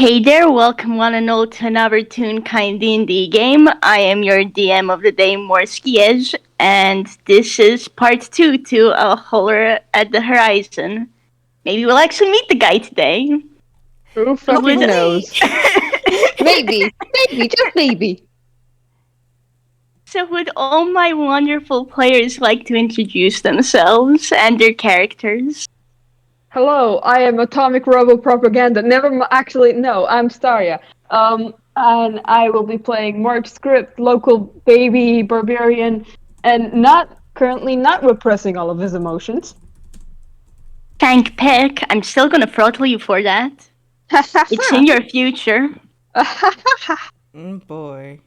Hey there, welcome one and all to another Toonkind D&D game. I am your DM of the day, Morski, and this is part 2 to a Holler at the Horizon. Maybe we'll actually meet the guy today. Who fucking Would- knows? Maybe, just maybe. So would all my wonderful players like to introduce themselves and their characters? Hello, I am Atomic Robo Propaganda. Actually, no, I'm Staria. And I will be playing Mark Script, local baby barbarian, and currently not repressing all of his emotions. Tank Peck, I'm still gonna throttle you for that. It's in your future. Boy.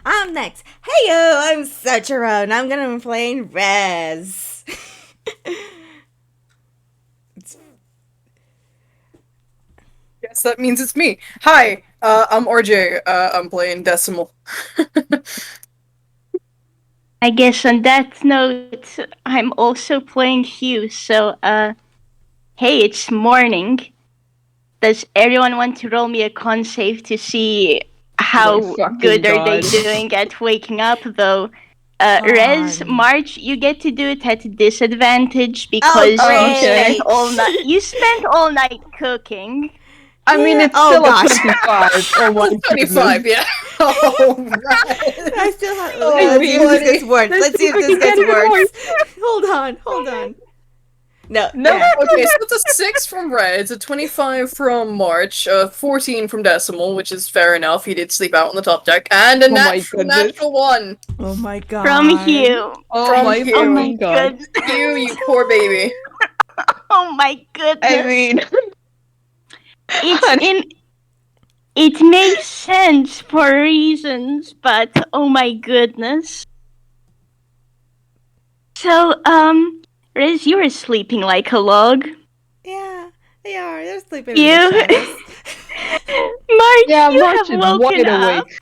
I'm next. Hey yo, I'm Sotoro, and I'm gonna be playing Rezze. Yes, that means it's me. Hi, I'm RJ. I'm playing Decimal. I guess on that note, I'm also playing Hugh, so, hey, it's morning. Does everyone want to roll me a con save to see how fucking good are they God. doing at waking up, though? Come Rez, on. March, you get to do it at a disadvantage because you great. spent all night cooking. I mean, it's Oh, still gosh. a 25. Oh my 25, goodness. yeah. Oh, right. I still have. Oh, Let's see if this buddy. gets worse. Let's see if this gets worse. Hold on. No. Yeah. Okay, so it's a 6 from Red, a 25 from March, a 14 from Decimal, which is fair enough. He did sleep out on the top deck, and a Oh my natural 1 Oh my god. From Hugh. Oh From my Hugh. Oh my fucking God. goodness. You poor baby. Oh my goodness. I mean, It makes sense for reasons, but oh my goodness. So, Riz, you were sleeping like a log. Yeah, they are. They're sleeping You, in the shadows. March, yeah, you March have is woken wide up. awake.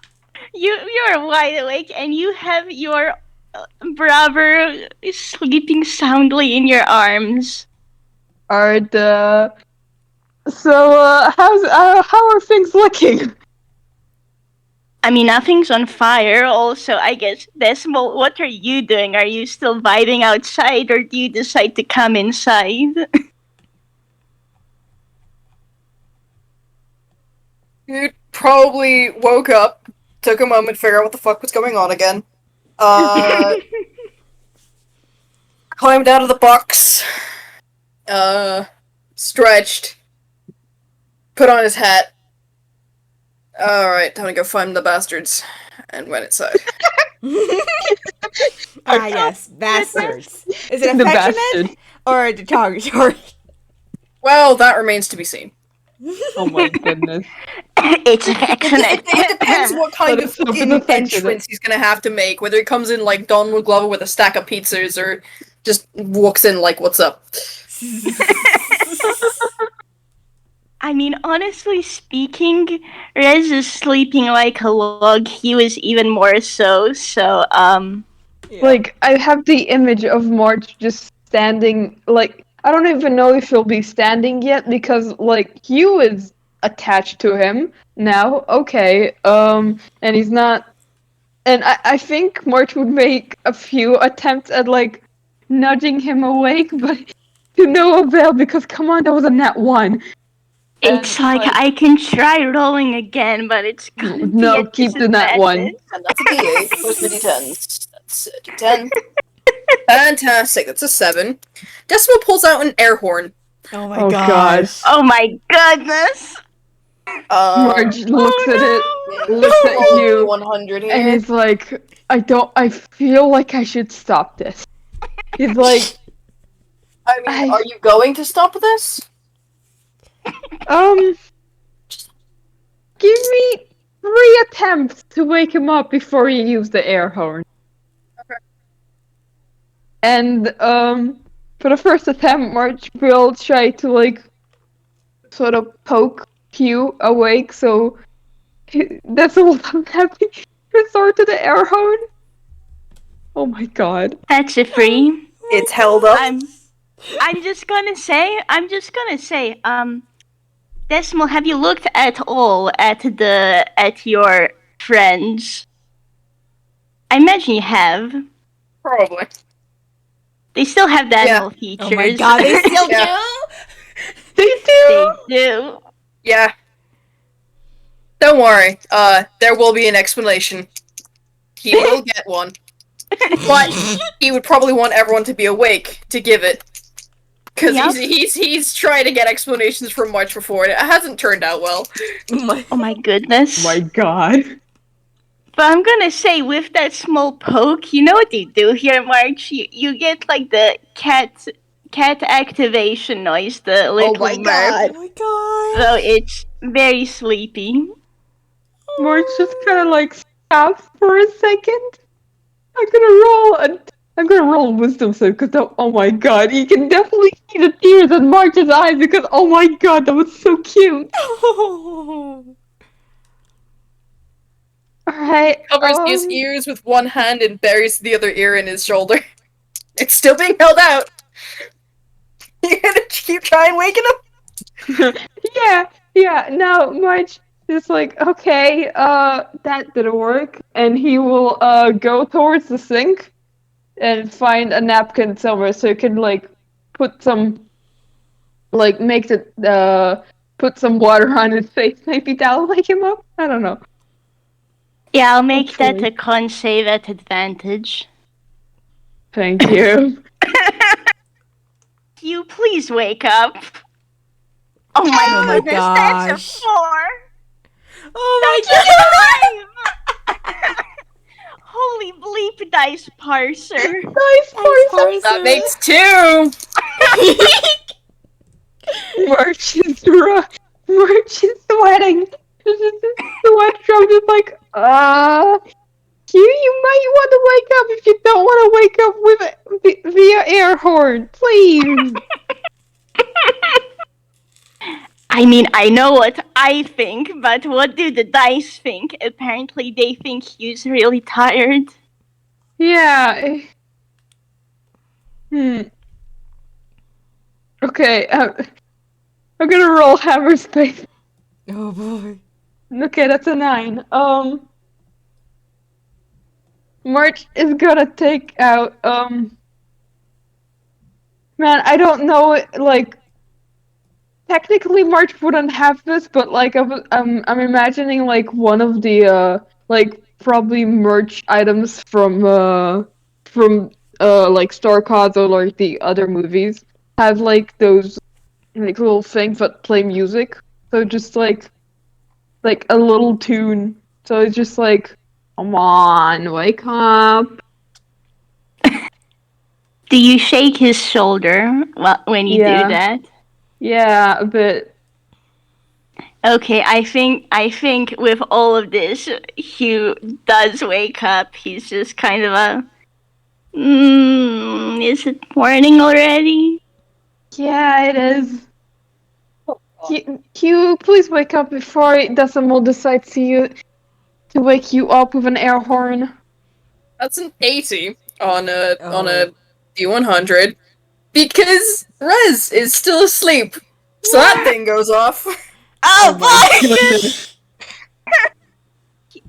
You're wide awake, and you have your brother sleeping soundly in your arms. Alright, so, how are things looking? I mean, nothing's on fire. Also, I guess, Decimal, what are you doing? Are you still vibing outside, or do you decide to come inside? You probably woke up, took a moment to figure out what the fuck was going on again. Climbed out of the box, stretched, put on his hat. Alright, time to go find the bastards, and went inside. Ah, yes, bastards. Is it The affectionate bastard. or derogatory? Well, that remains to be seen. Oh my goodness. It's affectionate. It depends what kind But of it's something fucking affectionate. entrance he's gonna have to make, whether he comes in like Donald Glover with a stack of pizzas, or just walks in like, what's up? I mean, honestly speaking, Rez is sleeping like a log. He was even more so. So, Yeah. Like, I have the image of March just standing, like, I don't even know if he'll be standing yet, because, like, Hugh is attached to him now, okay, and he's not, and I think March would make a few attempts at, like, nudging him awake, but to no avail, because, come on, that was a nat 1. it's And, like I can try rolling again, but it's gonna be No, a keep the nat 1. disadvantage. And that's a D8 plus the D10s. That's a D10. Fantastic, that's a 7. Decimal pulls out an air horn. Oh my Oh, gosh. Oh my goodness! March looks at it, Yeah, looks at roll you, 100 here. and he's like, I feel like I should stop this. He's like, I mean, are you going to stop this? give me 3 attempts to wake him up before you use the air horn. Okay. And, for the first attempt, March will try to, like, sort of poke Hugh awake, so that's all I'm happy. Resort to the air horn. Oh my god. That's a free. It's held up. I'm just gonna say, Decimal, have you looked at all at your friends? I imagine you have. Probably. They still have the Yeah. animal features. Oh my god, they still Yeah. do? They do. They do. Yeah. Don't worry. There will be an explanation. He will get one. But he would probably want everyone to be awake to give it. Because Yep. he's trying to get explanations from March before, and it hasn't turned out well. Oh my goodness. My god. But I'm gonna say, with that small poke, you know what you do here, March? You get like the cat activation noise, the little my merp. God. Oh my god. So it's very sleepy. March just kind of like stops for a second. I'm gonna roll a wisdom save because oh my god, you can definitely see the tears in March's eyes because oh my god, that was so cute. Alright. Covers his ears with one hand and buries the other ear in his shoulder. It's still being held out. You gonna keep trying waking up? Yeah, no, March is like, okay, that didn't work. And he will go towards the sink and find a napkin somewhere so he can like put some put some water on his face. Maybe that'll wake him up. I don't know. Yeah, I'll make that Hopefully. a con save at advantage. Thank you. You please wake up. Oh my Oh my goodness, gosh. that's a 4. Oh my god. Holy bleep dice parser. Nice Parser. That makes 2! March is sweating. Sweat from just like, you might want to wake up if you don't want to wake up with via air horn, please. I mean, I know what I think, but what do the dice think? Apparently they think Hugh's really tired. Yeah. Okay, I'm gonna roll hammer space. Oh boy. Okay, that's a 9. March is gonna take out, man, I don't know, like, technically March wouldn't have this, but, like, I'm imagining, like, one of the, like, probably merch items from, like, Star Cards or, like, the other movies have, like, those, like, little things that play music. So just, like a little tune. So it's just like, come on, wake up. Do you shake his shoulder when you do that? Yeah, a bit. Okay, I think with all of this, Hugh does wake up. He's just kind of is it morning already? Yeah, it is. Hugh, please wake up before Decimal decides to wake you up with an air horn. That's an 80 on a D100. Because Rez is still asleep. So that thing goes off. Oh boy! Goodness.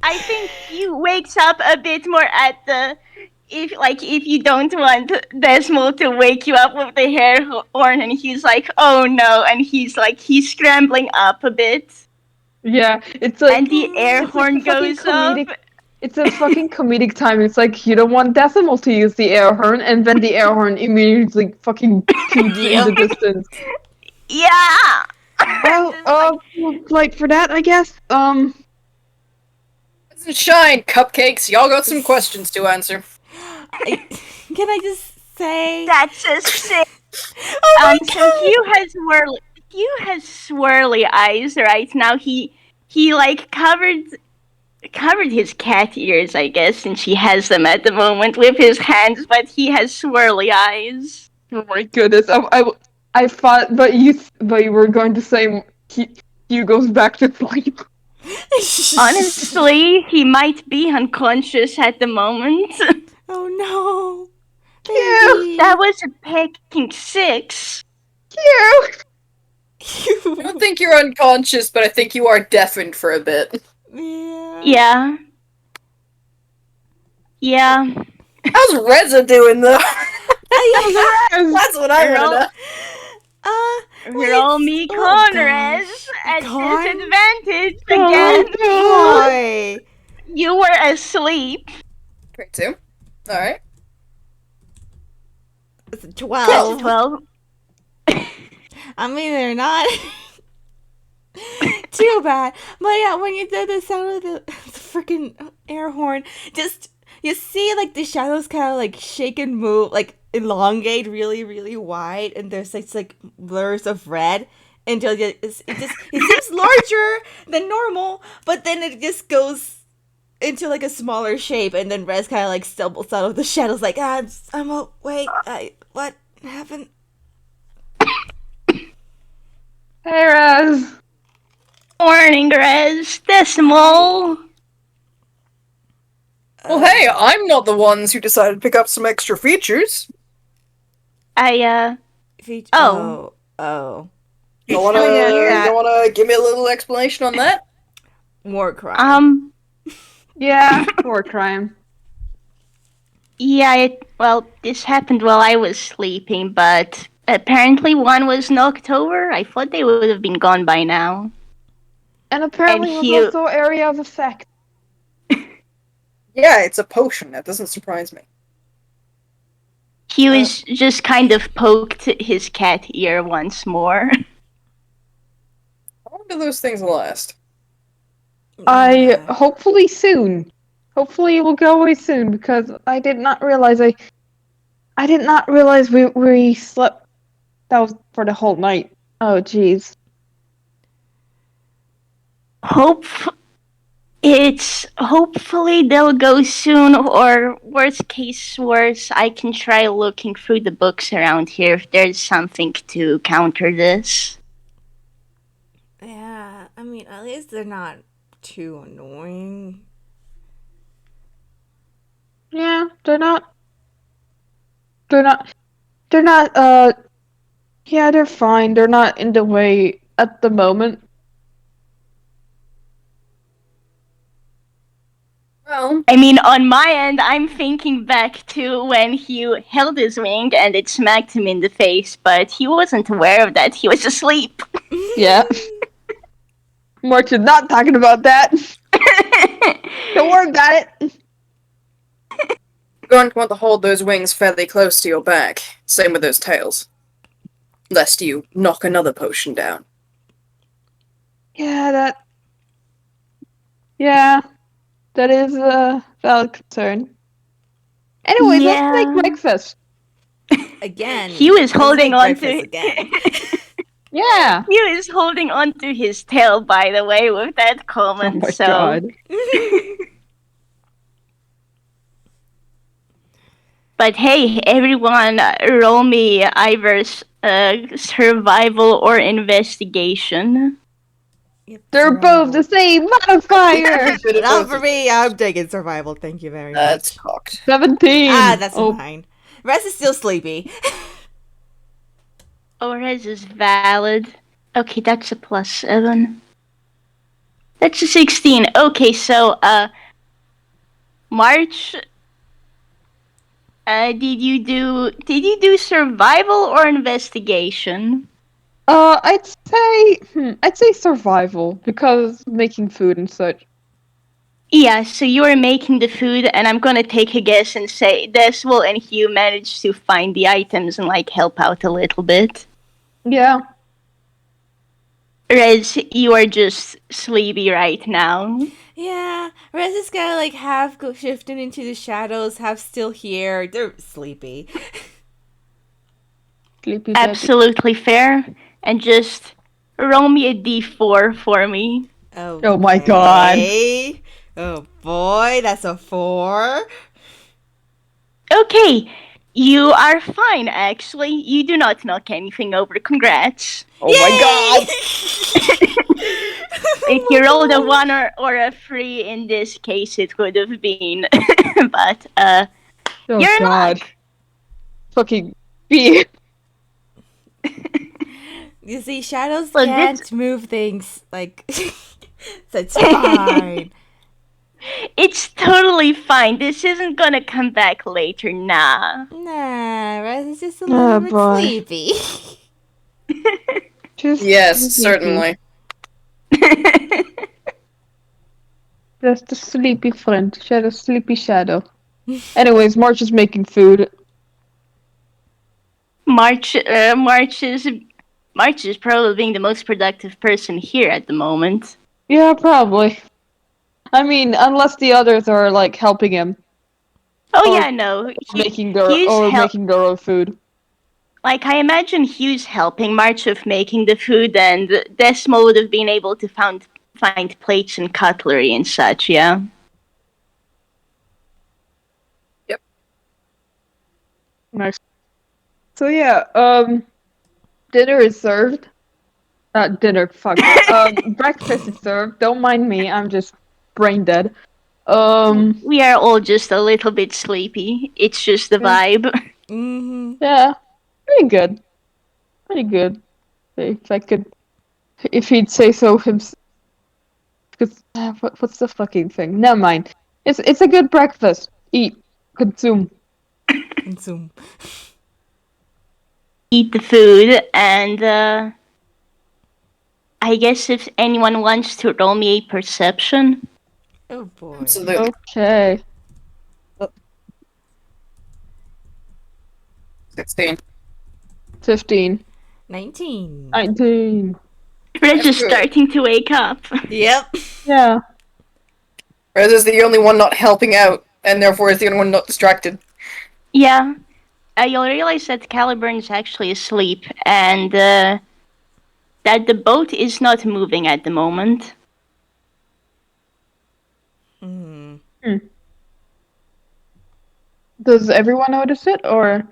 I think Hugh wakes up a bit more at the if you don't want Decimal to wake you up with the hair horn, and he's like, oh no, and he's scrambling up a bit. Yeah, it's like, and the air horn goes up. It's a fucking comedic time. It's like, you don't want Decimal to use the air horn, and then the air horn immediately fucking toots in the distance. Yeah. Well, like for that, I guess. Rise and shine, cupcakes. Y'all got some questions to answer. Can I just say that's a 6. Oh my so Hugh has swirly eyes right now. He like covered his cat ears, I guess, since he has them at the moment with his hands, but he has swirly eyes. Oh my goodness! I thought, but you were going to say Hugh goes back to sleep. Honestly, he might be unconscious at the moment. Oh no! Hugh! That was a pecking 6. Hugh! Hugh! don't think you're unconscious, but I think you are deafened for a bit. Yeah. Yeah. How's Rezze doing, though? That's what I want to know. Roll me Conrez at disadvantage again. Boy. You were asleep. 22. Alright. It's a 12. 12. I mean, they're not too bad. But yeah, when you did the sound of the freaking air horn, just you see like the shadows kind of like shake and move, like elongate really, really wide, and there's like blurs of red until it seems larger than normal, but then it just goes into like a smaller shape, and then Rez kind of like stumbles out of the shadows, like I'm awake. What happened? Hey, Raz. Morning, Rez. Decimal. Well, hey, I'm not the ones who decided to pick up some extra features. Oh. You wanna give me a little explanation on that? War crime. Yeah, war crime. Yeah, this happened while I was sleeping, but apparently one was knocked over. I thought they would have been gone by now. And apparently it was also area of effect. Yeah, it's a potion. That doesn't surprise me. Hugh is just kind of poked his cat ear once more. How long do those things last? Hopefully soon. Hopefully it will go away soon, because I did not realize we slept. That was for the whole night. Oh, jeez. Hopefully they'll go soon, or worst case worse, I can try looking through the books around here if there's something to counter this. Yeah, I mean, at least they're not too annoying. Yeah, they're not, yeah, they're fine. They're not in the way at the moment. Well, I mean, on my end, I'm thinking back to when Hugh held his wing and it smacked him in the face, but he wasn't aware of that. He was asleep. Yeah. Martin's not talking about that. Don't worry about it. you're going to want to hold those wings fairly close to your back. Same with those tails. Lest you knock another potion down. Yeah, that is a valid concern. Anyways, let's make breakfast. Again. Hugh is holding on to again. Yeah. Hugh is holding on to his tail, by the way, with that comment. Oh my god. But hey, everyone, roll me either survival or investigation. Yep, They're both the same modifier. Not for me. I'm taking survival. Thank you very That's much. cocked. 17. That's mine. Rez is still sleepy. Rez is valid. Okay, that's a +7. That's a 16. Okay, so March. Did you do survival or investigation? I'd say survival, because making food and such. Yeah, so you are making the food, and I'm gonna take a guess and say Deswell and Hugh managed to find the items and like help out a little bit. Yeah. Rez, you are just sleepy right now. Yeah, Rez is kind of like half shifting into the shadows, half still here. They're sleepy. Sleepy Absolutely fair. And just roll me a d4 for me. Oh my god. Oh boy, that's a 4. Okay, you are fine, actually. You do not knock anything over. Congrats. Oh my god. If you rolled a 1 or a 3 in this case, it would have been. But, Oh you're god. luck. Fucking B. You see, shadows Look, can't move things like. So it's fine. it's totally fine. This isn't gonna come back later, nah. Nah, Rezze's just a Oh, little bit boy. sleepy. Just Yes, sleepy. certainly. Just a sleepy friend. Shadow, sleepy shadow. Anyways, March is making food. March is probably being the most productive person here at the moment. Yeah, probably. I mean, unless the others are like helping him Oh Or- yeah, no. making their Hugh's making their own food. like I imagine Hugh's helping March with making the food, and Desmo would have been able to find plates and cutlery and such. Yeah. Nice. So yeah, dinner is served. Dinner, fuck. Breakfast is served. Don't mind me. I'm just brain dead. We are all just a little bit sleepy. It's just the vibe. Mm-hmm. Yeah, pretty good. Pretty good. If he'd say so himself. Because what's the fucking thing? Never mind. It's a good breakfast. Eat, consume. And zoom. Eat the food, and I guess if anyone wants to roll me a perception. Oh boy. Absolutely. Okay. 16. 15. 19. 19. Reg is good. starting to wake up. Yep. Yeah. Rez is the only one not helping out, and therefore is the only one not distracted. Yeah. You'll realize that Caliburn is actually asleep, and that the boat is not moving at the moment. Mm. Does everyone notice it, or?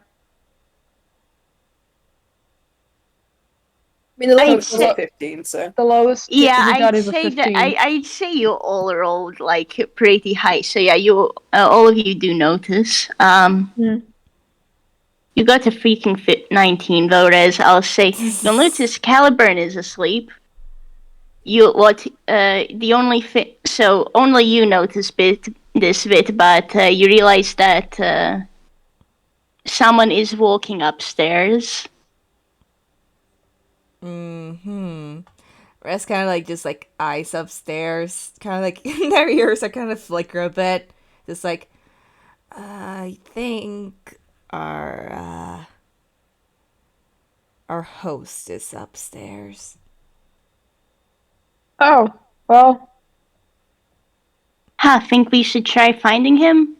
I mean, the I'd lowest was say- 15, so. The lowest Yeah, we got I'd is a say 15. that I'd say you all rolled like pretty high. So yeah, you all of you do notice. You got a freaking 19 though, Rez. I'll say you'll notice Caliburn is asleep. The only so only you notice this bit, but you realize that someone is walking upstairs. Mm-hmm. Rest kind of like just like eyes upstairs, kind of like their ears are kind of flicker a bit, just like I think our host is upstairs. Oh, well, Think we should try finding him?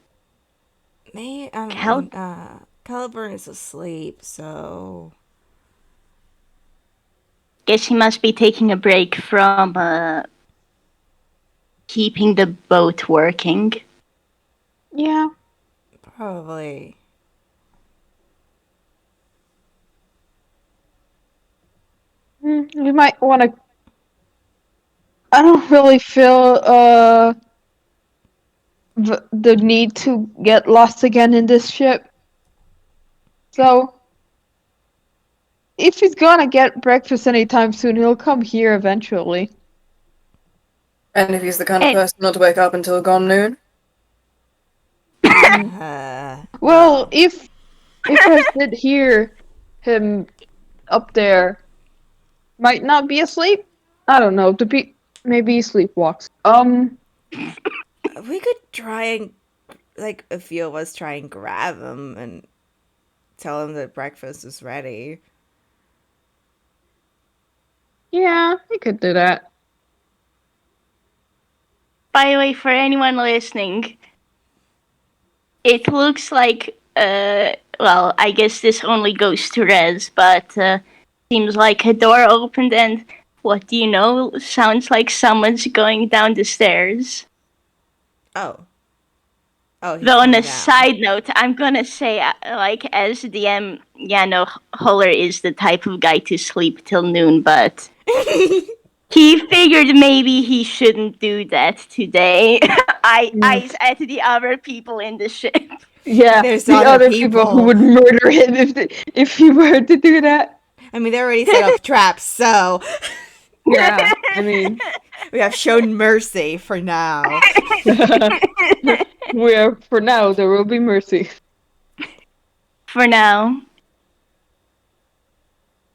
May Caliburn is asleep, so Guess he must be taking a break from keeping the boat working. yeah. probably. You might want to. I don't really feel the need to get lost again in this ship. So, if he's gonna get breakfast anytime soon, he'll come here eventually. And if he's the kind of And- person not to wake up until gone noon. Well, No. if I did hear him up there, might not be asleep. I don't know. Maybe he sleepwalks. We could try and like a few of us try and grab him and tell him that breakfast is ready. Yeah, he could do that. By the way, for anyone listening, it looks like well, I guess this only goes to Rez, but seems like a door opened and what do you know? Sounds like someone's going down the stairs. Oh. Oh, he's Though on coming a down. side note, I'm gonna say, like, as DM, yeah, no, Holler is the type of guy to sleep till noon, but he figured maybe he shouldn't do that today. Eyes at the other people in the ship. Yeah, There's the other other people who people. would murder him if he were to do that. I mean, they already set up traps, so Yeah, I mean, we have shown mercy for now. for now there will be mercy. For now.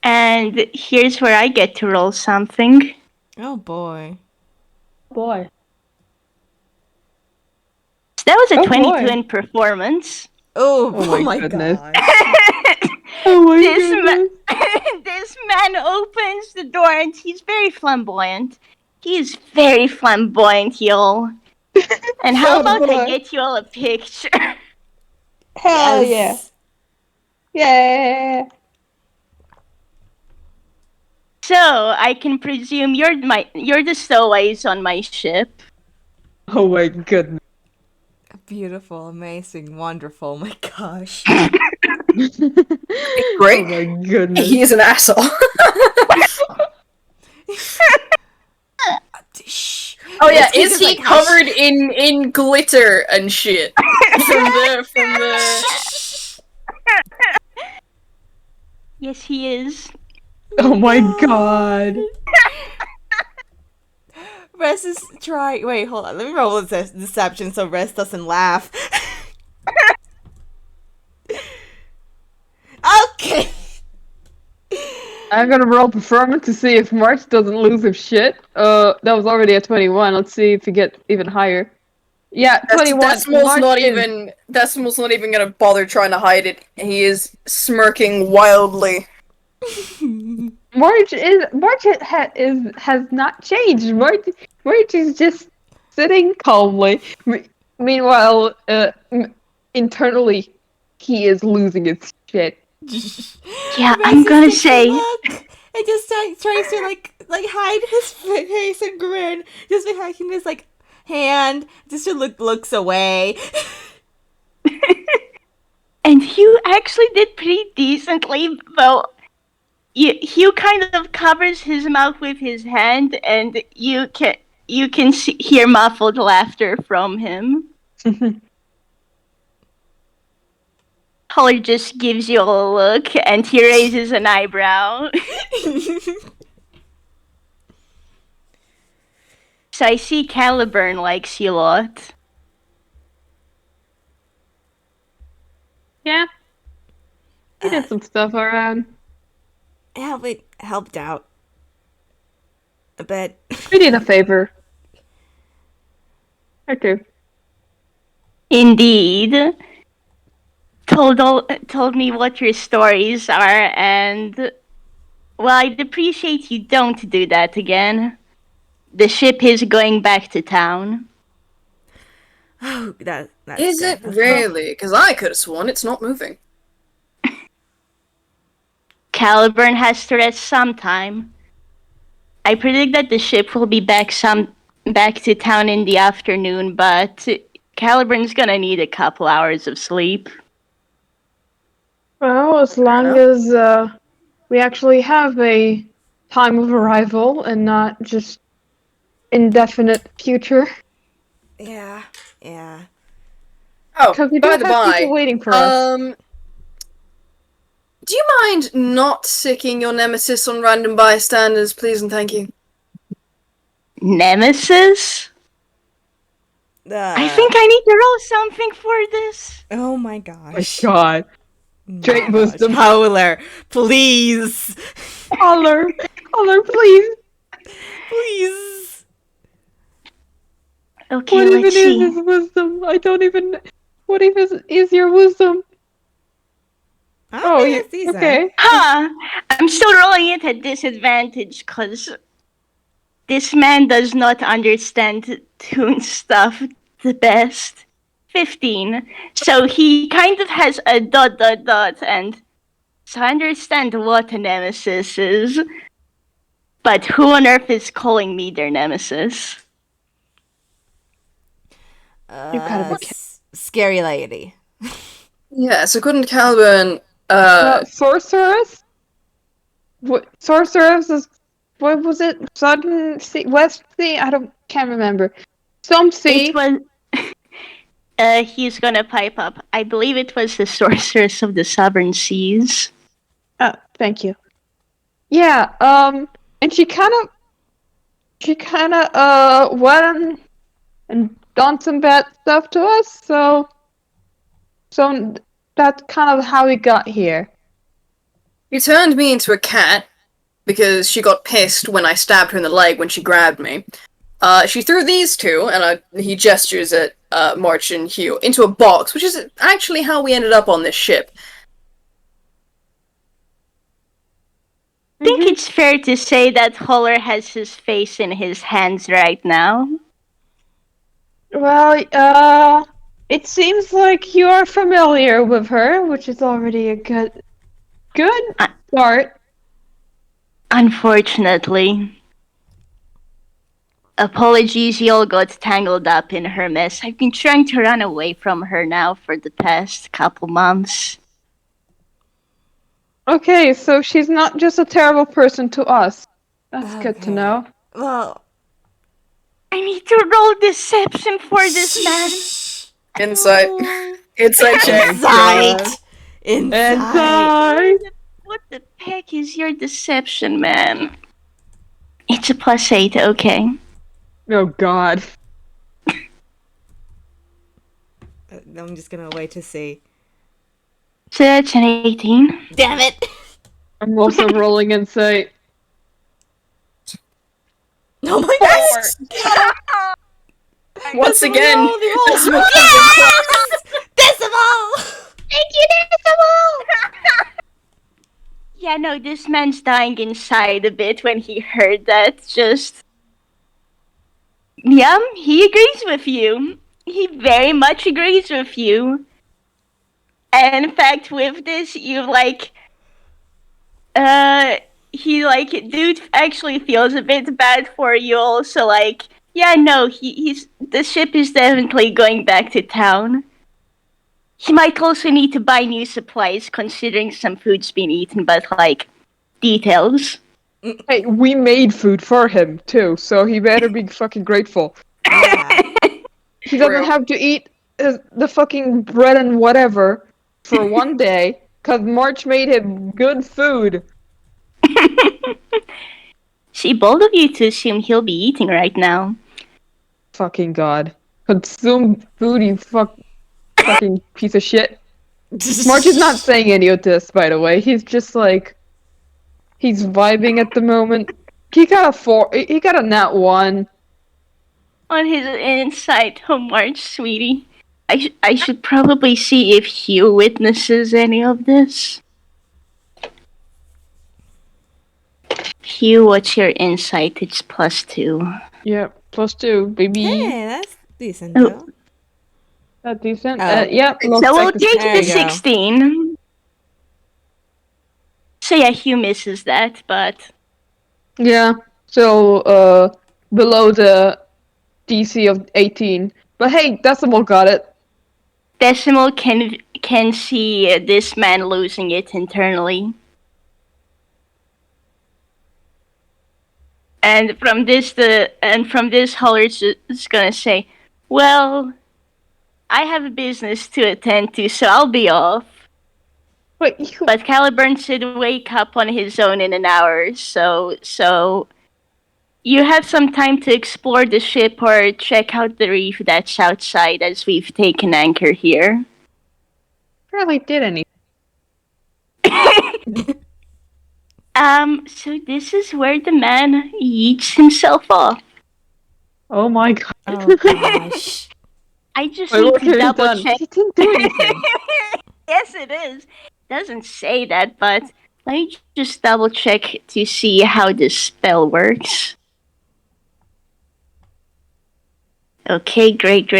And here's where I get to roll something. Oh boy. Boy. So that was a Oh, 22 boy. in performance. Oh, Oh oh my my goodness. god. Oh my This goodness. this man opens the door and he's very flamboyant. He's very flamboyant, y'all. And how So about I boy. get you all a picture? Hell Yes. yeah. Yeah. So I can presume you're the stowaways on my ship. Oh my goodness. Beautiful, amazing, wonderful. My gosh. Great. Oh my goodness. He is an asshole. Shh. Oh yeah, Let's keep is this, he like, hush. covered in glitter and shit? from the Yes, he is. Oh my god. Rez is trying. Wait, hold on. Let me roll this deception so Rez doesn't laugh. Okay. I'm gonna roll performance to see if March doesn't lose his shit. That was already a 21. Let's see if he gets even higher. Yeah, 21. Decimal's not even gonna bother trying to hide it. He is smirking wildly. March has not changed. March is just sitting calmly. Meanwhile, internally, he is losing his shit. Yeah, Rez I'm just gonna takes a say. look and just tries to like hide his face and grin just by hiding his like hand just to looks away. And Hugh actually did pretty decently, though. Hugh kind of covers his mouth with his hand, and you can hear muffled laughter from him. Holler just gives you a look, and he raises an eyebrow. So I see Caliburn likes you a lot. Yeah. He did some stuff around. Yeah, it helped out a bit. We did a favor. Okay. Indeed. Told me what your stories are, and well, I'd appreciate you don't do that again. The ship is going back to town. Oh, that's Is good. it really? Because I could have sworn it's not moving. Caliburn has to rest sometime. I predict that the ship will be back to town in the afternoon, but Caliburn's gonna need a couple hours of sleep. Well, as long as we actually have a time of arrival and not just indefinite future. Yeah, yeah. Oh, Because we do by have the people by, waiting for us. do you mind not sicking your nemesis on random bystanders, please and thank you? Nemesis? I think I need to roll something for this. Oh my My gosh. god. My Straight gosh. wisdom. Howler, please. Holler, please. Please. Okay, What even let's is see. this wisdom? I don't even. What even is your wisdom? Oh, yeah. Okay. Huh. I'm still rolling it at disadvantage because this man does not understand Toon stuff the best. 15. So he kind of has a ... and so I understand what a nemesis is. But who on earth is calling me their nemesis? You kind of a Scary lady. Yes, according to Caliburn, sorceress? What sorceress is? What was it? Southern Sea, West Sea? Can't remember. Some sea. It was. He's gonna pipe up. I believe it was the sorceress of the Southern Seas. Oh, thank you. Yeah, and she kind of went and done some bad stuff to us, so that's kind of how we got here. She turned me into a cat because she got pissed when I stabbed her in the leg when she grabbed me. She threw these two, and he gestures at March and Hugh, into a box, which is actually how we ended up on this ship. I think it's fair to say that Holler has his face in his hands right now. Well, it seems like you're familiar with her, which is already a good start. Unfortunately. Apologies, you all got tangled up in her mess. I've been trying to run away from her now for the past couple months. Okay, so she's not just a terrible person to us. That's good to know. Well, I need to roll deception for this man. Insight. Insight check. Insight. What the heck is your deception, man? It's a +8, okay. Oh god. I'm just gonna wait to see. So that's an 18. Damn it! I'm also rolling insight. Oh my god! Once again, Decimal comes in close. Decimal! Thank you, Decimal! Yeah, no, this man's dying inside a bit when he heard that. Just... Yeah, he agrees with you. He very much agrees with you. And in fact, with this, you dude actually feels a bit bad for you also, yeah, no, the ship is definitely going back to town. He might also need to buy new supplies, considering some food's been eaten, but, details. Hey, we made food for him, too, so he better be fucking grateful. Yeah. He doesn't have to eat the fucking bread and whatever for one day, because March made him good food. See, bold of you to assume he'll be eating right now. Fucking god. Consume food, you fucking piece of shit. March is not saying any of this, by the way. He's just he's vibing at the moment. He got a nat 1. On his insight, oh March, sweetie. I should probably see if Hugh witnesses any of this. Hugh, what's your insight? It's +2. Yeah, +2, baby. Hey, that's decent Oh. though. That's decent. Oh. Yeah, So we'll take There the you go. 16. So yeah, Hugh misses that, but... Yeah, so, below the DC of 18. But hey, Decimal got it. Decimal can see this man losing it internally. And from this, Holler's just gonna say, well, I have a business to attend to, so I'll be off. Wait, But Caliburn should wake up on his own in an hour, so you have some time to explore the ship or check out the reef that's outside, as we've taken anchor here. barely did anything. So this is where the man eats himself off. Oh my god. Oh gosh. I just Wait, need what to have you double done? check. He didn't do anything. Yes, it is. Doesn't say that, but let me just double check to see how this spell works. Okay, great.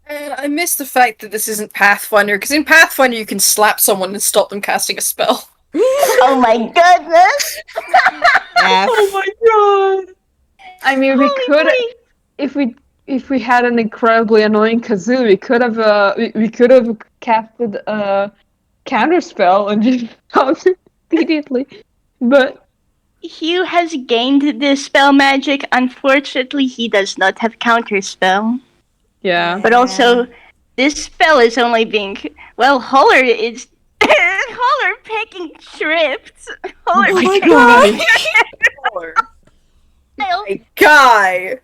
I miss the fact that this isn't Pathfinder, because in Pathfinder you can slap someone and stop them casting a spell. Oh my goodness! F. Oh my god. I mean, we Holy could, moly. if we had an incredibly annoying kazoo, we could have casted a counterspell and just stopped it immediately. But Hugh has gained this spell magic. Unfortunately, he does not have counterspell. yeah. But also, this spell is only being... Well, Holler is... Holler freaking tripped. Oh Holler my God. Holler. failed, My guy.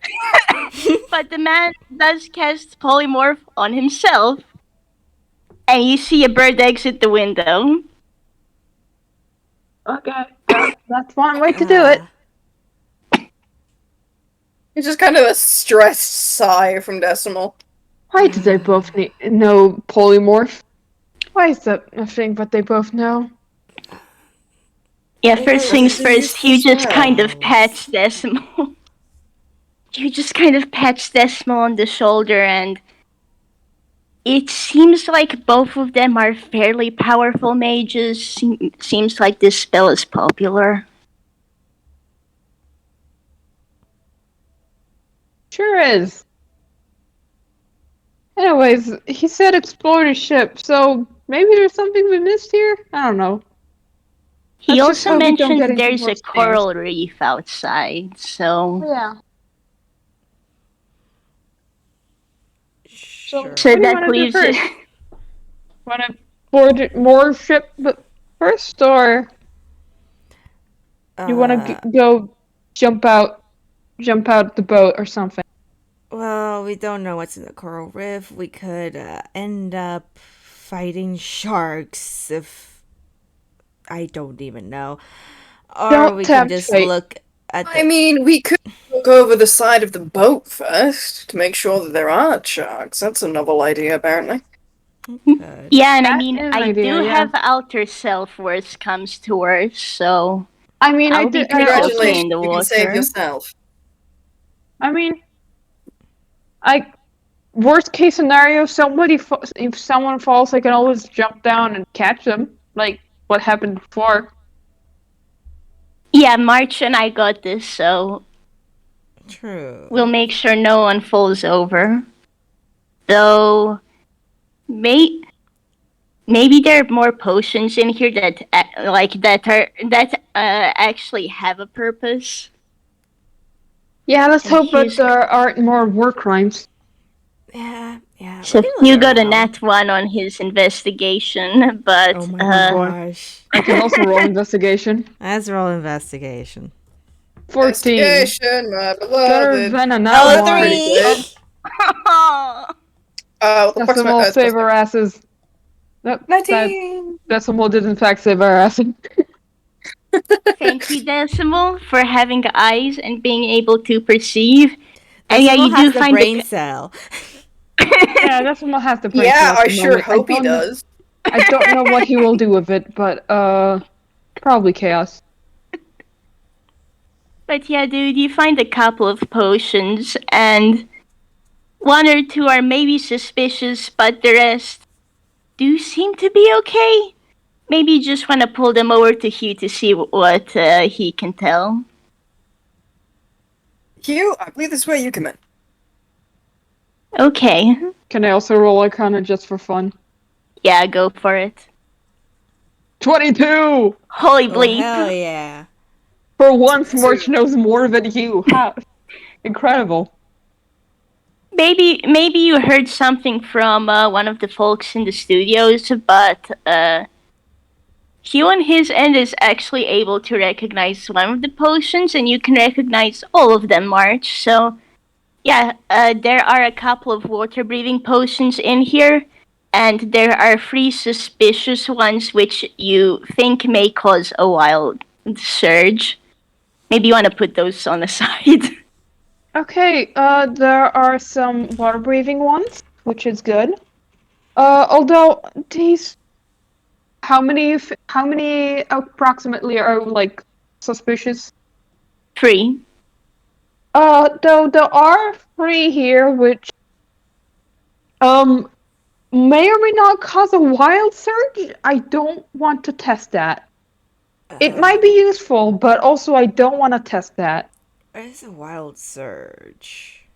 but the man does cast polymorph on himself. And you see a bird exit the window. Okay, that's one way to do it. It's just kind of a stressed sigh from Decimal. Why do they both know polymorph? Why is that a thing that they both know? Yeah, first things first, you just kind of spells. pats Decimal. You just kind of pats Decimal on the shoulder, and it seems like both of them are fairly powerful mages. Seems like this spell is popular. Sure is. Anyways, he said explore the ship, so maybe there's something we missed here? I don't know. He Let's just also hope we don't get mentioned into there's more a snares. coral reef outside, so... Yeah. Sure. So What do you that wanna do leaves... first? Wanna board more ship first, or you wanna go jump out the boat or something? Well, we don't know what's in the coral reef. We could end up fighting sharks if I don't even know. Or Don't we can tempt just fate. look at the I mean, we could look over the side of the boat first to make sure that there aren't sharks. That's a novel idea, apparently. Good. Yeah, and I That mean, is an I idea, do yeah. have Alter Self worst comes to worst, so... I mean, I'll be pretty also, okay in Congratulations, the you can save water. yourself. I mean, worst case scenario, if someone falls, I can always jump down and catch them, like what happened before. Yeah, March and I got this, so True. we'll make sure no one falls over. Though, maybe there are more potions in here that actually have a purpose. Yeah, let's And hope that here's- there aren't more war crimes. Yeah. So we can look you got a around. nat 1 on his investigation, but Oh my gosh. I can also roll investigation. Let's roll investigation. 14. Investigation, my Better beloved. than a Oh, nat one. 3. What the fuck's Decimal my save our asses. Nope, 19. Decimal did in fact save our asses. Thank you, Decimal, for having eyes and being able to perceive. And yeah, Decimal you has do the find brain cell. Yeah, Decimal has the brain Yeah, cell at I the sure moment. hope he don't know- does. I don't know what he will do with it, but probably chaos. But yeah, dude, you find a couple of potions, and one or two are maybe suspicious, but the rest do seem to be okay. Maybe you just want to pull them over to Hugh to see what he can tell. Hugh, I believe this is where you come in. Okay. Can I also roll Arcana just for fun? Yeah, go for it. 22! Holy Oh, bleep. hell yeah. For once, March knows more than you. How incredible. Maybe you heard something from one of the folks in the studios, but Hugh on his end is actually able to recognize one of the potions, and you can recognize all of them, March. So, yeah, there are a couple of water-breathing potions in here, and there are 3 suspicious ones which you think may cause a wild surge. Maybe you want to put those on the side. Okay, there are some water-breathing ones, which is good. Although these, how many approximately are like suspicious? 3. Though there are 3 here, which may or may not cause a wild surge. I don't want to test that. It might be useful, but also I don't want to test that. It's a wild surge.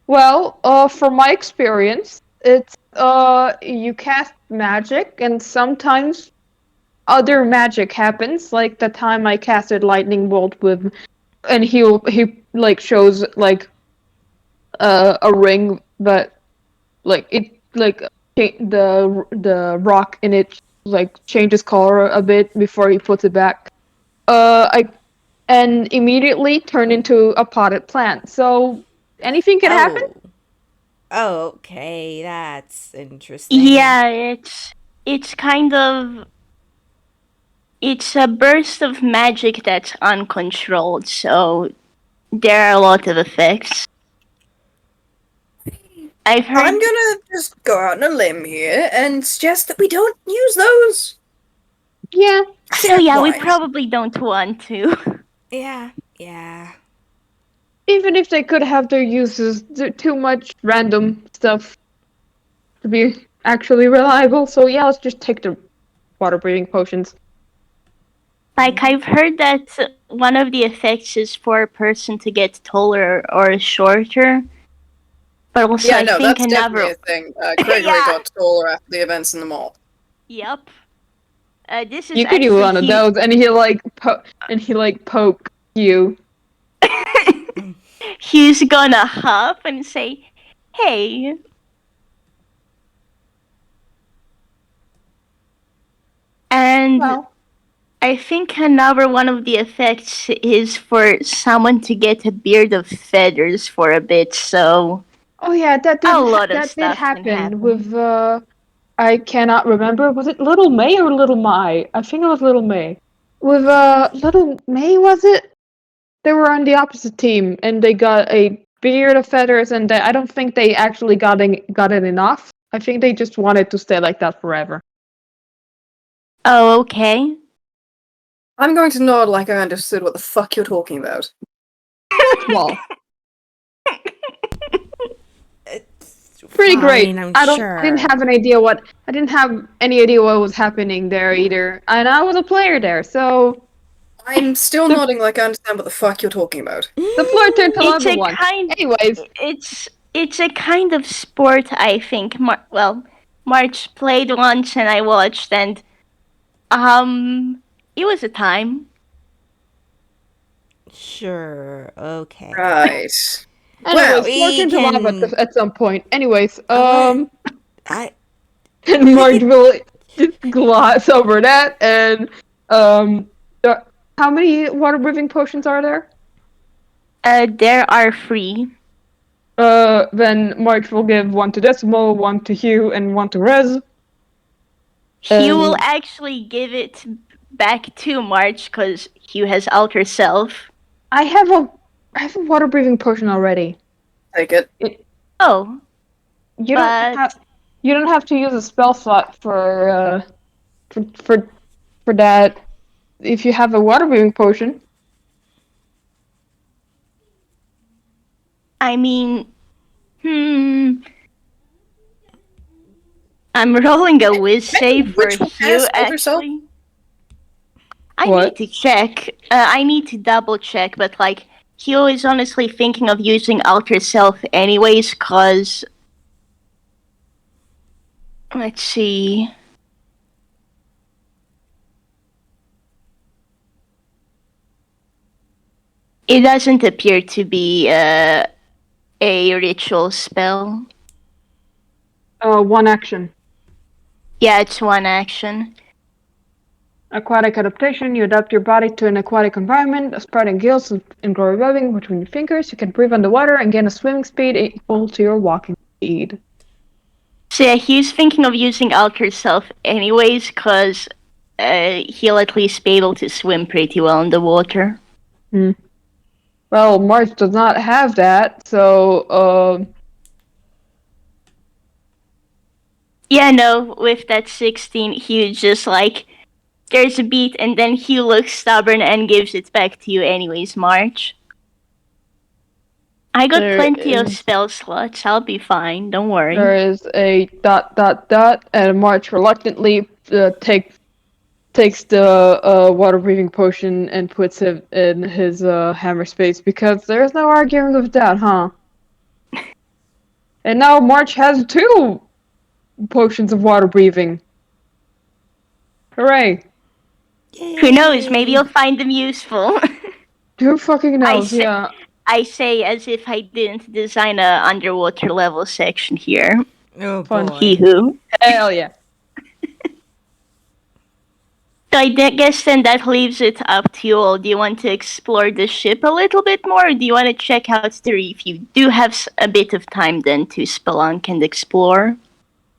Well, from my experience, it's you cast magic and sometimes other magic happens, like the time I casted lightning bolt with, and he like shows like a ring that like it like the rock in it like changes color a bit before he puts it back. And immediately turn into a potted plant. So anything can happen. Oh, okay, that's interesting. Yeah, it's kind of it's a burst of magic that's uncontrolled, so there are a lot of effects. I've heard. I'm gonna just go out on a limb here and suggest that we don't use those. Yeah. So yeah, we Why? probably don't want to. Yeah. Even if they could have their uses, too much random stuff to be actually reliable. So yeah, let's just take the water breathing potions. Like, I've heard that one of the effects is for a person to get taller or shorter. But also, Yeah, I no, think that's definitely another. a thing. Gregory Yeah. got taller after the events in the mall. Yep. This is You could use actually one of those, and he poke you. He's gonna huff and say, "Hey." And Well, I think another one of the effects is for someone to get a beard of feathers for a bit, so oh yeah, a lot of that did stuff can happen happen. with I cannot remember. Was it Little May or Little Mai? I think it was Little May. With Little May, was it? They were on the opposite team, and they got a beard of feathers, and I don't think they actually got it enough. I think they just wanted to stay like that forever. Oh, okay. I'm going to nod like I understood what the fuck you're talking about. Well, It's pretty fine, great. I'm I sure. didn't have any idea what was happening there either, and I was a player there, so I'm still nodding like I understand what the fuck you're talking about. the floor turned to It's level a one. kind. Anyways, It's a kind of sport, I think. March played once and I watched, and it was a time. Sure. Okay. Right. anyways, we floor turned to lava can- at some point. Anyways, I and Mark will just gloss over that, and how many water breathing potions are there? There are 3. Then Mark will give one to Decimal, one to Hugh, and one to Rezze. Hugh will actually give it back to March because Hugh has Alter Self. I have a water breathing potion already. Take it. Oh, You but don't have to use a spell slot for that if you have a water breathing potion. I mean, I'm rolling a whiz save for Ritual Hugh, cast Alter Self? actually. I What? need to check. I need to double check, but like, Hugh is honestly thinking of using Alter Self anyways, cause... Let's see... It doesn't appear to be a ritual spell. One action. Yeah, it's one action. Aquatic adaptation. You adapt your body to an aquatic environment, spreading gills and grow webbing between your fingers. You can breathe underwater and gain a swimming speed equal to your walking speed. So yeah, he's thinking of using Alter Self anyways, cause he'll at least be able to swim pretty well in the water. Well, March does not have that, so Yeah, no, with that 16, Hugh just like, there's a beat, and then Hugh looks stubborn and gives it back to you anyways, March. I got There plenty of is- spell slots, I'll be fine, don't worry. there is a ... and March reluctantly takes the water breathing potion and puts it in his hammer space because there's no arguing with that, huh? And now March has 2 potions of water breathing. Hooray! Who knows, maybe you'll find them useful. Who fucking knows, say- yeah. I say as if I didn't design a underwater level section here. Oh Fun. boy. He who. Hell yeah. So I guess then that leaves it up to you all. Do you want to explore the ship a little bit more, or do you want to check out the reef? You do have a bit of time then to spelunk and explore.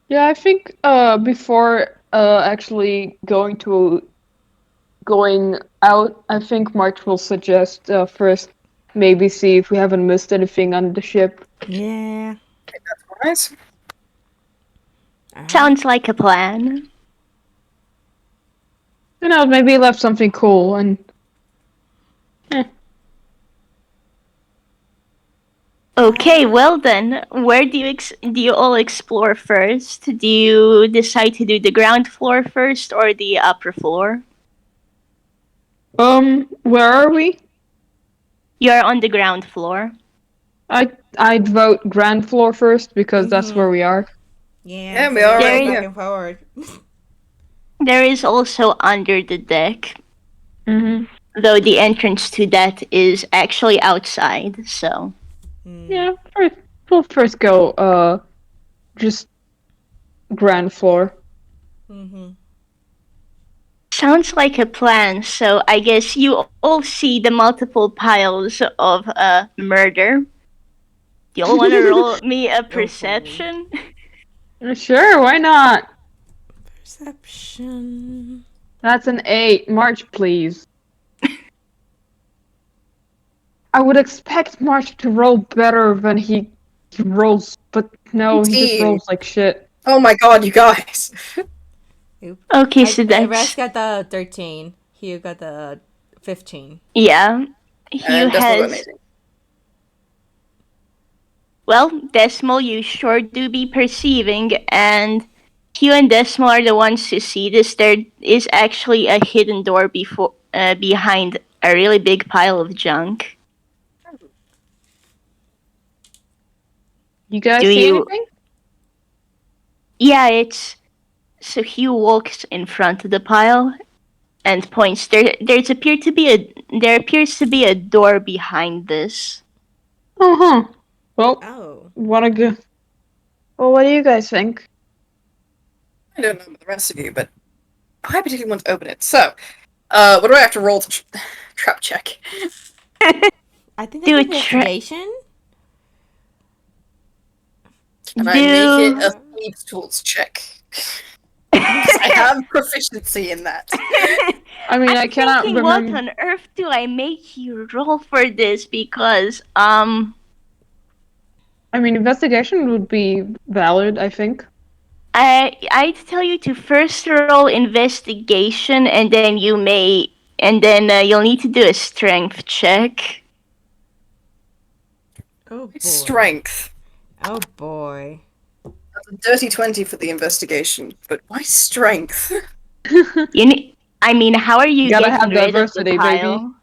Yeah, I think before actually going out, I think March will suggest first maybe see if we haven't missed anything on the ship. Yeah. Nice. Sounds like a plan. You know, maybe left something cool and Okay, well then, where do you all explore first? Do you decide to do the ground floor first or the upper floor? where are we? You're on the ground floor. I'd vote ground floor first because that's where we are. Yeah, Yeah, so we we are can right go back here. and forward. There is also under the deck, Mm-hmm. though the entrance to that is actually outside, so. Yeah, first, we'll first go just ground floor. Mm-hmm. Sounds like a plan, so I guess you all see the multiple piles of murder. Y'all want to roll me a Oh, boy. perception? Sure, why not? Perception. That's an 8. March, please. I would expect March to roll better when he rolls, but no, he just 18. rolls like shit. Oh my god, you guys. Oop. Okay, so Rez that's. got the 13. Hugh got the 15. Yeah. Hugh And Decimal got has. amazing. Well, Decimal, you sure do be perceiving, and Hugh and Decimal are the ones who see this. There is actually a hidden door behind a really big pile of junk. You guys Do see you? anything? Yeah, it's. So Hugh walks in front of the pile and points. There appears to be a door behind this. Uh-huh. Well, Oh. wanna go? Well, what do you guys think? I don't know about the rest of you, but I particularly want to open it. So, what do I have to roll to trap check? I think Do that's a investigation. And I make it Do a thieves' tools check. I have proficiency in that. I mean, I I'm cannot thinking, what remember. on earth do I make you roll for this? Because I mean, investigation would be valid, I think. I'd tell you to first roll investigation, and then you'll need to do a strength check. Oh boy. Strength. Oh boy. That's a dirty 20 for the investigation, but why strength? I mean, how are you Gotta getting have rid of the diversity, baby. pile?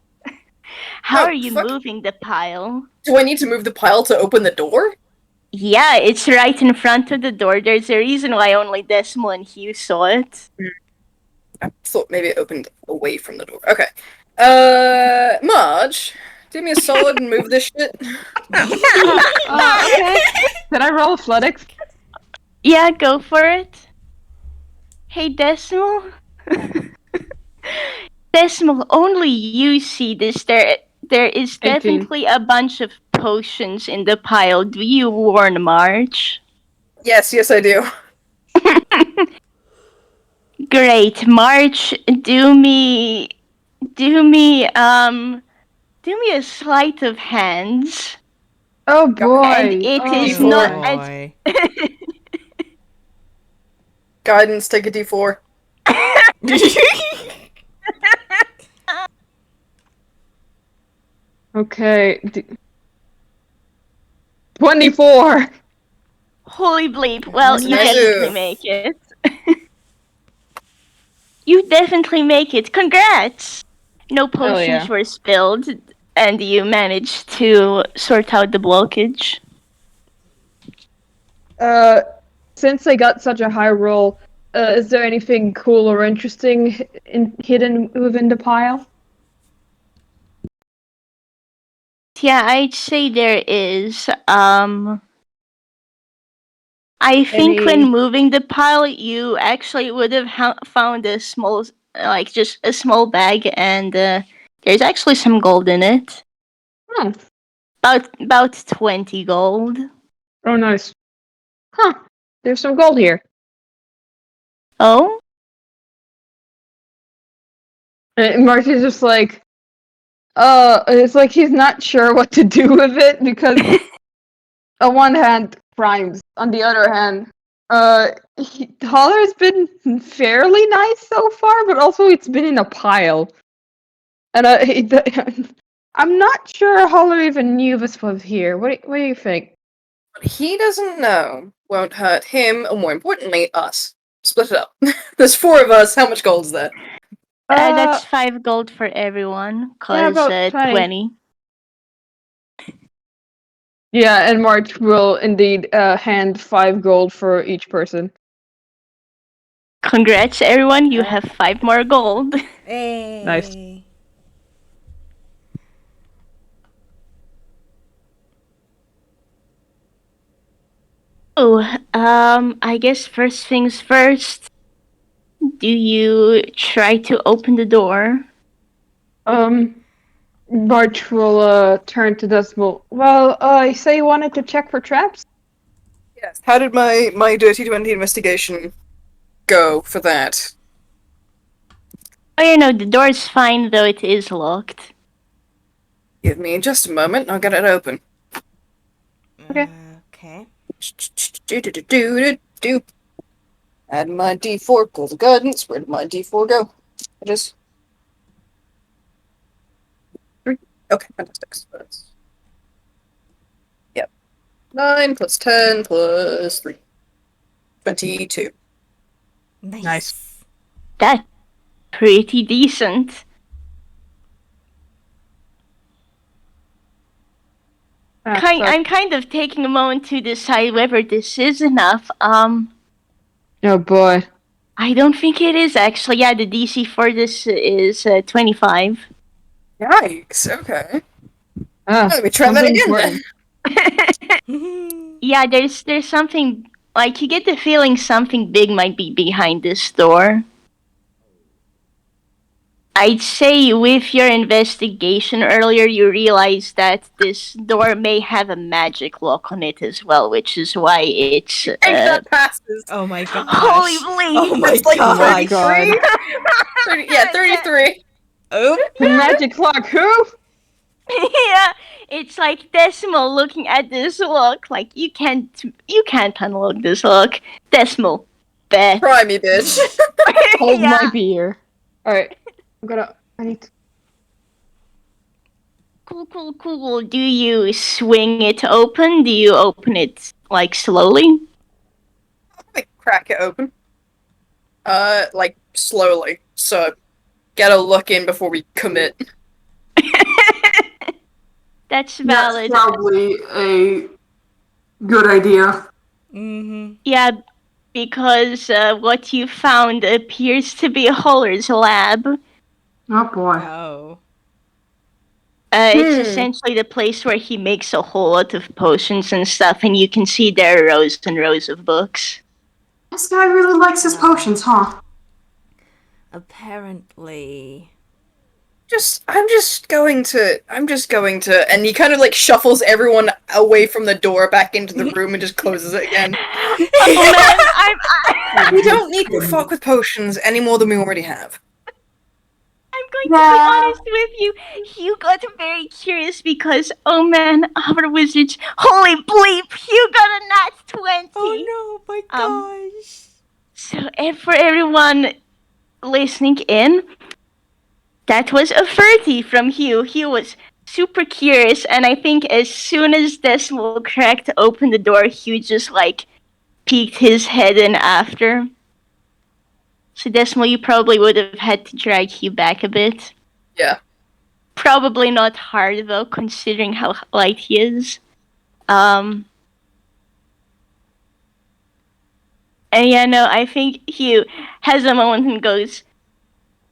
How Oh, are you fuck. moving the pile? Do I need to move the pile to open the door? Yeah, it's right in front of the door. There's a reason why only Decimal and Hugh saw it. I thought maybe it opened away from the door. Okay. Marge, do me a solid and move this shit. Okay. Did I roll athletics? Yeah, go for it. Hey, Decimal. Decimal, only you see this. There is 18. definitely a bunch of potions in the pile. Do you warn Marge? Yes, I do. Great, Marge. Do me a sleight of hands. Oh boy. And it oh, is boy. not. boy. Guidance, take a d4. Okay. 24. Holy bleep. Well, you Nice. definitely make it. You definitely make it. Congrats! No potions yeah. were spilled, and you managed to sort out the blockage. Since I got such a high roll, is there anything cool or interesting hidden within the pile? Yeah, I'd say there is. I think Any- when moving the pile, you actually would have found a small, like just a small bag, and there's actually some gold in it. Oh, About 20 gold. oh, nice. Huh. There's some gold here. Oh, And Mark is just like, it's like he's not sure what to do with it because on one hand, crimes. On the other hand, Holler's been fairly nice so far, but also it's been in a pile. And I'm not sure Holler even knew this was here. What do you think? What he doesn't know won't hurt him, or more importantly, us. Split it up. There's 4 of us. How much gold is that? that's 5 gold for everyone, yeah, cause about 20. 20. Yeah, and March will indeed hand 5 gold for each person. Congrats, everyone! You have 5 more gold. Hey. Nice. Oh, I guess first things first. Do you try to open the door? March will turn to Decimal. Well, you say you wanted to check for traps? Yes. How did my Dirty 20 investigation go for that? Oh, you know, the door's fine, though it is locked. Give me just a moment, I'll get it open. Okay. Okay. Do. Add my D4, go to guidance. Where did my D4 go? It is 3. Okay, fantastic. So that's... Yep. 9 plus 10 plus 3. 22. Nice. That's pretty decent. I'm kind of taking a moment to decide whether this is enough. Oh boy. I don't think it is actually. Yeah, the DC for this is 25. Yikes, okay. Let me try that again Yeah, there's something, like, you get the feeling something big might be behind this door. I'd say with your investigation earlier, you realized that this door may have a magic lock on it as well, which is why it's. If that passes. Oh my gosh. Holy bleep! Oh my That's like gosh. 33? 33. Oh. The magic clock, who? Yeah, it's like Decimal looking at this lock, like you can't unlock this lock. Decimal, bet. Try me, bitch. Hold Yeah. my beer. Alright. I need to... Cool. Do you swing it open? Do you open it, like, slowly? Like, crack it open. Like, slowly. So, gotta look in before we commit. That's valid. That's probably a good idea. Mm-hmm. Yeah, because what you found appears to be Holler's lab. Oh boy. Oh. It's essentially the place where he makes a whole lot of potions and stuff, and you can see there are rows and rows of books. This guy really likes his potions, huh? Apparently. I'm just going to, and he kind of like shuffles everyone away from the door back into the room and just closes it again. Oh man, We don't need to fuck with potions any more than we already have. I'm going to be honest with you. Hugh got very curious because, oh man, our wizards, holy bleep, Hugh got a nat 20. Oh no, my gosh. So, for everyone listening in, that was a 30 from Hugh. Hugh was super curious, and I think as soon as Decimal cracked open the door, Hugh just, like, peeked his head in after. So, Decimal, you probably would have had to drag Hugh back a bit. Yeah. Probably not hard, though, considering how light he is. And yeah, no, I think Hugh has a moment and goes,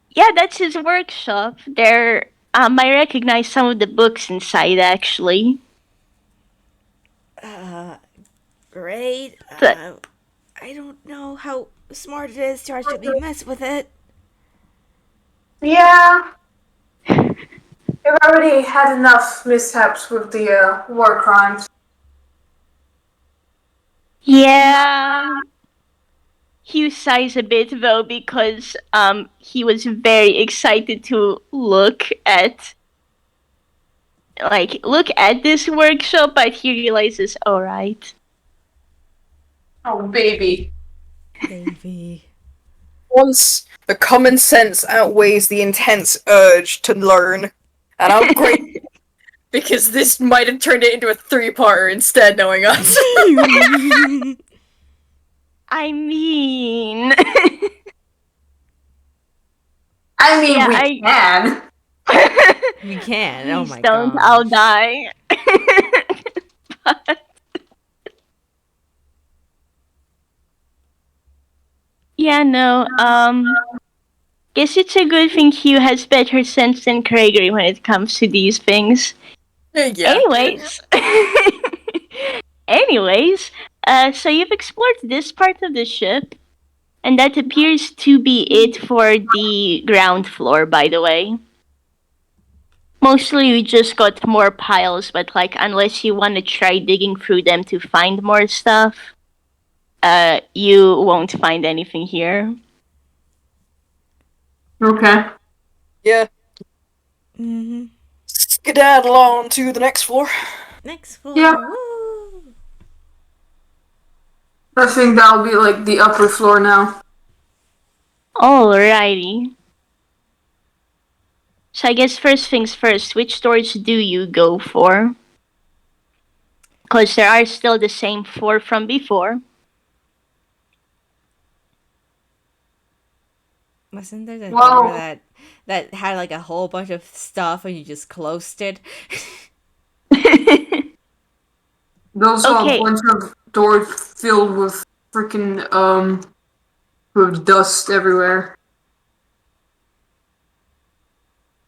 yeah, that's his workshop. There, I recognize some of the books inside, actually. great. So- I don't know how smart it is to actually mess with it. Yeah. We've already had enough mishaps with the war crimes. Yeah. Hugh sighs a bit though because he was very excited to look at this workshop, but he realizes, alright. Oh, baby. Baby. Once the common sense outweighs the intense urge to learn. And I'm grateful because this might have turned it into a 3-parter instead, knowing us. I mean... We Yeah, can. We can. Oh Please my don't, god. I'll die. But- Yeah, no, guess it's a good thing Hugh has better sense than Gregory when it comes to these things. Yeah. Anyways, so you've explored this part of the ship, and that appears to be it for the ground floor, by the way. Mostly we just got more piles, but unless you want to try digging through them to find more stuff, you won't find anything here. Okay. Yeah. Mm-hmm. Skedaddle on to the next floor. Next floor. Yeah. Woo. I think that'll be like the upper floor now. Alrighty. So I guess first things first, which doors do you go for? Because there are still the same 4 from before. Wasn't there the Wow. door that had like a whole bunch of stuff and you just closed it? Those are Okay. a bunch of doors filled with freaking with dust everywhere.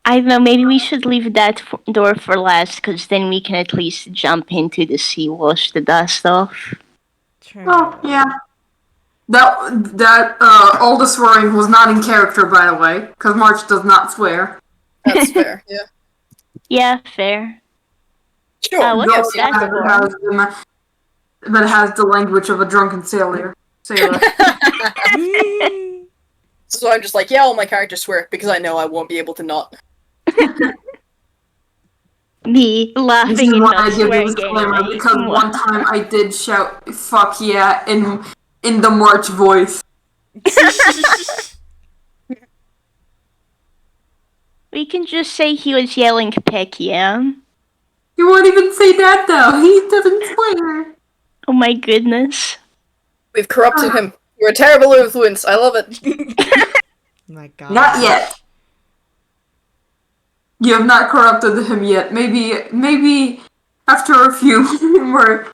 I don't know, maybe we should leave that door for last, because then we can at least jump into the sea, wash the dust off. True. Oh, yeah. That all the swearing was not in character, by the way, because March does not swear. That's fair, yeah. Yeah, fair. Sure, What yes, was yeah. that for? But has the language of a drunken sailor. So I'm just like, yeah, all my characters swear, because I know I won't be able to not. Me This laughing is in why not I give you swearing disclaimer, anyway. because one time I did shout "fuck yeah" in the March voice. We can just say he was yelling peck, yeah? You won't even say that though. He doesn't swear. Oh my goodness. We've corrupted him. You're a terrible influence. I love it. My god. Not yet. You have not corrupted him yet. Maybe after a few more.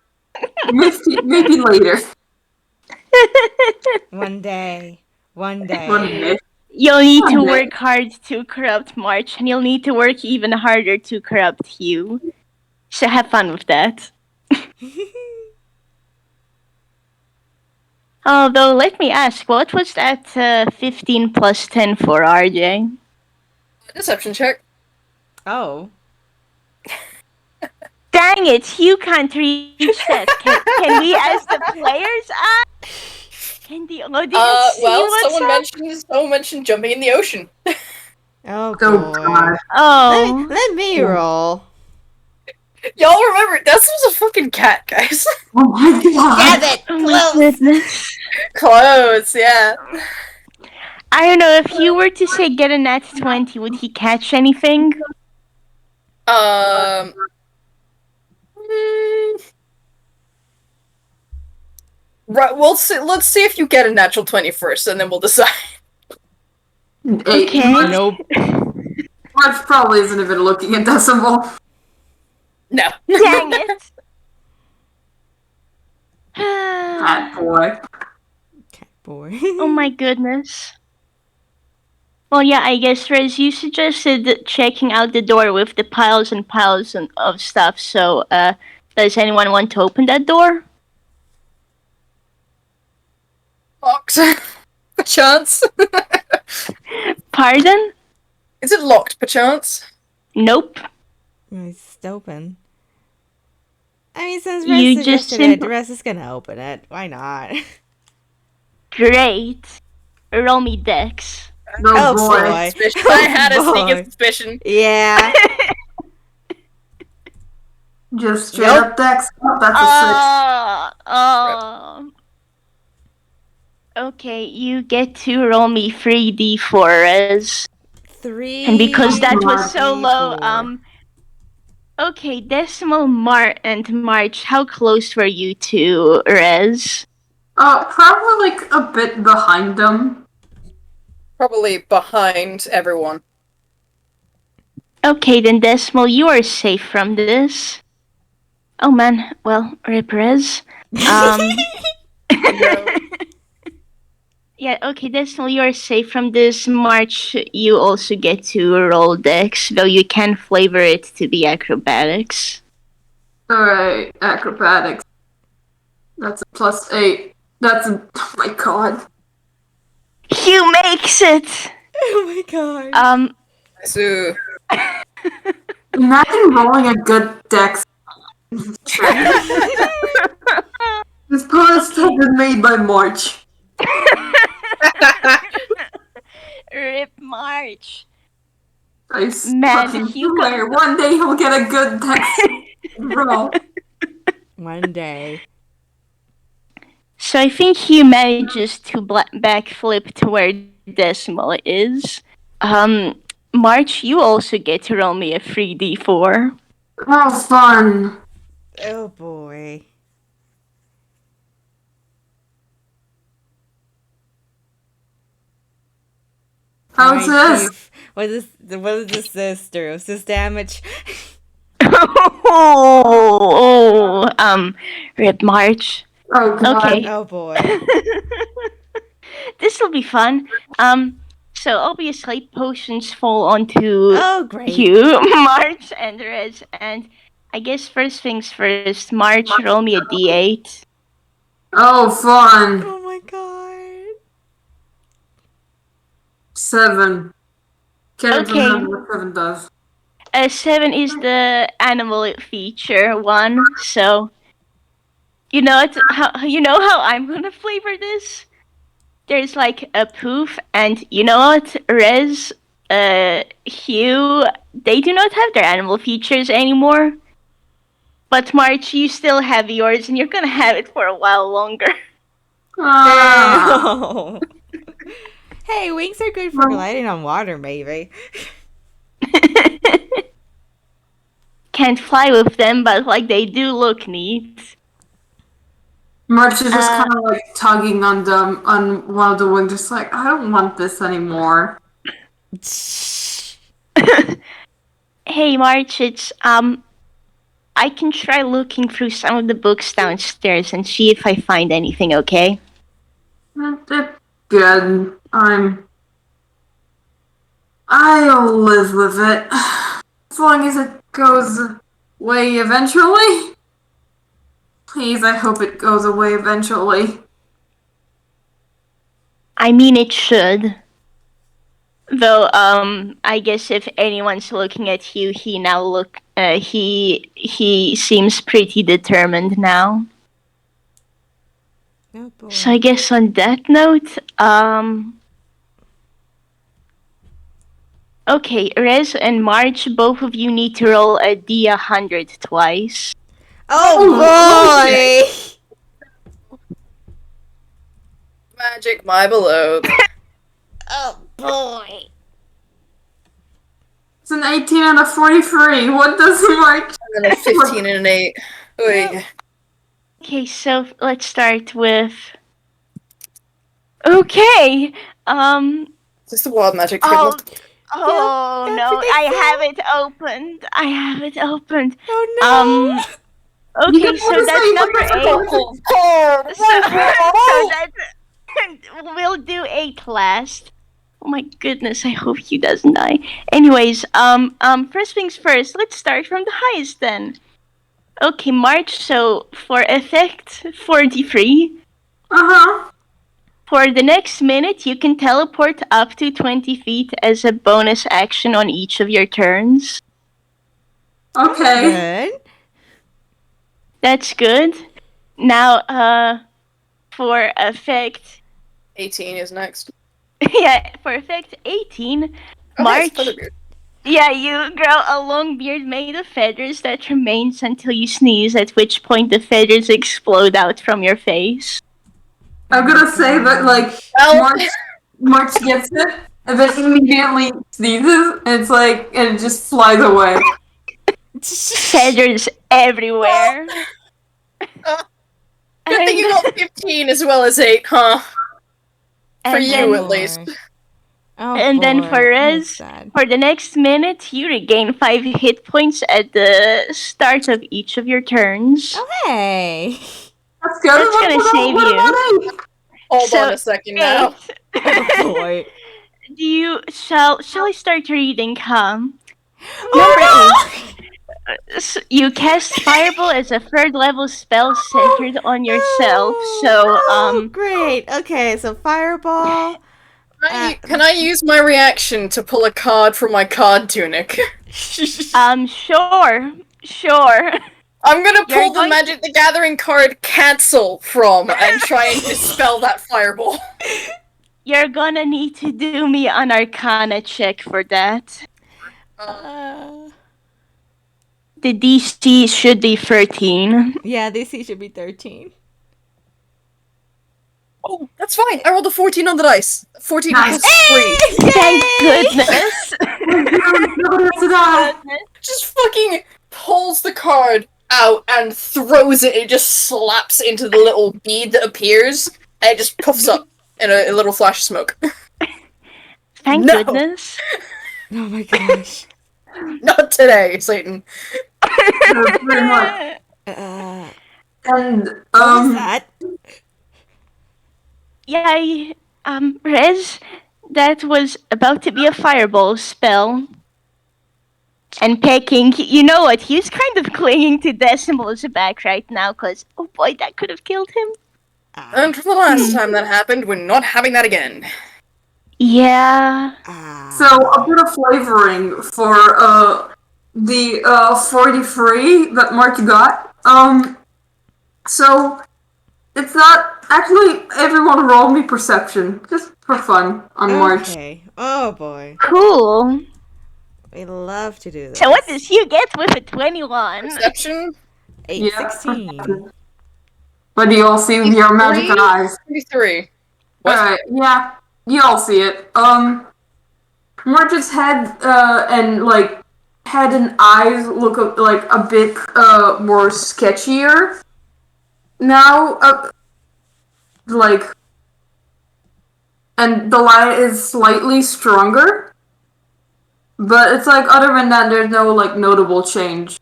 Maybe later. One day. One day. One day. You'll need to Okay. work hard to corrupt March, and you'll need to work even harder to corrupt Hugh. So have fun with that. Although, let me ask, what was that 15 plus 10 for, RJ? Deception check. Oh. Dang it, Hugh can't reach that. Can we, as the players, can the audience see Well, what's up? someone mentioned jumping in the ocean. Oh Oh boy. god. Oh. Let me roll. Y'all remember, that was a fucking cat, guys. Oh my god. Damn it! Oh my Close! goodness. Close, yeah. I don't know, if you were to say get a nat 20, would he catch anything? Mm, Right, let's see if you get a natural 20 first, and then we'll decide. Hey, Okay. Nope. March probably isn't even looking at decimal. No. Dang it. Cat boy. Cat boy. Oh my goodness. Well, yeah, I guess, Rez, you suggested checking out the door with the piles and piles of stuff, so, does anyone want to open that door? Locked. Perchance. Pardon? Is it locked, perchance? Nope. It's open. I mean, since You Rez just suggested it, Rez is gonna open it. Why not? Great. Roll me dex. No Oh, boy. boy. Suspicion. I had a Oh, sneaking boy. suspicion. Yeah. Just straight Nope. up dex. Oh, that's a 6. Oh. Okay, you get to roll me 3d4s. 3. And because that was God. so low, 4. Okay, Decimal and March, how close were you to Rez? Probably like a bit behind them. Probably behind everyone. Okay, then Decimal, you are safe from this. Oh man, well, rip Rez. No. Yeah, okay, Decimal, you are safe from this. March, you also get to roll dex, though you can flavor it to be acrobatics. Alright, acrobatics. That's a +8. That's a. Oh my god. Hugh makes it! Oh my god. So, Imagine rolling a good dex. This post has been made by March. Rip March. I Man, fucking Hugh swear, one day he'll get a good dex roll. One day. So I think he manages to backflip to where Decimal is. March, you also get to roll me a 3d4. Oh, fun. Oh boy. How's Alright, this? Chief. What is this do? Is this damage? Rip March. Oh god. Okay. Oh boy. This will be fun. So obviously potions fall onto Oh great. Hugh, March, and Rez, and I guess first things first, March, roll me a d8. Oh, fun. Oh my god. 7. Can't Okay. remember what 7 does. 7 is the animal feature one, so you know how I'm gonna flavor this? There's like a poof, and you know what, Rez, Hugh, they do not have their animal features anymore. But March, you still have yours, and you're gonna have it for a while longer. Ah. Ew. Hey, wings are good for gliding on water, maybe. Can't fly with them, but like they do look neat. March is just kind of like tugging on them on one of the wings, just like, I don't want this anymore. Hey March, it's I can try looking through some of the books downstairs and see if I find anything, okay? It's good. I'll live with it. As long as it goes away eventually. Please, I hope it goes away eventually. I mean, it should. Though, I guess if anyone's looking at Hugh, he seems pretty determined now. Oh boy. So I guess on that note, okay, Rez and March, both of you need to roll a D100 twice. Oh boy! magic, my beloved. Oh boy. It's an 18 and a 43. What does March? And then a 15 and an 8. Oy. Okay, so let's start with. Okay. Is this the wild magic Oh, table? oh Yeah, no! I I have it opened. Oh no! Okay, so that's number 8. So that's we'll do 8 last. Oh my goodness! I hope Hugh doesn't die. Anyways, first things first. Let's start from the highest then. Okay, March. So for effect, 43. Uh-huh. For the next minute, you can teleport up to 20 feet as a bonus action on each of your turns. Okay. Good. That's good. Now, for effect, 18 is next. yeah, for effect 18, Oh, nice, March. Featherbeard. Yeah, you grow a long beard made of feathers that remains until you sneeze, at which point the feathers explode out from your face. I'm gonna say that, like, Well, March gets it, and then immediately sneezes, and it's like, and it just flies away. Feathers everywhere. good thing you got 15 as well as 8, huh? For And you, then- at least. Oh, and then for boy, Rezze, that's sad. for the next minute, you regain 5 hit points at the start of each of your turns. Oh, hey. That's good. That's gonna save you. you. Hold So, on a second now. Oh, boy. Shall I start reading, huh? Oh, Number 8. You cast Fireball as a 3rd level spell centered on yourself. So, great. Okay, so Fireball. Can I use my reaction to pull a card from my card tunic? sure. I'm gonna You're pull the going- Magic the Gathering card cancel from and try and dispel that fireball. You're gonna need to do me an Arcana check for that. The DC should be 13. Yeah, DC should be 13. Oh, that's fine. I rolled a 14 on the dice. 14 Nice. plus 3. Thank goodness. Nobody has to die. Just fucking pulls the card out and throws it. It just slaps into the little bead that appears, and it just puffs up in a little flash of smoke. Thank No. goodness. Oh my gosh. Not today, Satan. Pretty much. And What was that? Yeah, Rez, that was about to be a fireball spell. And Peking, you know what? He's kind of clinging to Decimal's back right now, because, oh boy, that could have killed him. And from the last time that happened, we're not having that again. Yeah. so a bit of flavoring for the 43 that Mark got. So it's not actually everyone roll me perception just for fun on March. Okay. Oh boy. Cool. We love to do this. So what does Hugh get with a 21? Perception? 816. But you all see with your magic 3? eyes. 33. What? Alright, yeah, you all see it. March's head and like head and eyes look like a bit more sketchier now. Like, and the light is slightly stronger. But it's like, other than that, there's no like notable change.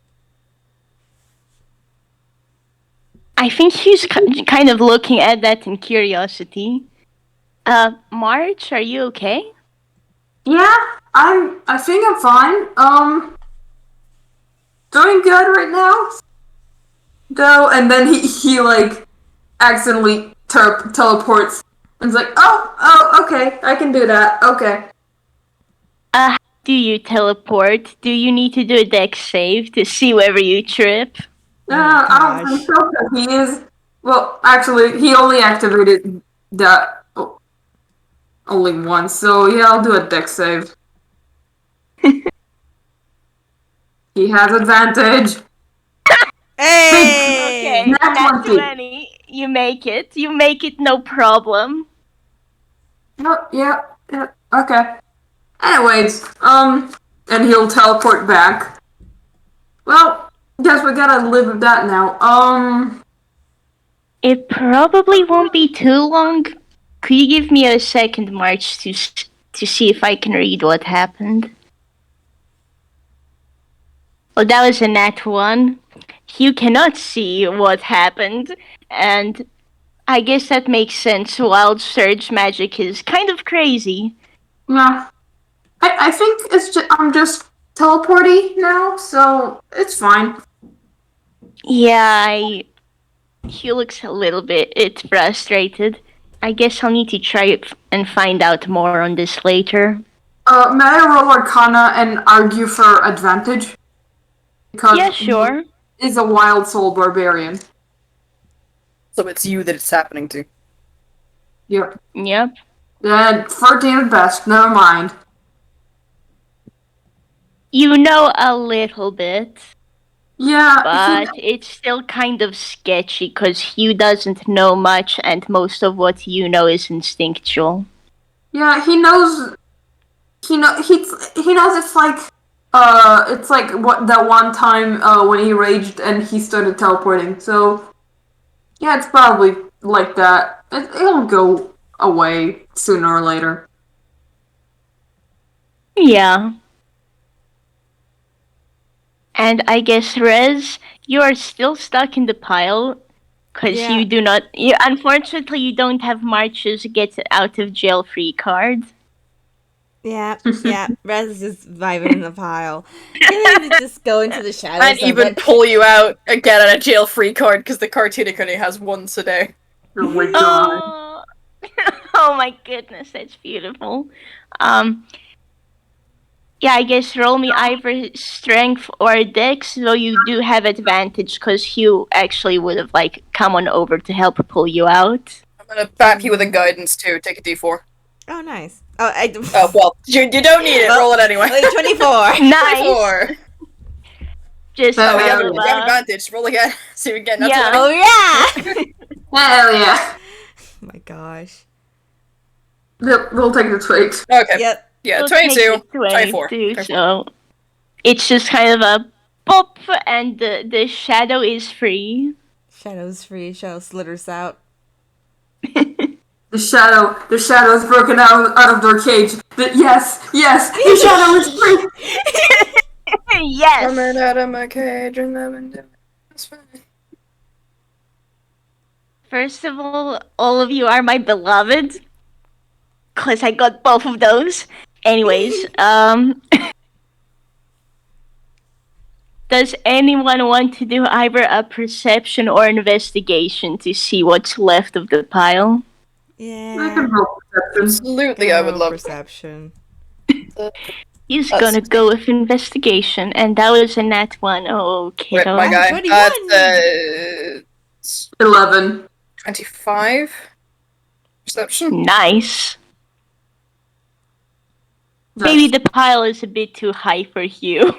I think he's kind of looking at that in curiosity. March, are you okay? Yeah, I think I'm fine. Doing good right now. Though, and then he like accidentally teleports and is like, oh, okay, I can do that. Okay. Do you teleport? Do you need to do a dex save to see whether you trip? I don't think so, because he is. Well, actually, he only activated that only once, so yeah, I'll do a dex save. He has advantage. Hey! Okay, Nat not 20. 20. You make it. You make it, no problem. Oh, yeah, okay. Anyways, and he'll teleport back. Well, guess we gotta live with that now. It probably won't be too long. Could you give me a second, March, to see if I can read what happened? Well, that was a nat 1. You cannot see what happened, and I guess that makes sense. Wild Surge magic is kind of crazy. Yeah. I think I'm just teleporting now, so it's fine. Yeah, he looks a little bit frustrated. I guess I'll need to try and find out more on this later. May I roll Arcana and argue for advantage? Because Yeah, sure. he is a wild soul barbarian. So it's you that it's happening to. Yep. Yep. Then 13 at best, never mind. You know a little bit, Yeah, but it's still kind of sketchy because Hugh doesn't know much and most of what you know is instinctual. he knows. He knows it's like what that one time when he raged and he started teleporting. So yeah, it's probably like that. It'll go away sooner or later. Yeah. And I guess, Rez, you are still stuck in the pile because Yeah. you do not. Unfortunately, you don't have March's get out of jail free card. Yeah, Rez is just vibing in the pile. Can I just go into the shadows And of even it? pull you out and get on a jail-free card because the cartooning only has once a day. Oh my god. Oh, oh my goodness, that's beautiful. Yeah, I guess roll me either strength or dex, though you do have advantage because Hugh actually would have come on over to help pull you out. I'm gonna back you with a guidance too. Take a d4. Oh, nice. Oh, I Oh, well, you don't need it. Roll it anyway. Wait, 24. Nice. 24. Just Oh, Oh, you have, roll you have up. advantage. Roll again. See if we get Yeah. Oh, yeah. Hell yeah. Oh my gosh. Yep, we'll take the trait. Okay. Yep. Yeah, We'll 22. take the 24. 22, so it's just kind of a pop, and the shadow is free. Shadow's free. Shadow slithers out. The shadow is broken out of their cage. Yes, the shadow is free. Yes. Coming out of my cage and that's fine. First of all of you are my beloved, cause I got both of those. Anyways, does anyone want to do either a perception or investigation to see what's left of the pile? I Yeah. can roll perception. Absolutely, I would love perception. He's That's- gonna go with investigation, and that was a nat one. Oh, Rip kiddo. my guy. 21. That's 11. 25. Perception. Nice. Maybe the pile is a bit too high for you.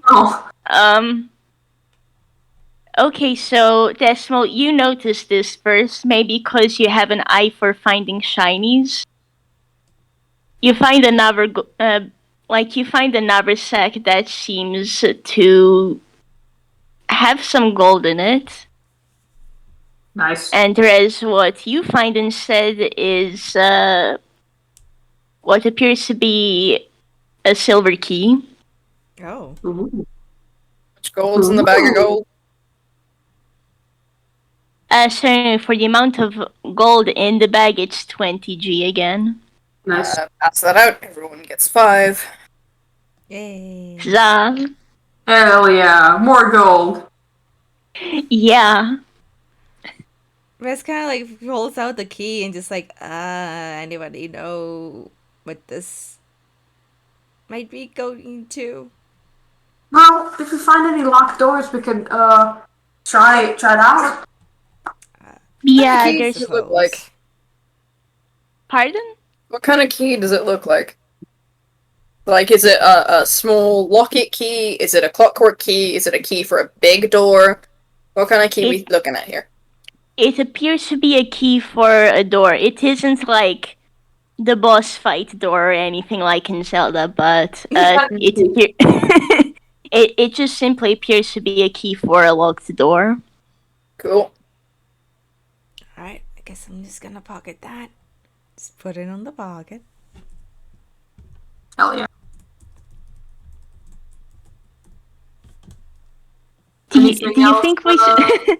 Oh, Okay, so Decimal, you noticed this first, maybe because you have an eye for finding shinies. You find another, you find another sack that seems to have some gold in it. nice. And whereas what you find instead is what appears to be a silver key. Oh. Ooh. Much gold's in the bag of gold. So for the amount of gold in the bag, it's 20G again. Nice. Pass that out. Everyone gets 5. Yay. Huzzah. Hell yeah, more gold. Yeah. Rez kind of like rolls out the key and just like, anybody know what this might be going to? Well, if we find any locked doors, we could try it out. Yeah, key there's... does it look like? Pardon? What kind of key does it look like? Like, is it a small locket key? Is it a clockwork key? Is it a key for a big door? What kind of key are we looking at here? It appears to be a key for a door. It isn't like the boss fight door or anything like in Zelda, but it just simply appears to be a key for a locked door. Cool. Alright, I guess I'm just gonna pocket that. Just put it on the pocket. Hell yeah. Do you Anything think else, we should...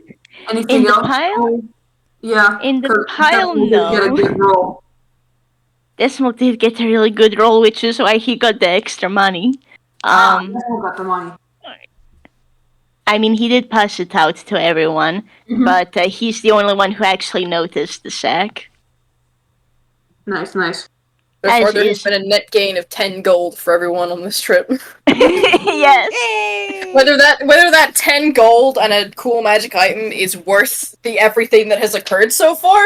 Anything in the else? pile? Yeah. In the 'cause pile, Decimal did get a no. good roll. Decimal did get a really good roll, which is why he got the extra money. Decimal got the money. I mean, he did pass it out to everyone, Mhm. but he's the only one who actually noticed the sack. Nice, nice. Therefore, As there has is. been a net gain of 10 gold for everyone on this trip. Yes. Yay! Whether that 10 gold and a cool magic item is worth the everything that has occurred so far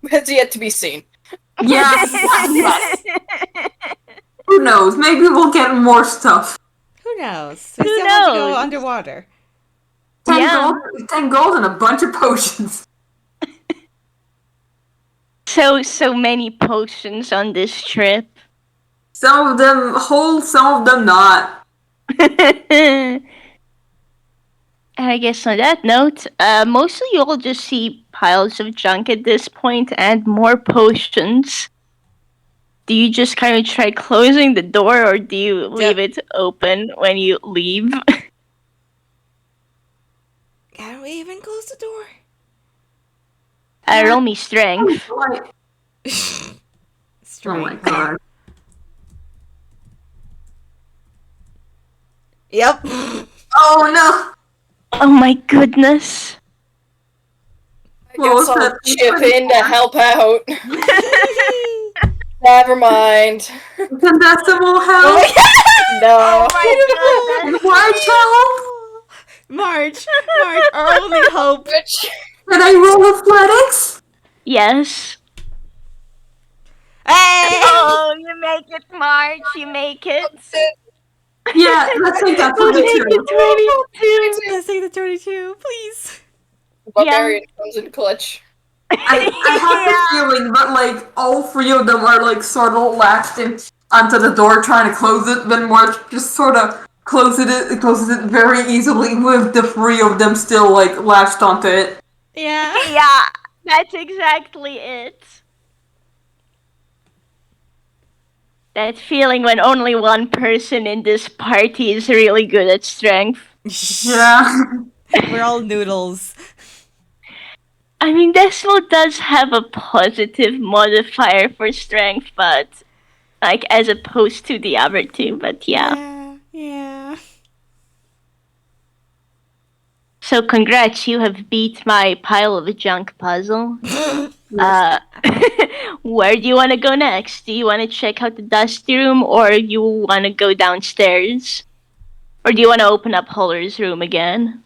has yet to be seen. Yes, yes. Who knows? Maybe we'll get more stuff. Who knows? We Who still have to go knows? underwater. 10 Yeah. gold, 10 gold, and a bunch of potions. So many potions on this trip. Some of them whole, some of them not. And I guess on that note, mostly you'll just see piles of junk at this point and more potions. Do you just kind of try closing the door, or do you leave it open when you leave? Can we even close the door? Roll me strength. Like, oh my Strength. god. Yep. Oh no! Oh my goodness. I What was guess I'll that? chip in to help out. Never mind. Contestable help! No. my goodness. March help! March, our only hope. Which Can I roll athletics? Yes. Hey! Oh, you make it, March. You make it. Yeah, let's take that We'll for the take two. the 22. Let's take the 22, please. Barbarian comes in clutch. I have the feeling that like all three of them are like sort of latched in onto the door trying to close it, then March just sort of closes it very easily with the three of them still like latched onto it. Yeah. Yeah, that's exactly it. That feeling when only one person in this party is really good at strength. Yeah. We're all noodles. I mean, Decimal does have a positive modifier for strength, but like as opposed to the other two, but yeah. Yeah. So congrats, you have beat my pile of junk puzzle. Where do you want to go next? Do you want to check out the dusty room, or you want to go downstairs? Or do you want to open up Holler's room again?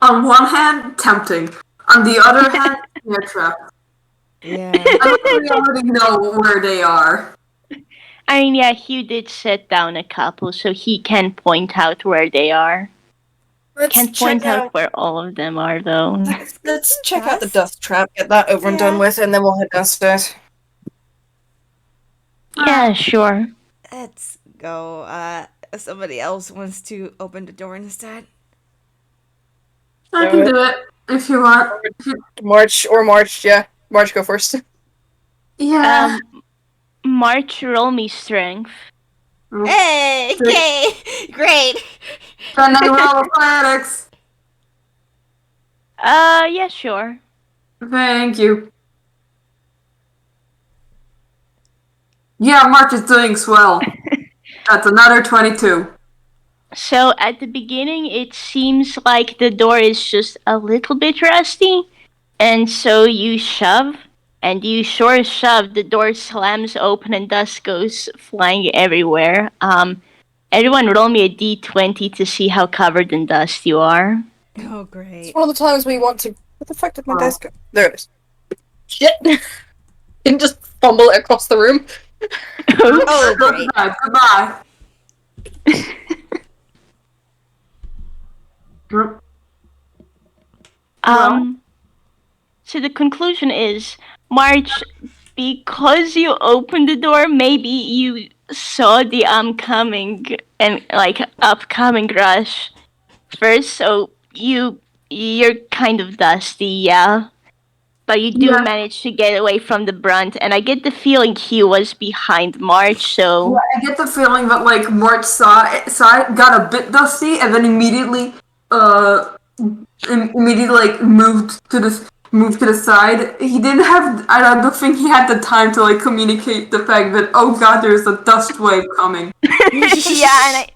On one hand, tempting. On the other hand, they're trapped. Yeah. I think we already know where they are. I mean, yeah, Hugh did set down a couple, so he can point out where they are. Can't point out where all of them are, though. Let's check out the dust trap, get that over and done with, and then we'll head downstairs. Yeah, sure. Let's go. Somebody else wants to open the door instead. I can do it if you want. March, yeah. March, go first. Yeah. March, roll me strength. Hey, okay, great. Can I roll athletics? Yeah, sure. Thank you. Yeah, March is doing swell. That's another 22. So at the beginning, it seems like the door is just a little bit rusty, and so you shove, and you sure shove, the door slams open and dust goes flying everywhere. Everyone roll me a d20 to see how covered in dust you are. Oh, great. It's one of the times we want to... What the fuck did my desk go? There it is. Shit! Didn't just fumble it across the room. Oh, great. Goodbye. So the conclusion is, March, because you opened the door, maybe you saw the upcoming rush first, so you're kind of dusty, yeah. But you do manage to get away from the brunt, and I get the feeling he was behind March, so... Yeah, I get the feeling that, like, March saw it, got a bit dusty, and then immediately, moved to the side. He didn't have, I don't think he had the time to, like, communicate the fact that, oh god, there's a dust wave coming. Yeah, and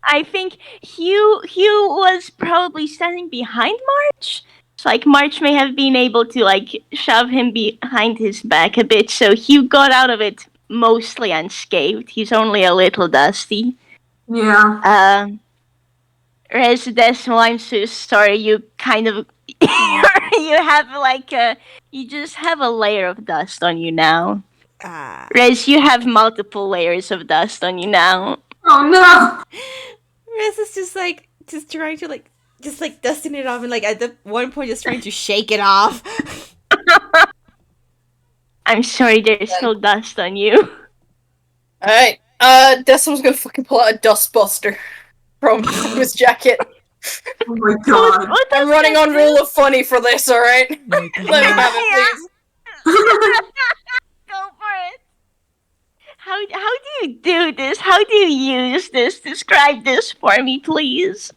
I think Hugh was probably standing behind March, So like March may have been able to like shove him behind his back a bit, so Hugh got out of it mostly unscathed. He's only a little dusty. Yeah. Residential, I'm so sorry. You kind of you have like you just have a layer of dust on you now. Rez, you have multiple layers of dust on you now. Oh no! Riz is just trying to just dusting it off and like at the one point just trying to shake it off. I'm sorry, there's still dust on you. Alright, Decimal's gonna fucking pull out a dustbuster from his jacket. Oh my god. I'm running on rule of funny for this, alright? Let me have it, please. Go for it. How do you do this? How do you use this? Describe this for me, please.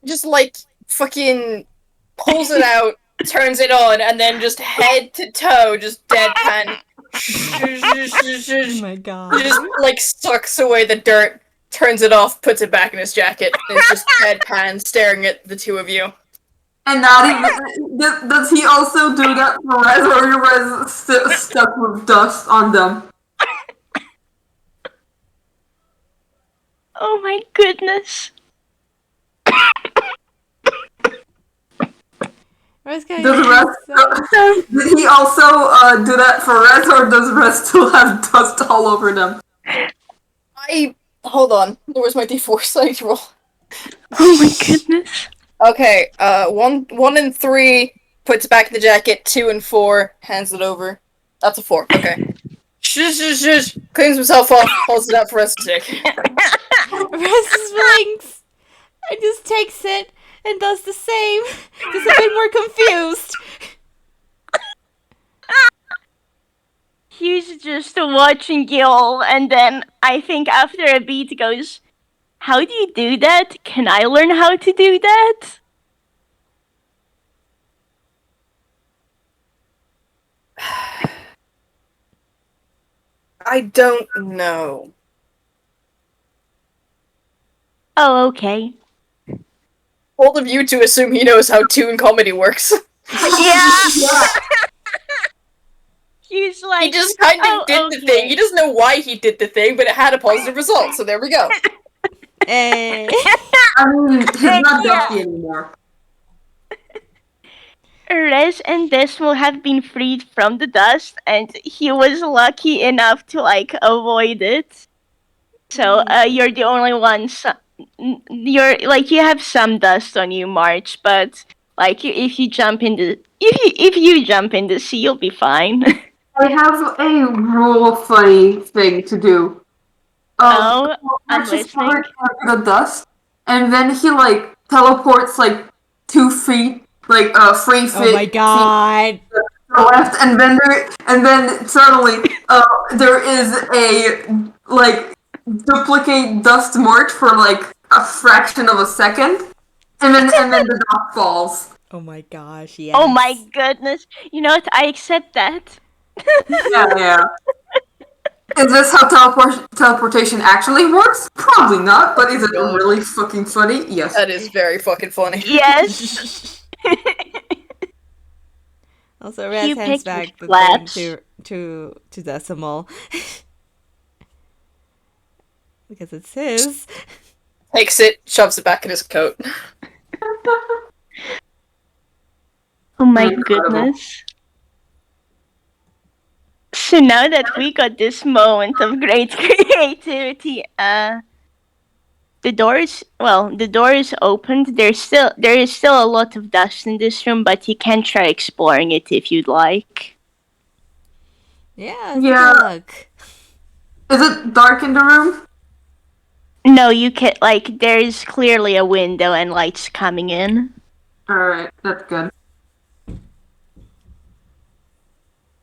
Just like fucking pulls it out, turns it on, and then just head to toe, just deadpan. Oh my god. Just like sucks away the dirt, turns it off, puts it back in his jacket, and it's just deadpan staring at the two of you. And not even. Does he also do that for Rez, or are Rez stuck with dust on them? Oh my goodness. Does did he also do that for Rez, or does Rez still have dust all over them? Hold on. Where's my D4? I need to roll. Oh my goodness. Okay, 1 and 3 puts it back in the jacket. 2 and 4 hands it over. That's a 4. Okay. Shush. Cleans himself off. Holds it out for Rez to take. Rez blinks and just takes it and does the same. Just a bit more confused. He's just watching you all, and then I think after a beat goes, how do you do that? Can I learn how to do that? I don't know. Oh, okay. Bold of you to assume he knows how Toon comedy works. Yeah! He's like, he just kind of did the thing. He doesn't know why he did the thing, but it had a positive result, so there we go. Hey. I mean, he's not dusty anymore. Rez and Decimal have been freed from the dust, and he was lucky enough to like avoid it. So you're the only ones. You're like you have some dust on you, March, but like if you jump in the if you jump in the sea, you'll be fine. I have a real funny thing to do. I'm March is listening. covered in the dust, and then he like teleports like 2 feet, like 3 feet. Oh my god. To the left, and then suddenly there is a like duplicate dust march for like a fraction of a second, and then the dust falls. Oh my gosh, yes. Oh my goodness! You know what? I accept that. Yeah. Is this how teleportation actually works? Probably not, but is it really fucking funny? Yes. That is very fucking funny. Yes. Also, Rez You hands picked back the flaps. thing to Decimal. Because it's his. Takes it, shoves it back in his coat. Oh my Incredible. goodness. So now that we got this moment of great creativity, the door is opened. There is still a lot of dust in this room, but you can try exploring it if you'd like. Yeah, Yeah. good luck. Is it dark in the room? No, you can there is clearly a window and lights coming in. Alright, that's good.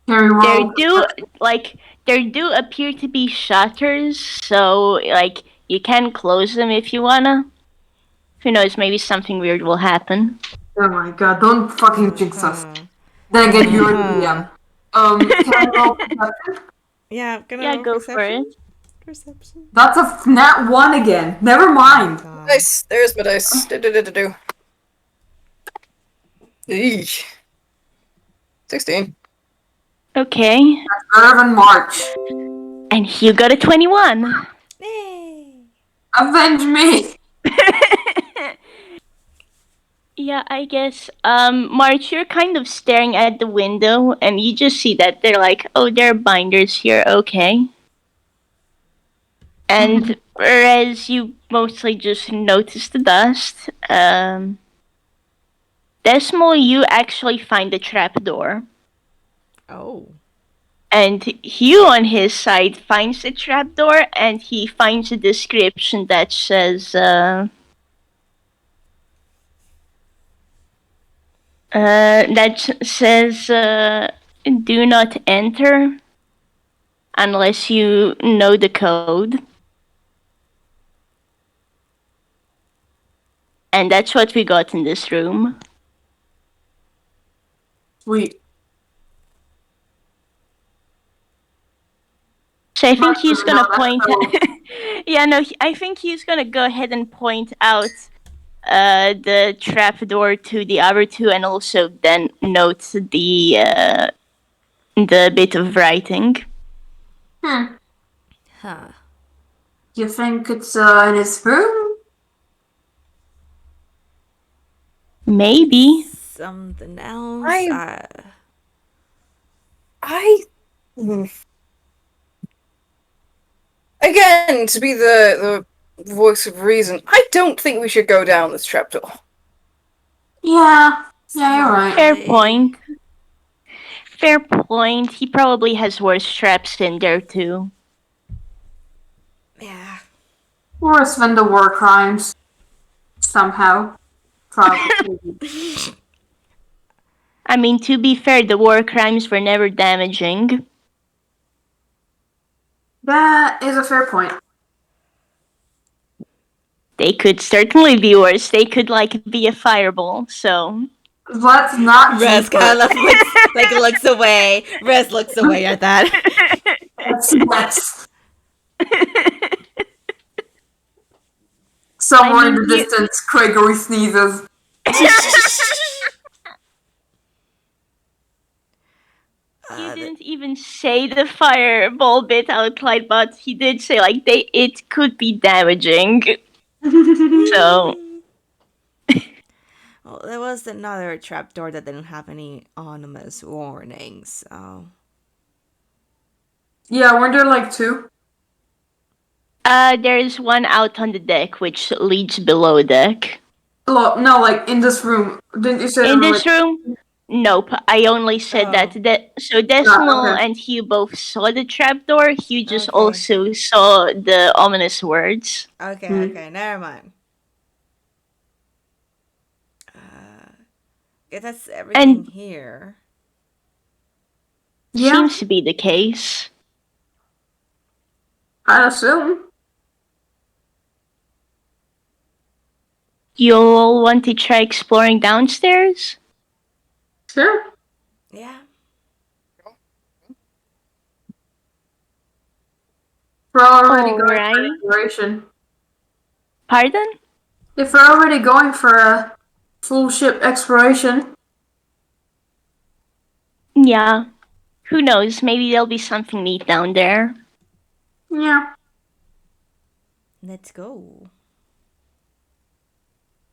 Carry There roll. do appear to be shutters, so you can close them if you wanna. Who knows, maybe something weird will happen. Oh my god, don't fucking jinx us. Then again, you're the DM. Can I roll perception? Yeah, I'm gonna Yeah, roll go perception. for it. Perception. That's a nat 1 again. Never mind. God. Nice. There's my dice. Do. Eesh. 16. Okay. Better than March. And Hugh got a 21. Yay. Avenge me. Yeah, I guess, March, you're kind of staring at the window, and you just see that they're like, oh, there are binders here, okay. And whereas you mostly just notice the dust, Decimal, you actually find the trapdoor. Oh. And Hugh, on his side, finds the trapdoor, and he finds a description that says, do not enter unless you know the code. And that's what we got in this room. Sweet. So I think he's gonna No, point. Yeah, no, I think he's gonna go ahead and point out the trapdoor to the other two, and also then note the bit of writing. Hmm. Huh. You think it's in his room? Maybe. Something else. Again, to be the voice of reason, I don't think we should go down this trapdoor. Yeah. Yeah, you're right. Fair point. Fair point. He probably has worse traps in there too. Yeah. Worse than the war crimes. Somehow. Probably. I mean, to be fair, the war crimes were never damaging. That is a fair point. They could certainly be worse. They could, like, be a fireball, so... Let's not Rez kind of looks away. Rez looks away at that. Yes. Somewhere in the distance, Gregory sneezes. He didn't even say the fireball bit out loud, but he did say, like, it could be damaging. So... Well, there was another trapdoor that didn't have any ominous warnings, so... Yeah, weren't there like two? There's one out on the deck, which leads below deck. No, like in this room. Didn't you say In there were, this room? Nope, I only said that. So Decimal okay. and Hugh both saw the trapdoor. Hugh just Okay. also saw the ominous words. Okay, never mind. Yeah, that's everything here. Yeah. Seems to be the case. I assume. You all want to try exploring downstairs? Sure. Yeah. We're already going for Alright. exploration. Pardon? If we're already going for a full ship exploration. Yeah. Who knows? Maybe there'll be something neat down there. Yeah. Let's go.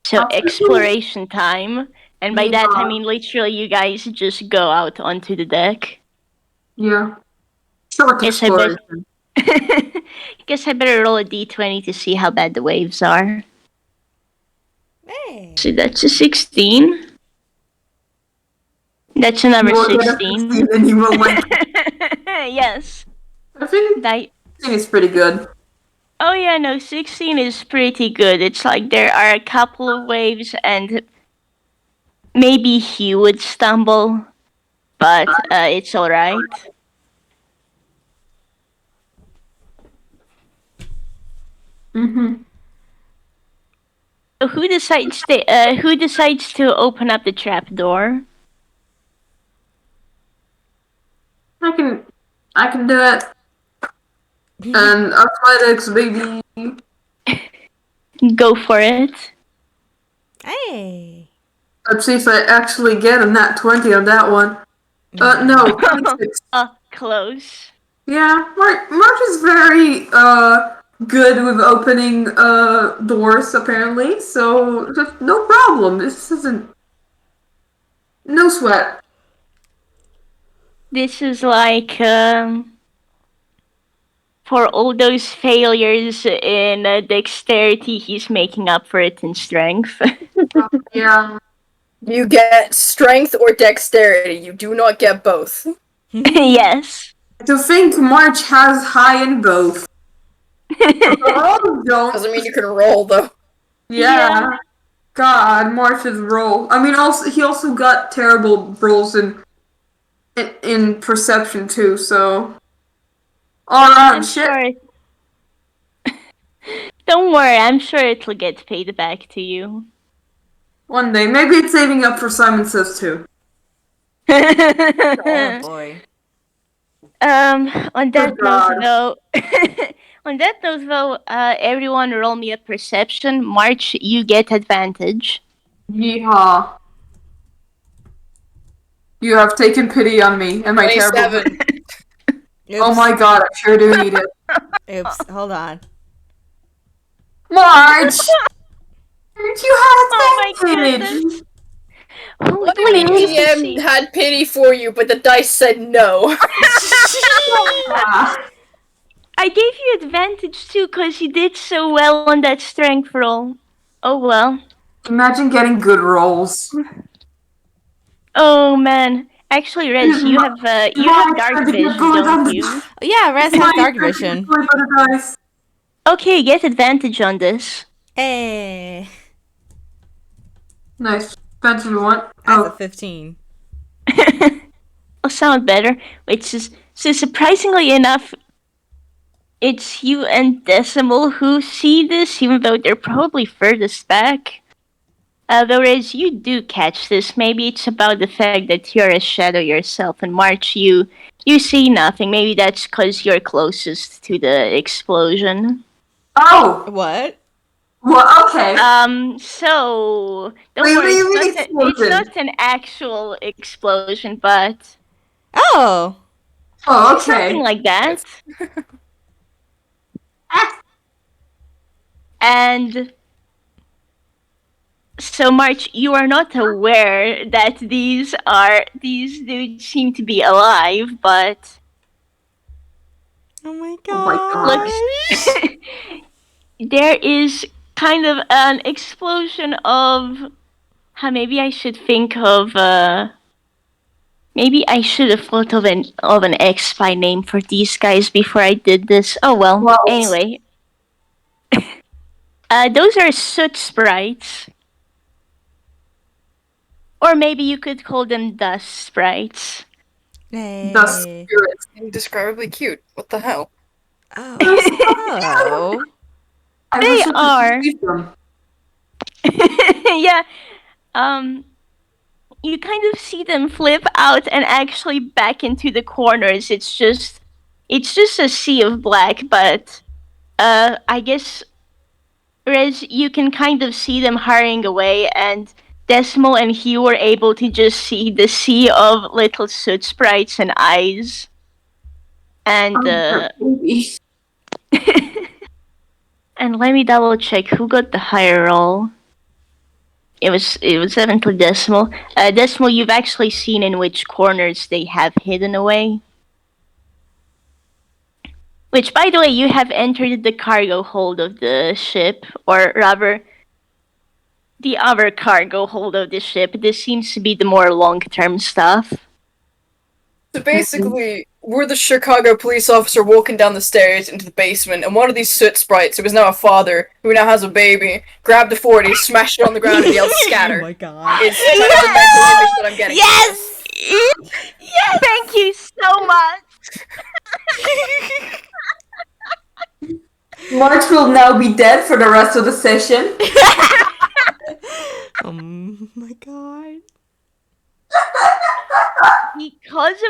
So exploration time. And by that I Yeah. mean literally you guys just go out onto the deck. Yeah. Short Guess I bet- exploration. Guess I better roll a d20 to see how bad the waves are. Hey. So that's a 16. That's another You will get a 16. 16 and you will like. Yes. I think That, 16 is pretty good. oh yeah, no, 16 is pretty good. It's like there are a couple of waves and maybe Hugh would stumble, but it's alright. Mm-hmm. So who decides to open up the trapdoor? I can do it. And athletics, baby. Go for it. Hey. Let's see if I actually get a nat 20 on that one. No, 26. Close. Yeah, Mark is very good with opening doors apparently, so just no problem. This isn't no sweat. This is like for all those failures in dexterity, he's making up for it in strength. Yeah. You get strength or dexterity. You do not get both. Yes. To think March has high in both. Oh, don't. Doesn't mean you can roll though. Yeah. God, March's roll. I mean, also he also got terrible rolls in perception too. So all around I'm shit. sure. Don't worry, I'm sure it'll get paid back to you. One day, maybe it's saving up for Simon Says too. Oh boy. On that Good God. note though, everyone roll me a perception. March, you get advantage. Yeehaw. You have taken pity on me and my terrible. 27. Oops. Oh my God, I sure do need it. Oops. Hold on. March! You Oh had advantage! Who What do if I the need to DM see? had pity for you, but the dice said no? Ah, I gave you advantage too because you did so well on that strength roll. Oh well. imagine getting good rolls. Oh man. Actually, Rez, you have dark vision, don't you? Oh, yeah, Rez has dark vision. Okay, get advantage on this. Hey. Nice. That's what you want. That's a Oh, 15. Will sound better, which is so surprisingly enough, it's you and Decimal who see this, even though they're probably furthest back. Whereas you do catch this. Maybe it's about the fact that you're a shadow yourself, and March, you see nothing. Maybe that's because you're closest to the explosion. oh, What? well, okay. So don't Wait, worry, wait, wait, it's explosion. not an actual explosion, but Oh. Oh, something okay. like that. And so, March, you are not aware that these dudes seem to be alive, but Oh my Oh my god. God. there is kind of an explosion of. Maybe I should think of. Maybe I should have thought of an X-Spy name for these guys before I did this. Oh well. Well, Anyway, those are soot sprites. Or maybe you could call them dust sprites. Hey. the spirits. Indescribably cute. What the hell? Oh. Oh. I They wish I could are. believe them. Yeah. You kind of see them flip out and actually back into the corners. It's just a sea of black, but I guess Rez, you can kind of see them hurrying away, and Decimal and Hugh were able to just see the sea of little soot sprites and eyes. And Oh, baby. and let me double check who got the higher roll. It was definitely Decimal. Decimal, you've actually seen in which corners they have hidden away. Which, by the way, you have entered the cargo hold of the ship, or rather, the other cargo hold of the ship. This seems to be the more long-term stuff. So basically, we're the Chicago police officer walking down the stairs into the basement, and one of these soot sprites, who is now a father, who now has a baby, grabbed a 40, smashed it on the ground, and yelled "scatter." Oh my god. It's kind of the mental image that I'm getting. Yes! Yes! Thank you so much! March will now be dead for the rest of the session. Oh my god. Because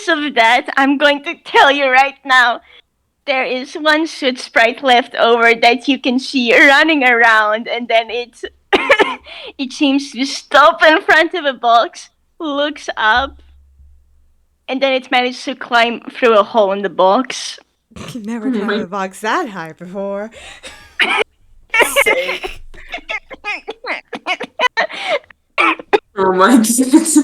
of that, I'm going to tell you right now. there is one suit sprite left over that you can see running around, and then it it seems to stop in front of a box, looks up, and then it manages to climb through a hole in the box. Never climbed a box that high before. Same. Oh my goodness.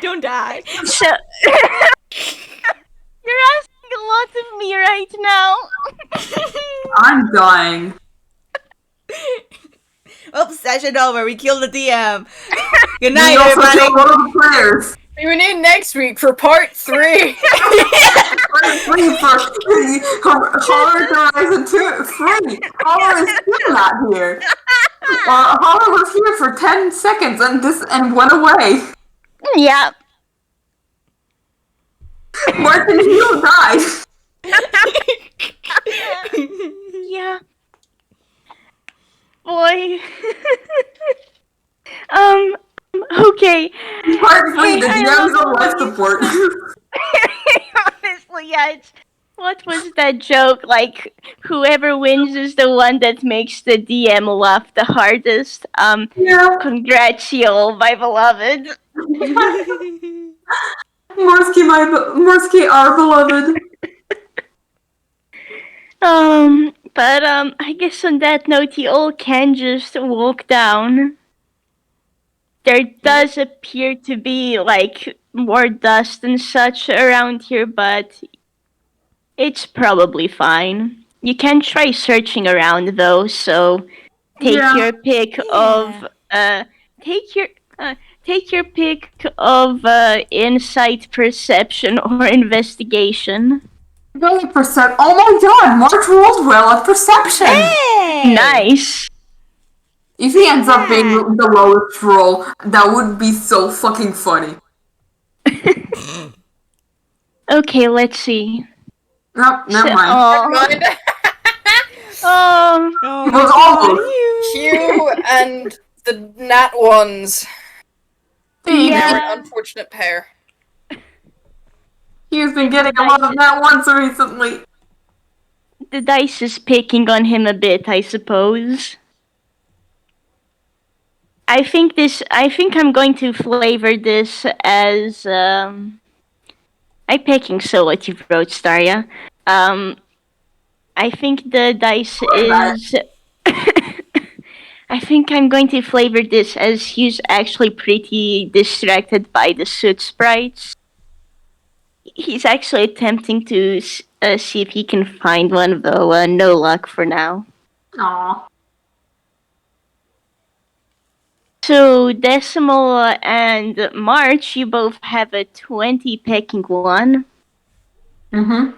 Don't die. So you're asking a lot of me right now. I'm dying. Oops, session over. We killed the DM. Good We night, also everybody. killed one of the players. Tune in next week for part 3. Free for Holler Horizon 2. Free. Holler is still not here. Holler was here for 10 seconds and went away. Yeah. Martin Hugh died. Yeah. Boy. Okay. Part 3, the I DM's love on life all of you. support. Honestly, yeah, what was that joke? Like, whoever wins is the one that makes the DM laugh the hardest. Yeah. Congrats, you, my beloved. Morski, our beloved. But I guess on that note, you all can just walk down. There does appear to be, like, more dust and such around here, but it's probably fine. You can try searching around, though, so take Yeah. your pick of, take your pick of, insight, perception, or investigation. Oh my god, March rolled well at perception. Hey! Nice. If he ends up being the lowest roll, that would be so fucking funny. Okay, let's see. Nope, never So- mind. Mind. Oh, Oh, It was almost. Hugh and the Nat ones. yeah. Very unfortunate pair. He's been getting a lot of that ones recently. The dice is picking on him a bit, I suppose. I think I'm going to flavor this as, I'm picking so what you wrote, Staria. I think the dice is... I think I'm going to flavor this as he's actually pretty distracted by the suit sprites. He's actually attempting to see if he can find one, though no luck for now. Aww. So, Decimal and March, you both have a 20 pecking one. Mm-hmm.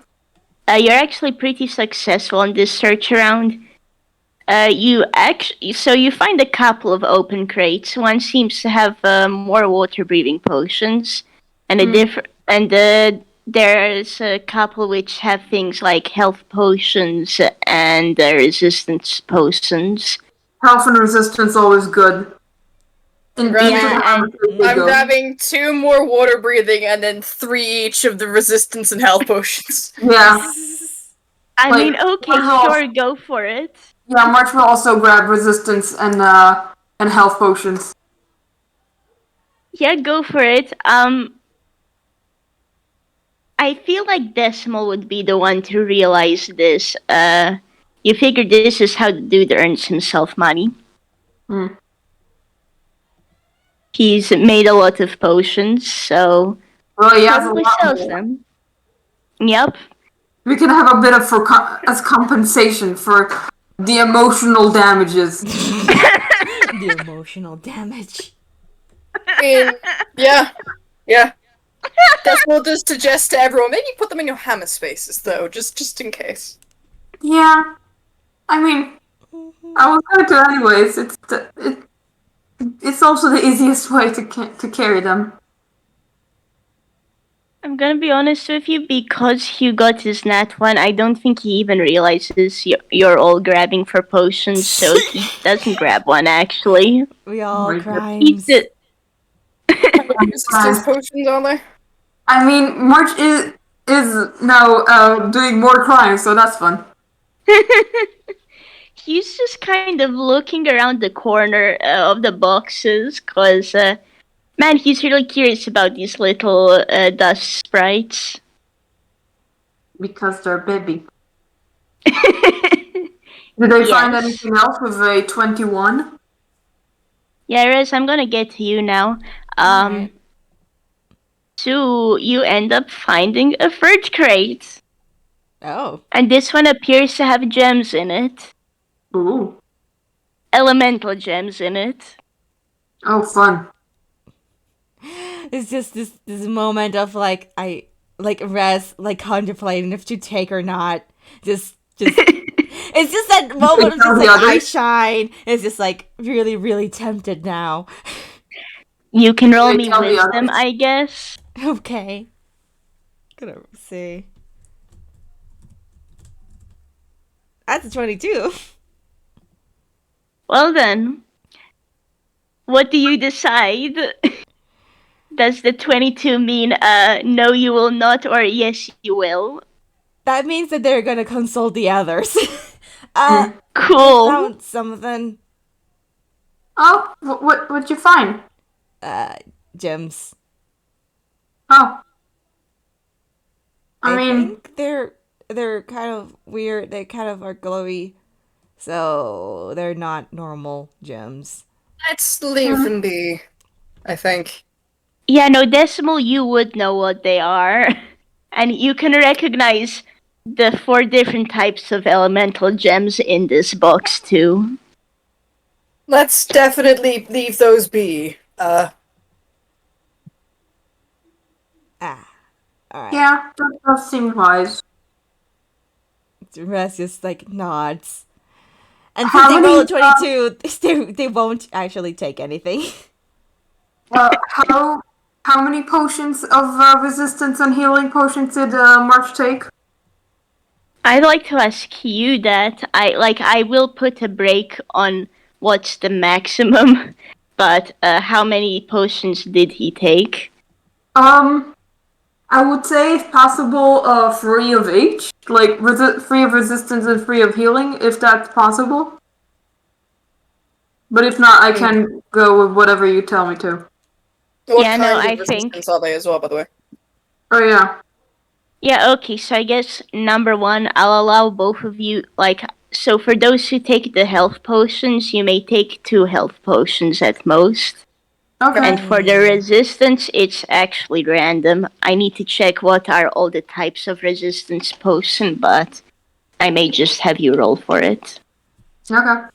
You're actually pretty successful on this search around. You find a couple of open crates. One seems to have more water-breathing potions, and there's a couple which have things like health potions and resistance potions. Health and resistance always good. Yeah, I'm grabbing 2 more water breathing and then 3 each of the resistance and health potions. Yeah. I Like, mean, okay, overall- sure, go for it. Yeah, March will also grab resistance and health potions. Yeah, go for it. I feel like Decimal would be the one to realize this. You figure this is how the dude earns himself money. Hmm. He's made a lot of potions, so Well, he has a probably lot sells more. them. Yep. We can have a bit of as compensation for the emotional damages. The emotional damage. I mean, yeah. That's what we'll just suggest to everyone. Maybe put them in your hammer spaces, though, just in case. Yeah. I mean, I was going to anyways. It's also the easiest way to carry them. I'm gonna be honest with you, because Hugh got his nat one, I don't think he even realizes you're all grabbing for potions, so he doesn't grab one, actually. We all my God. He's crimes. the- Resistance potions, are there? I mean, March is now doing more crime, so that's fun. He's just kind of looking around the corner of the boxes, cause man, he's really curious about these little dust sprites. Because they're baby. Did they find Yes. anything else with a 21? Yeah, Rez, I'm gonna get to you now. Alright. So you end up finding a fridge crate. Oh. And this one appears to have gems in it. Ooh. Elemental gems in it. Oh, fun. It's just this moment of like Rez like contemplating if to take or not. Just it's just that moment of just like eye shine. It's just like really, really tempted now. You can roll Wait, me tell the wisdom, others. I guess. Okay. Gonna see. That's a 22. Well then, what do you decide? Does the 22 mean no you will not or yes you will? That means that they're gonna consult the others. Cool. Found something. Oh, what'd you find? Gems. Oh. I I mean, think they're kind of weird. They kind of are glowy, so they're not normal gems. Let's leave them be, I think. Yeah, no, Decimal, you would know what they are. And you can recognize the 4 different types of elemental gems in this box, too. Let's definitely leave those be. Alright. yeah, that does seem wise. The rest just like nods. And How since they roll a many, 22, they won't actually take anything. How many potions of resistance and healing potions did March take? I'd like to ask you that. I will put a break on what's the maximum, but how many potions did he take? I would say, if possible, free of each. Like, free of resistance and free of healing, if that's possible. But if not, I can go with whatever you tell me to. What Yeah, kind no, of I resistance think- are they as well, by the way? Oh, yeah. Yeah, okay, so I guess number 1, I'll allow both of you, so for those who take the health potions, you may take 2 health potions at most. Okay. And for the resistance, it's actually random. I need to check what are all the types of resistance potion, but I may just have you roll for it. Okay.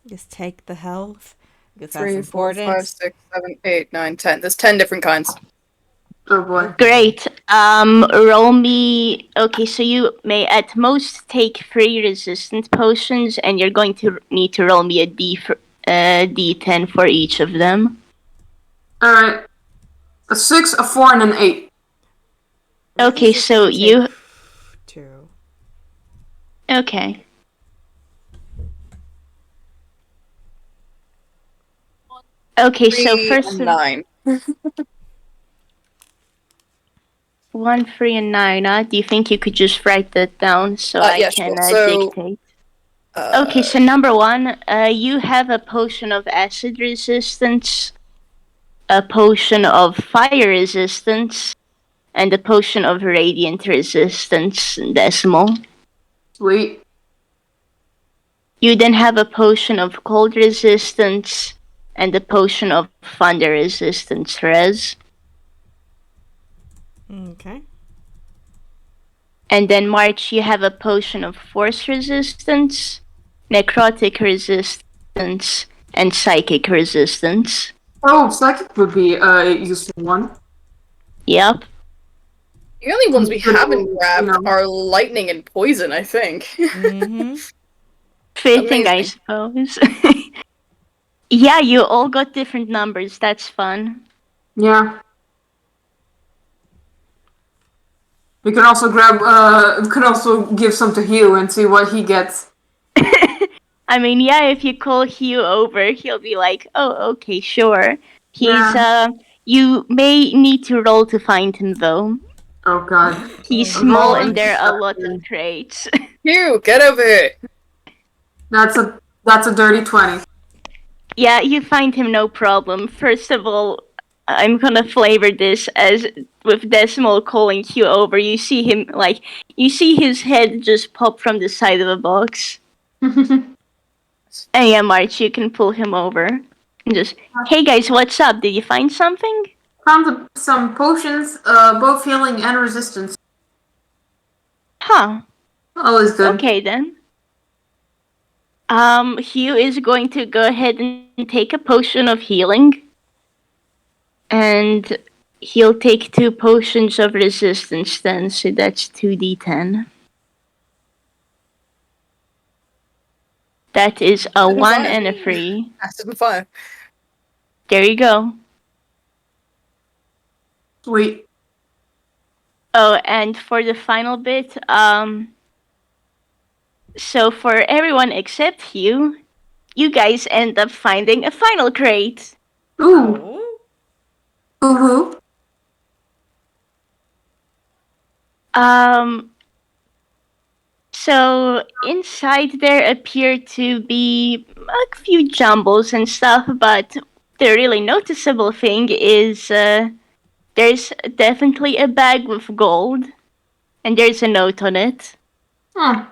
Just take the health. Because 3, that's 4, important. 5, 6, 7, 8, 9, 10. There's 10 different kinds. Oh, boy. Great. Roll me. Okay, so you may at most take 3 resistance potions, and you're going to need to roll me a D10 for each of them. Alright. A 6, a 4, and an 8. Okay, so you. 2. Okay. Okay, so 3 first and 9. 1, 3, and 9. Do you think you could just write that down so I Yeah, can sure. So, dictate? Okay, so number 1, you have a potion of acid resistance, a potion of fire resistance, and a potion of radiant resistance, Decimal. Sweet. You then have a potion of cold resistance and a potion of thunder resistance, Rez. Okay. And then March, you have a potion of force resistance, necrotic resistance, and psychic resistance. Oh, psychic would be a useful one. Yep. The only ones we Good, haven't grabbed you know. are lightning and poison, I think. Mm-hmm. Fitting, I Amazing. suppose. Yeah, you all got different numbers. That's fun. Yeah. We can also we can also give some to Hugh and see what he gets. I mean, yeah, if you call Hugh over, he'll be like, "Oh, okay, sure." He's Yeah. You may need to roll to find him, though. Oh god. He's Oh, small Rolling and there are a lot deception. of crates. Hugh, get over here. That's a dirty 20. Yeah, you find him no problem. First of all, I'm gonna flavor this as with Decimal calling Hugh over. You see him, like, you see his head just pop from the side of a box. And yeah, March, you can pull him over. And just, hey guys, what's up? Did you find something? Found some potions, both healing and resistance. Huh. Always good. Okay then. Hugh is going to go ahead and take a potion of healing. And he'll take 2 potions of resistance then, so that's 2d10. That is a 1 and a 3. Acid and fire. There you go. Sweet. Oh, and for the final bit, so for everyone except Hugh, you guys end up finding a final crate. Ooh. Oh. Ooh. So inside there appear to be a few jumbles and stuff, but the really noticeable thing is there's definitely a bag with gold, and there's a note on it. Hmm.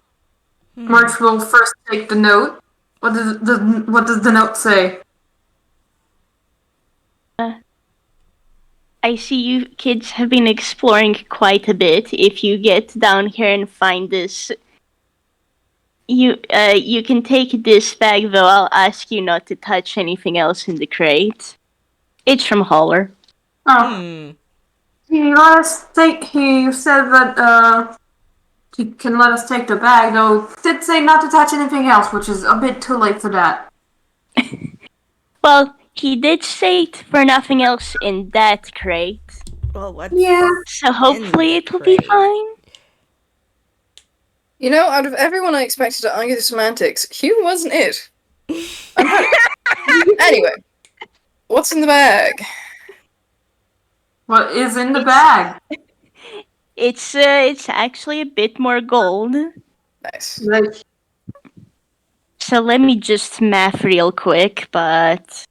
March will first take the note. What does the note say? I see you kids have been exploring quite a bit. If you get down here and find this, you can take this bag, though I'll ask you not to touch anything else in the crate. It's from Holler. Oh, he let us take. He said that he can let us take the bag, though. Did say not to touch anything else, which is a bit too late for that. Well, he did say for nothing else in that crate. Well, what's Yeah. So hopefully in it'll be crate? fine. You know, out of everyone I expected to argue the semantics, Hugh wasn't it. I'm happy. Anyway, what's in the bag? What is in the bag? It's actually a bit more gold. Nice. Like, So let me just math real quick, but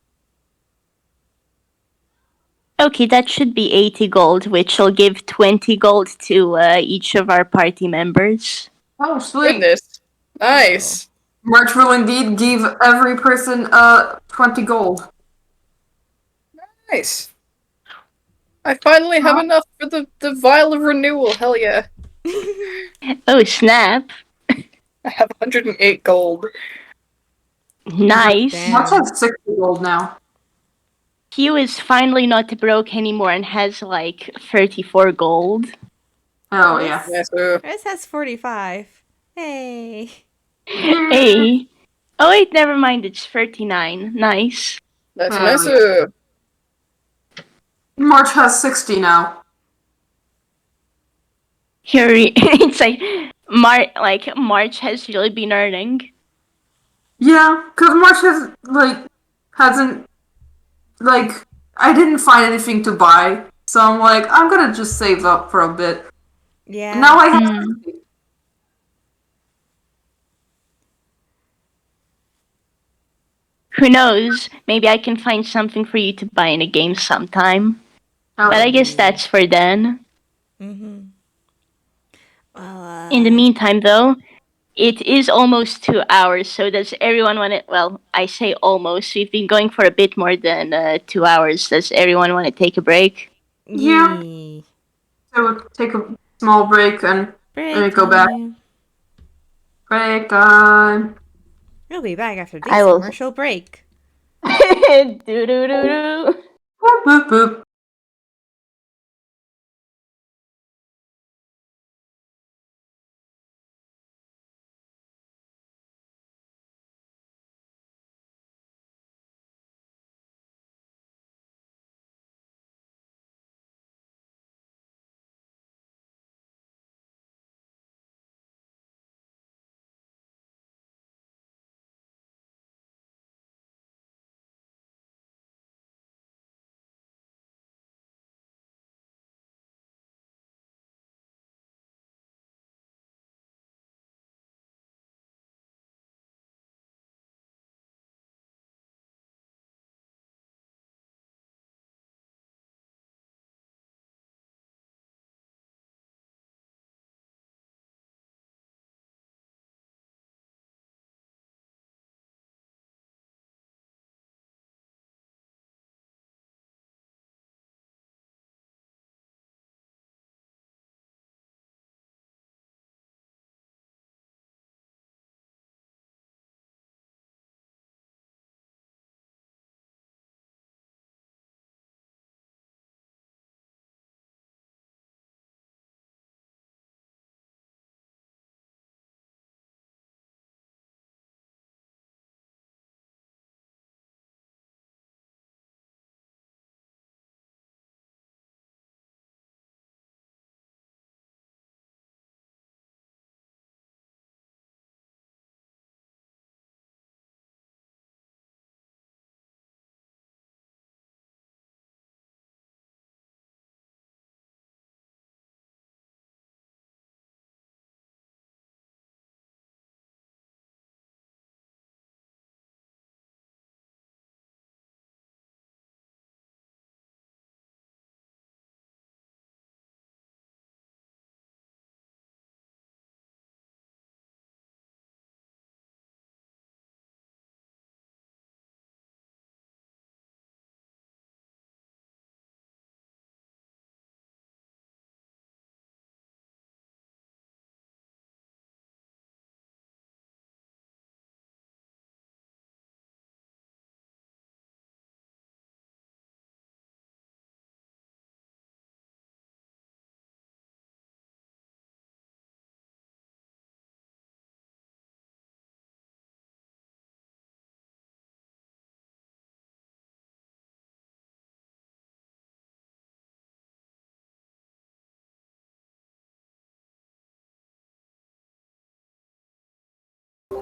okay, that should be 80 gold, which will give 20 gold to each of our party members. oh, sweet. Goodness. Nice. March will indeed give every person 20 gold. Nice. I finally have enough for the vial of renewal, hell yeah. Oh, snap. I have 108 gold. Nice. Damn. March has 60 gold now. Hugh is finally not broke anymore and has like 34 gold. Oh, yeah. Yes, sir. Chris has 45. Hey. Hey. Oh wait, never mind, it's 39. Nice. That's Yeah, nice, sir. March has 60 now. Here it's like March has really been earning. Yeah, because March hasn't, I didn't find anything to buy. So I'm like, I'm gonna just save up for a bit. Yeah. And now I have Hmm. 60. Who knows? Maybe I can find something for you to buy in a game sometime. Oh, But I guess that's for then. Mm-hmm. Well, In the meantime, though, it is almost 2 hours, so does everyone want to... Well, I say almost. We've been going for a bit more than 2 hours. Does everyone want to take a break? Yeah. yee. So we'll take a small break and Break go back. time. Break time. We'll be back after I this will- commercial break. Do-do-do-do. Boop, boop, boop.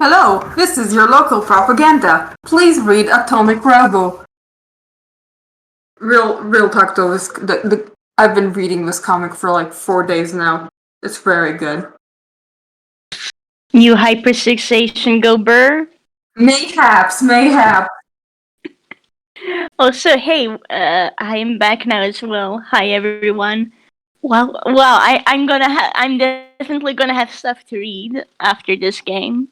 Hello, this is your local propaganda. Please read Atomic Rebel. Real talk though, I've been reading this comic for like 4 days now. It's very good. You hypersexation go burr. Mayhaps. Also, hey, I am back now as well. Hi everyone. I'm definitely gonna have stuff to read after this game.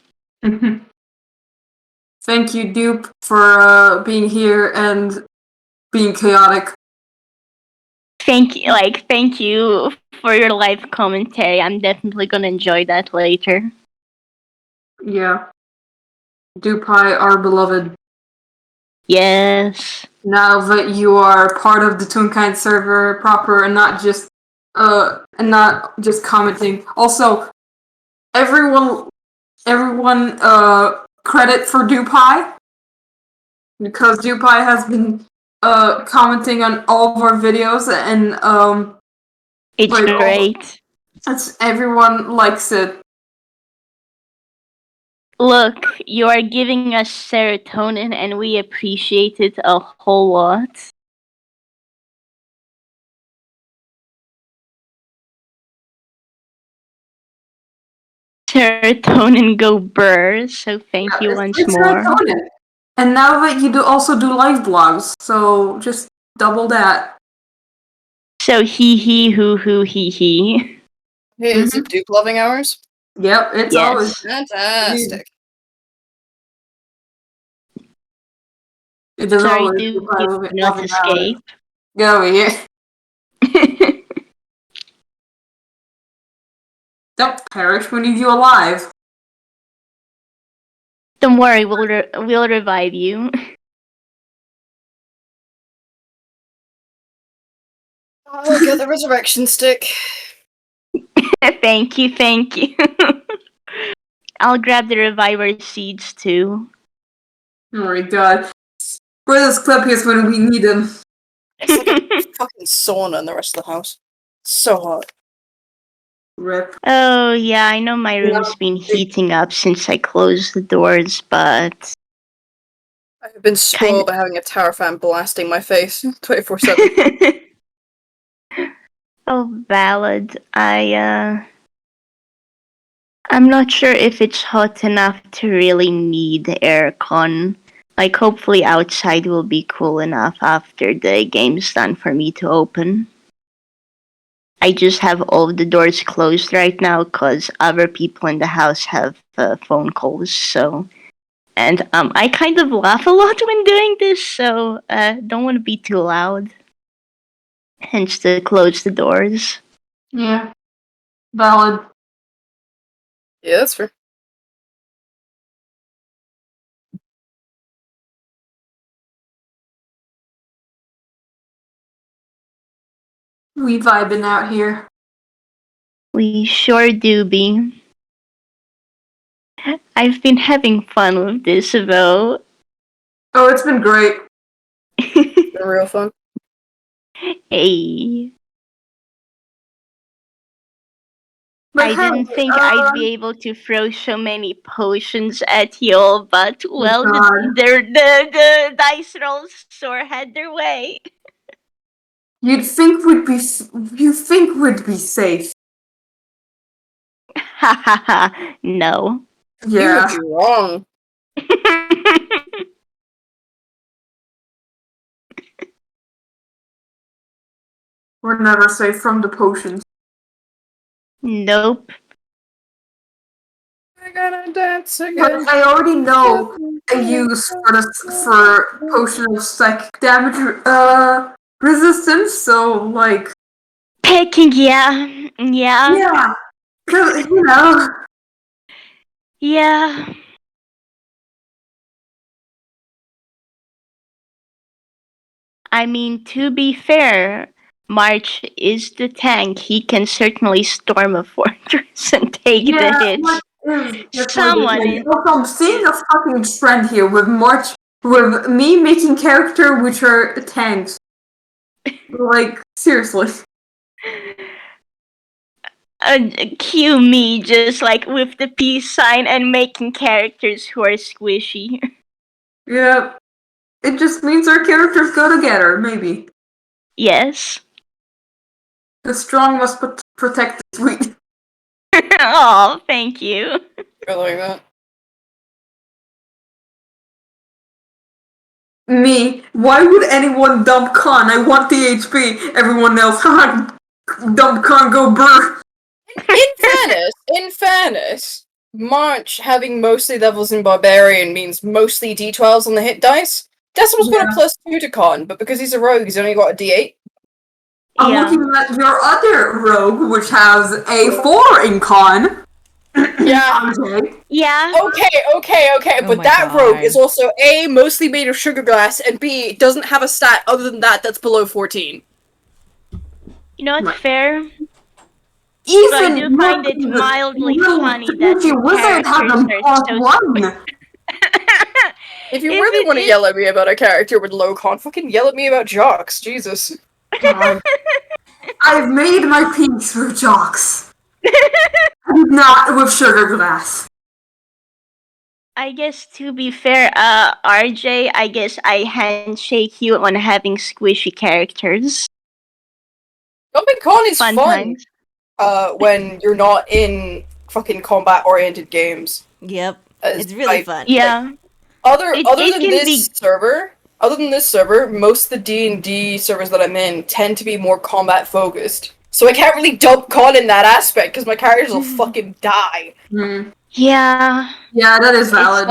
Thank you, Dupe, for being here and being chaotic. Thank you for your live commentary. I'm definitely gonna enjoy that later. Yeah. Dupai, our beloved. Yes. Now that you are part of the Toonkind server proper and not just commenting. Also, everyone credit for Dupai, because Dupai has been commenting on all of our videos, and It's great. Everyone likes it. Look, you are giving us serotonin and we appreciate it a whole lot. Serotonin go burr, so thank you once more. Serotonin. And now that you also do live blogs, so just double that. So hee hoo hee. Hey, is it Duke loving hours? Yep, it's always fantastic. It is Sorry, always Duke, you did not escape. Go over here. Don't perish, we need you alive. Don't worry, we'll revive you. I'll get the resurrection stick. Thank you. I'll grab the reviver seeds too. Oh my god. Where those clippies when we need them? It's like a fucking sauna in the rest of the house. So hot. Rip. Oh yeah, I know my room's been heating up since I closed the doors, but I've been spoiled by having a tower fan blasting my face 24/7. Oh, valid. I'm not sure if it's hot enough to really need aircon. Like, hopefully outside will be cool enough after the game's done for me to open. I just have all the doors closed right now because other people in the house have phone calls, so... And I kind of laugh a lot when doing this, so don't want to be too loud. Hence to close the doors. Yeah. Valid. Yeah, that's fair. We vibing out here. We sure do be. I've been having fun with this, though. Oh, it's been great. Been real fun. Hey. But I didn't think I'd be able to throw so many potions at y'all, but well, the dice rolls sure had their way. You think we'd be safe? Ha ha ha! No. Yeah. You would be wrong. We're never safe from the potions. Nope. I gotta dance again. But I already know a use for potion of psychic damage resistance, so like Picking, yeah. yeah, 'cause, you know. Yeah. I mean, to be fair, March is the tank. He can certainly storm a fortress and take the hits. Someone in... Also, I'm seeing a fucking trend here with me making character which are tanks. Like, seriously. Cue me just like with the peace sign and making characters who are squishy. Yeah. It just means our characters go together, maybe. Yes. The strong must protect the sweet. Oh, thank you. I like that. Me, why would anyone dump Khan? I want the HP. Everyone else, dump Khan, go brr. In fairness, March having mostly levels in Barbarian means mostly D12s on the hit dice. Decimal's got a +2 to con, but because he's a rogue, he's only got a D8. I'm looking at your other rogue, which has a 4 in con. Yeah. Okay. Yeah. Okay, but my that rogue God. is also A, mostly made of sugar glass, and B, doesn't have a stat other than that that's below 14. You know what's fair? Even But I do find it mildly funny that the wizard has characters a are so +1. If you If really it want to is- yell at me about a character with low con, fucking yell at me about jocks, Jesus. God. I've made my peace with jocks. Not with sugar glass. I guess to be fair, RJ, I guess I handshake you on having squishy characters. Jumping con is fun, times. when you're not in fucking combat-oriented games. Yep. It's really fun. Yeah. Other It than can this be- server, most of the D&D servers that I'm in tend to be more combat-focused. So I can't really dump con in that aspect, because my characters will fucking die. Yeah. Yeah, that is valid.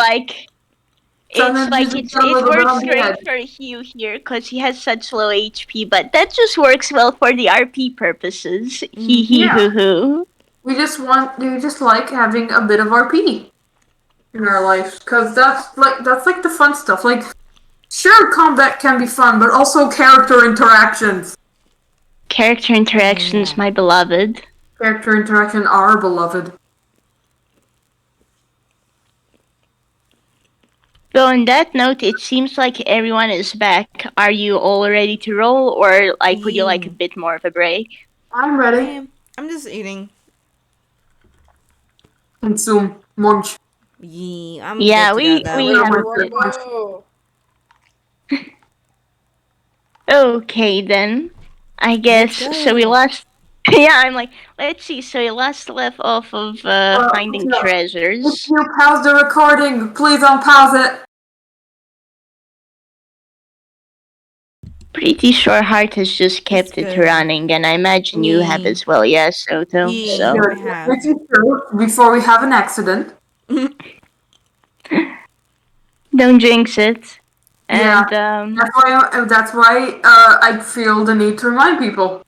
It's it works great for Hugh here because he has such low HP, but that just works well for the RP purposes. Hee hee hoo hoo. We just like having a bit of RP in our life, because that's like the fun stuff. Like, sure, combat can be fun, but also character interactions. Character interactions, my beloved. Character interaction are beloved. So on that note, it seems like everyone is back. Are you all ready to roll, or like would you like a bit more of a break? I'm ready. I'm just eating. Consume. Munch. Yeah, I'm Yeah, good to we go, though. we We're have a good. Whoa. Okay then. I guess so. We go. last. Yeah, I'm like, let's see. So we last left off of finding no. If treasures. you pause the recording, please unpause it. Pretty sure Heart has just kept it good. running, and I imagine you have Me. as well. Yes, Soto. Yeah. So I have. This is true, before we have an accident. don't jinx it. Yeah. And That's why I feel the need to remind people.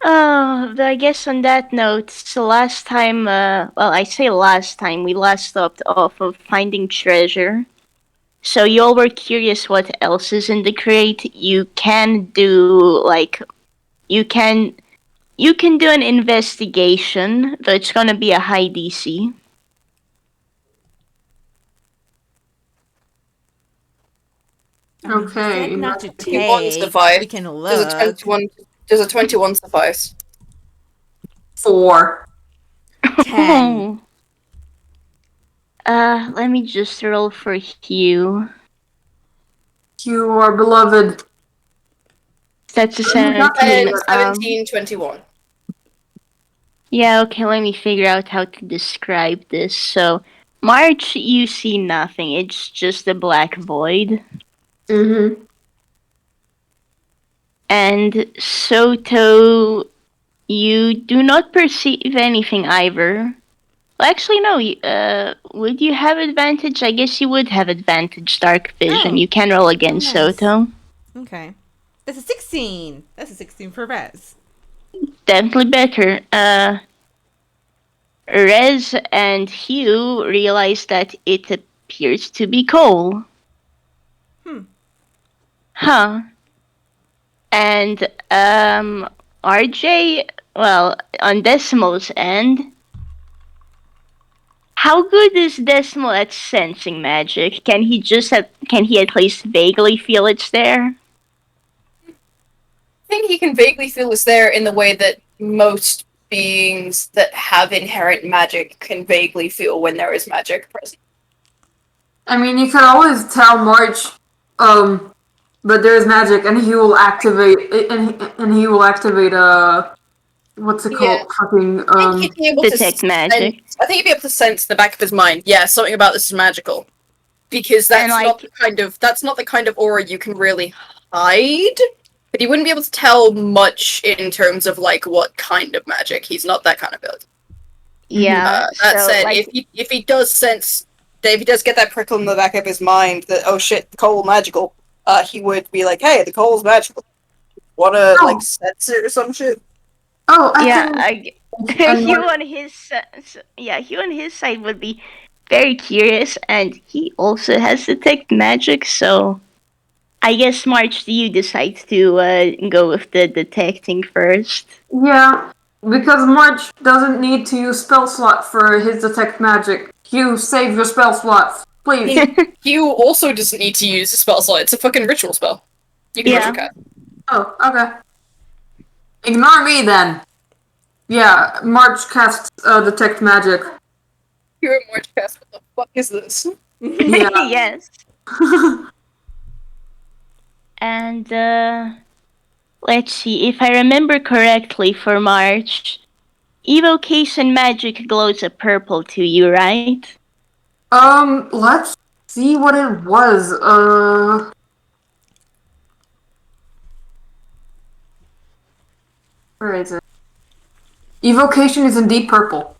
oh, I guess on that note, so last time, well, I say last time, we last stopped off of finding treasure. So y'all were curious what else is in the crate. You can do you can do an investigation, though it's gonna be a high DC. Okay. Said not to 21 take. suffice. We can Does look. a 21 suffice? 4. 10. Let me just roll for Hugh. You are beloved. That's a not 17. 17, 21. Yeah, okay, let me figure out how to describe this. So, March, you see nothing. It's just a black void. Mm-hmm. And Soto, you do not perceive anything either. Well, actually, no. Would you have advantage? I guess you would have advantage, Dark Vision. Oh. You can roll again, nice. Soto. Okay. That's a 16. That's a 16 for Rez. Definitely better. Rez and Hugh realize that it appears to be coal. Huh. And, RJ, well, on Decimal's end, how good is Decimal at sensing magic? Can he at least vaguely feel it's there? think he can vaguely feel is there in the way that most beings that have inherent magic can vaguely feel when there is magic present. I mean, you could always tell March, but there's magic, and he will activate, and he will activate, what's it called? Fucking, I think he'd be able Detect to magic. I think he'd be able to sense in the back of his mind, yeah, something about this is magical. Because that's not the kind of aura you can really hide. But he wouldn't be able to tell much in terms of like what kind of magic. He's not that kind of build. Yeah. That so, said, like, if he does sense, if he does get that prickle in the back of his mind that oh shit, the coal magical, he would be like, hey, the coal's magical. Wanna like sense it or some shit? Oh, Hugh on Hugh on his side would be very curious, and he also has detect magic. So, I guess March, you decide to go with the detecting first. Yeah, because March doesn't need to use spell slot for his detect magic. Hugh, save your spell slots, please. Hugh also doesn't need to use a spell slot. It's a fucking ritual spell. You can Yeah. ritual cast. Oh, okay. Ignore me then. Yeah, March casts detect magic. You're a March cast. What the fuck is this? Yeah. Yes. And let's see, if I remember correctly for March, evocation magic glows a purple to you, right? Let's see what it was. Where is it? Evocation is indeed purple.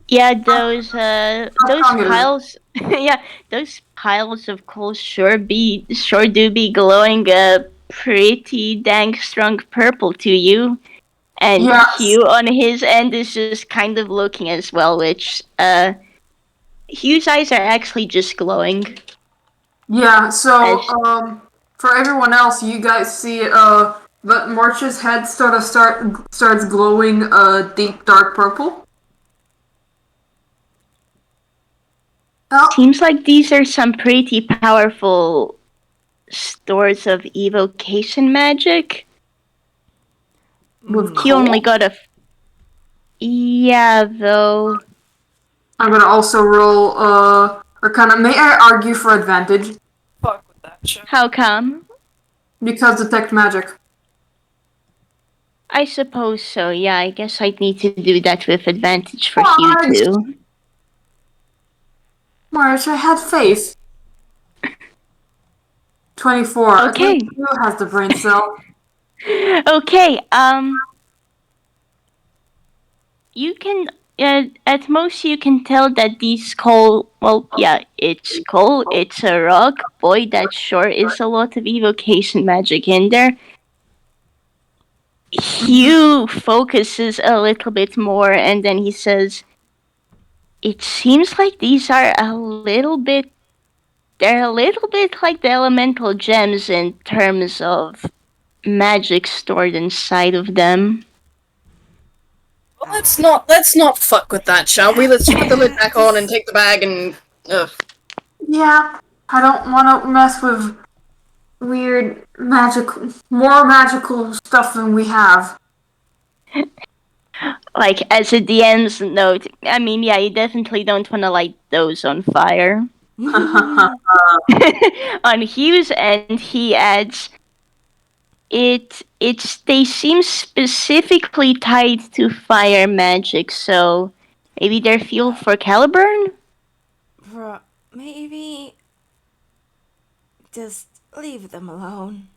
Yeah, those strong it is. piles yeah, those piles of coal sure do be glowing a pretty dang strong purple to you. And Yes. Hugh on his end is just kind of looking as well, which Hugh's eyes are actually just glowing. Yeah, so, As- for everyone else, you guys see, but March's head starts glowing a deep dark purple. Oh, Seems like these are some pretty powerful stores of evocation magic. with He only coal. got a. Yeah, though. I'm gonna also roll, Arcana. May I argue for advantage? Fuck with that shit. How come? Because detect magic. I suppose so, yeah. I guess I'd need to do that with advantage for What? Hugh, too. March, I had faith. 24. Okay. At least Hugh has the brain cell. Okay, you can at most you can tell that these coal, well, yeah, it's coal, it's a rock. Boy, that sure is a lot of evocation magic in there. Hugh focuses a little bit more, and then he says, it seems like these are they're a little bit like the elemental gems in terms of magic stored inside of them. Well, let's not fuck with that, shall we? Let's put the lid back on and take the bag and ugh. Yeah, I don't want to mess with weird more magical stuff than we have. Like, as a DM's note, I mean, yeah, you definitely don't want to light those on fire. On Hugh's end, he adds, they seem specifically tied to fire magic, so maybe they're fuel for Caliburn? Bruh, maybe just leave them alone.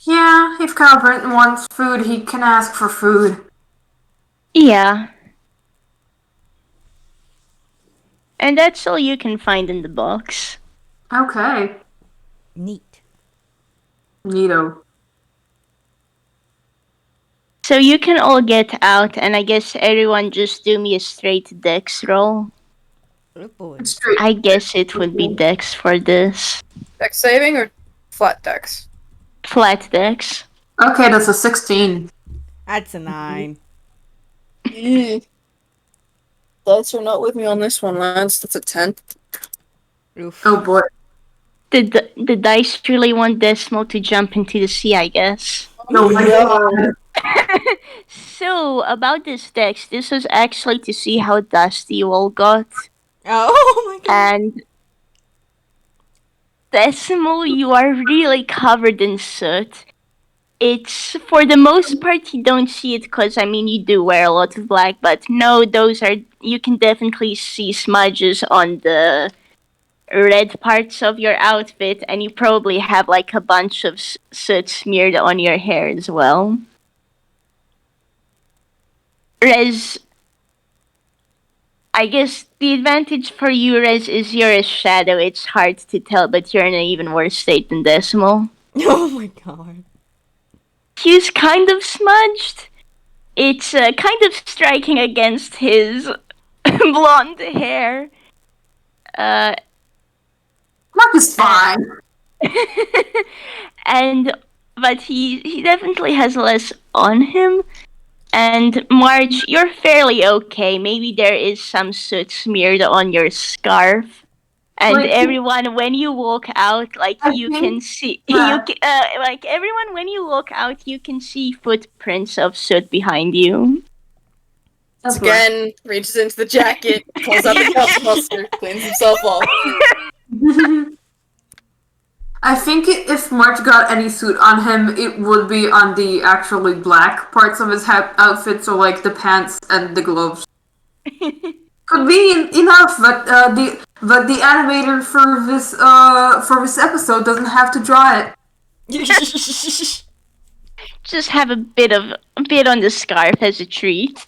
Yeah, if Calvert wants food, he can ask for food. Yeah. And that's all you can find in the box. Okay. Neat. Neato. So you can all get out, and I guess everyone just do me a straight dex roll. Oh boy. Straight. I guess it would be dex for this. Dex saving or flat dex? Flat dex. Okay, that's a 16. That's a 9. Dice are not with me on this one, lads. That's a 10. Oof. Oh boy. The dice really want Decimal to jump into the sea, I guess. Oh my god. So, about this dex, this was actually to see how dusty you all got. Oh my god. And Decimal, you are really covered in soot. It's, for the most part, you don't see it because, I mean, you do wear a lot of black, but no, those are, you can definitely see smudges on the red parts of your outfit, and you probably have like a bunch of soot smeared on your hair as well. Rez, I guess the advantage for you, Rez, is you're a shadow. It's hard to tell, but you're in an even worse state than Decimal. Oh my god. He's kind of smudged. It's kind of striking against his blonde hair. Mark is fine. But he definitely has less on him. And Marge, you're fairly okay. Maybe there is some soot smeared on your scarf. And Like, everyone, when you walk out, like I you think can see, that- like everyone, when you walk out, you can see footprints of soot behind you. That's right. Again, reaches into the jacket, pulls out the dustbuster, cleans himself off. I think if March got any suit on him, it would be on the actually black parts of his outfit, so like the pants and the gloves. Could be enough, but the animator for this episode doesn't have to draw it. Just have a bit on the scarf as a treat.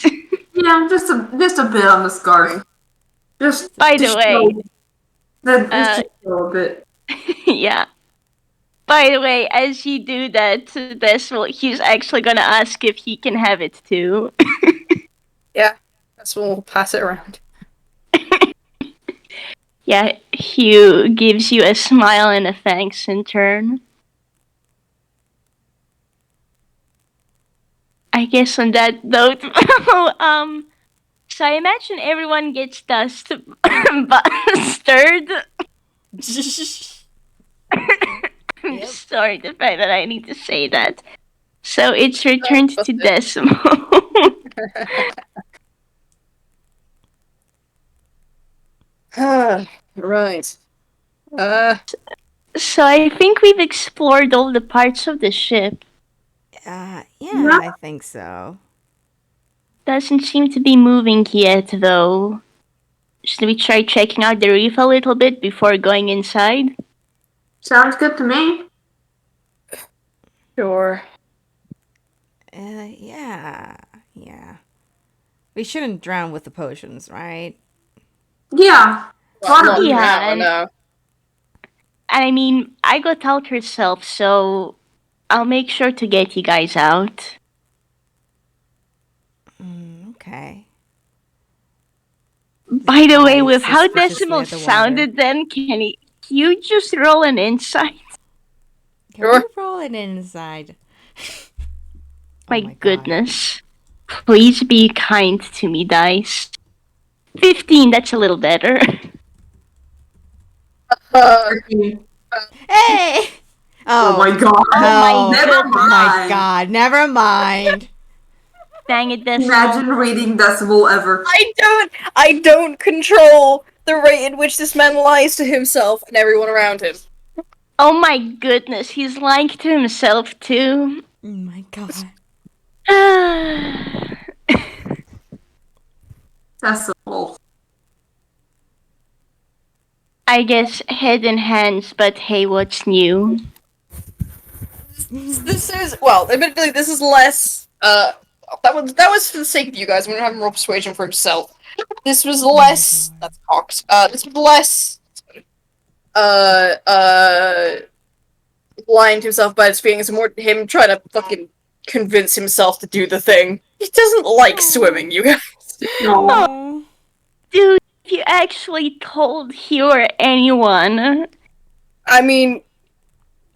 Yeah, just a bit on the scarf. Just By to the way, show just to show a bit. yeah. By the way, as you do that to Decimal, he's actually gonna ask if he can have it too. Yeah, that's when we'll pass it around. Yeah, Hugh gives you a smile and a thanks in turn. I guess on that note, so I imagine everyone gets dust stirred. I'm Yep. sorry the fact that I need to say that. So it's returned to Decimal. Right. So I think we've explored all the parts of the ship. Yeah, Yeah. I think so. Doesn't seem to be moving yet, though. Should we try checking out the reef a little bit before going inside? Sounds good to me. Sure. Yeah. We shouldn't drown with the potions, right? Yeah. Well, not Yeah, now, and- no. I mean, I got out herself, so I'll make sure to get you guys out. Okay. By the way, Eyes with how suspiciously Decimal at the water. sounded then, can you just roll an insight? Can Sure. we roll an inside? My, God. goodness. Please be kind to me, dice. 15, that's a little better. Hey! Oh my god. Oh, Never my mind. god, never mind. Dang it, Decimal. Imagine reading Decimal ever. I don't control the rate at which this man lies to himself and everyone around him. Oh my goodness, he's lying to himself too. Oh my god. Decimal. I guess head and hands, but hey, what's new? This is, well, admittedly, this is less, that was for the sake of you guys. We don't have him roll persuasion for himself. This was less, that's Cox, this was less, lying to himself about his feelings and more him trying to fucking convince himself to do the thing. He doesn't like swimming, you guys. No. Oh. Dude, if you actually told Hugh or anyone. I mean,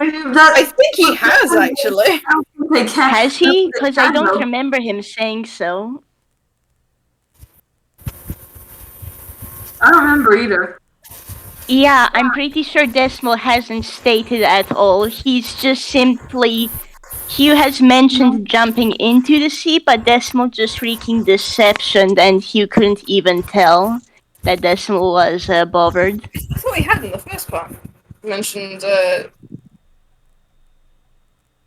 I think he has, actually. They can't. Has he? Because I don't know. remember him saying so. I don't remember either. Yeah, I'm pretty sure Decimal hasn't stated at all. He's just simply. Hugh has mentioned jumping into the sea, but Decimal just wreaking deception, and Hugh couldn't even tell that Decimal was bothered. I thought he had in the first part. Mentioned,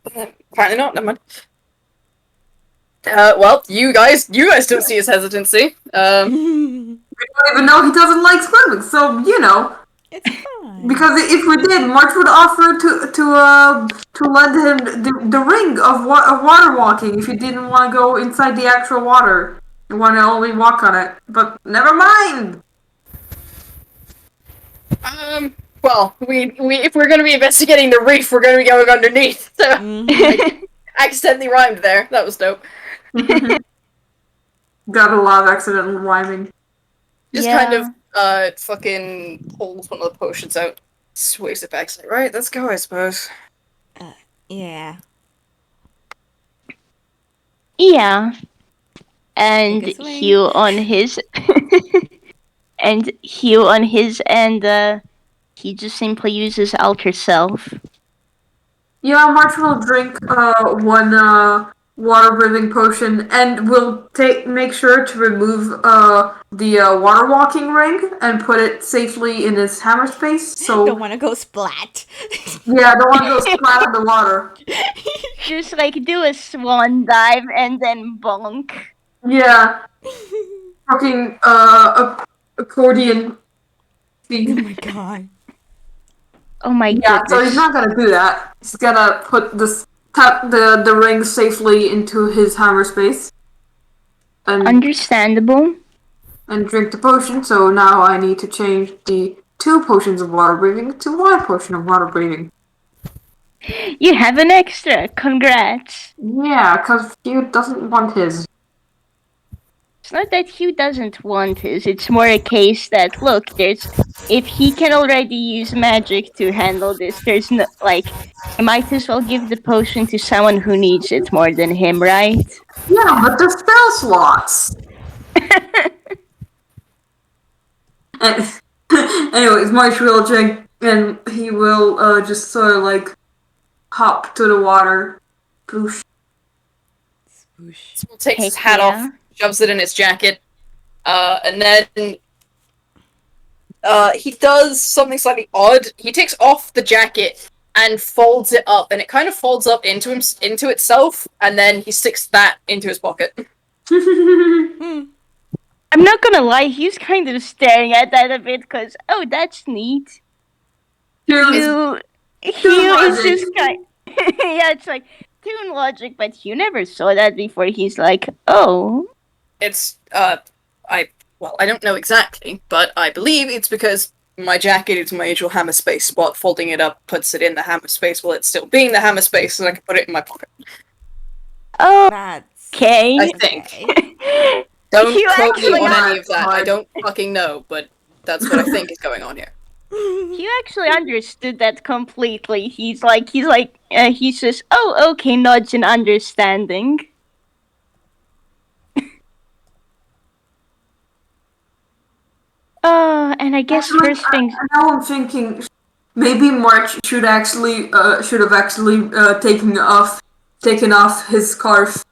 apparently not, never mind. Well, you guys don't see his hesitancy. We don't even know he doesn't like swimming, so you know. It's fine. Because if we did, March would offer to lend him the ring of water walking if he didn't want to go inside the actual water. He want to only walk on it. But never mind. Well, we if we're gonna be investigating the reef, we're gonna be going underneath. So I accidentally rhymed there. That was dope. Got a lot of accidental rhyming. Just kind of fucking pulls one of the potions out, sways it back. Like, right, let's go, I suppose. Yeah. Yeah. And Take a swing. Hugh on his and Hugh on his end, he just simply uses Alter Self. Yeah, March will drink one water breathing potion and will make sure to remove the water walking ring and put it safely in his hammer space. So Don't want to go splat. yeah, don't want to go splat in the water. Just like do a swan dive and then bonk. Yeah, fucking accordion. Oh my god. Oh my Yeah, goodness. so he's not gonna do that. He's gonna put the ring safely into his hammer space. And Understandable. drink the potion, so now I need to change the 2 potions of water breathing to 1 potion of water breathing. You have an extra. Congrats. Yeah, because Hugh doesn't want his. It's not that Hugh doesn't want his, it's more a case that, look, if he can already use magic to handle this, there's no, I might as well give the potion to someone who needs it more than him, right? Yeah, but the spell slots! And, anyways, Marsh will drink, and he will just sort of hop to the water. Boosh. Swoosh. Small takes his Heck hat yeah. off, shoves it in his jacket, and then he does something slightly odd. He takes off the jacket and folds it up, and it kind of folds up into itself, and then he sticks that into his pocket. I'm not gonna lie, he's kind of staring at that a bit, because, oh, that's neat. Hugh is just kind yeah, it's like, Toon logic, but Hugh never saw that before. He's like, oh. It's I don't know exactly, but I believe it's because my jacket is my usual hammer space, but folding it up puts it in the hammer space while it's still being the hammer space, so I can put it in my pocket. Oh, That's okay. I think. Don't You quote me actually on are any of that. I smart. don't fucking know, but that's what I think is going on here. Hugh actually understood that completely. He's just, oh, okay, nods in understanding. And I guess Actually, first things. now I'm thinking maybe March should have actually taken off his scarf,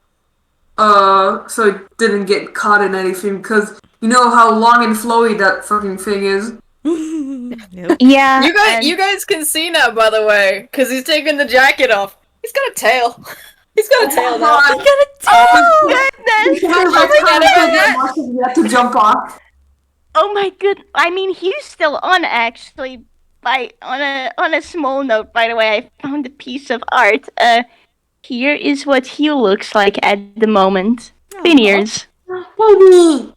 so it didn't get caught in anything. Because you know how long and flowy that fucking thing is. Nope. Yeah. You guys can see now, by the way, because he's taking the jacket off. He's got a tail. He's got a tail now. God. Oh, goodness! You have to jump off. Oh my good. I mean, Hugh's still on actually. On a small note, by the way, I found a piece of art. Here is what Hugh looks like at the moment. Phineas. Baby.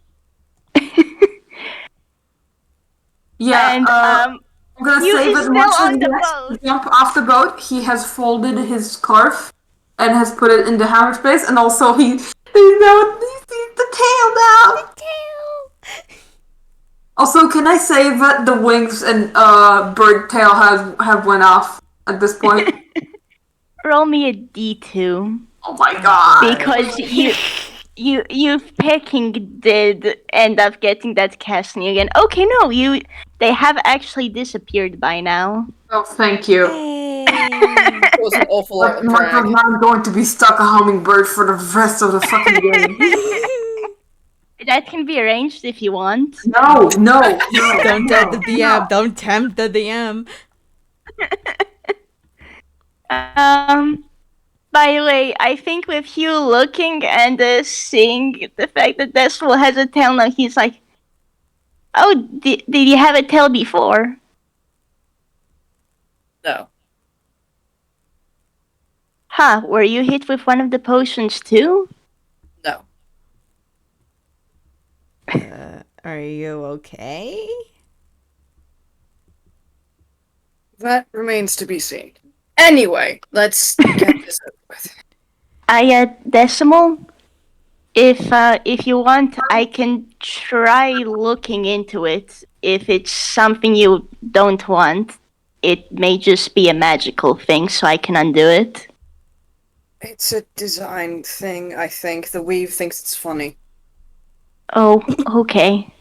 Yeah. And I'm gonna Hugh say is that still once on he the gets boat. to jump off the boat, he has folded his scarf and has put it in the hammer space, and also he sees the tail now. Also, can I say that the wings and bird tail have went off at this point? Roll me a D2. Oh my god! Because you picking did end up getting that casting again. Okay, no, they have actually disappeared by now. Oh, thank you. Hey. It was an awful lot But of Mark drag. was not going to be stuck a hummingbird for the rest of the fucking game. That can be arranged if you want. No. Don't tempt the DM. No. Don't tempt the DM. By the way, I think with Hugh looking and seeing the fact that Decimal has a tail now, he's like, "Oh, did you have a tail before?" No. Huh? Were you hit with one of the potions too? No. Are you okay? That remains to be seen. Anyway, let's get this over with. Decimal. If you want, I can try looking into it. If it's something you don't want, it may just be a magical thing, so I can undo it. It's a design thing, I think. The weave thinks it's funny. Oh, okay.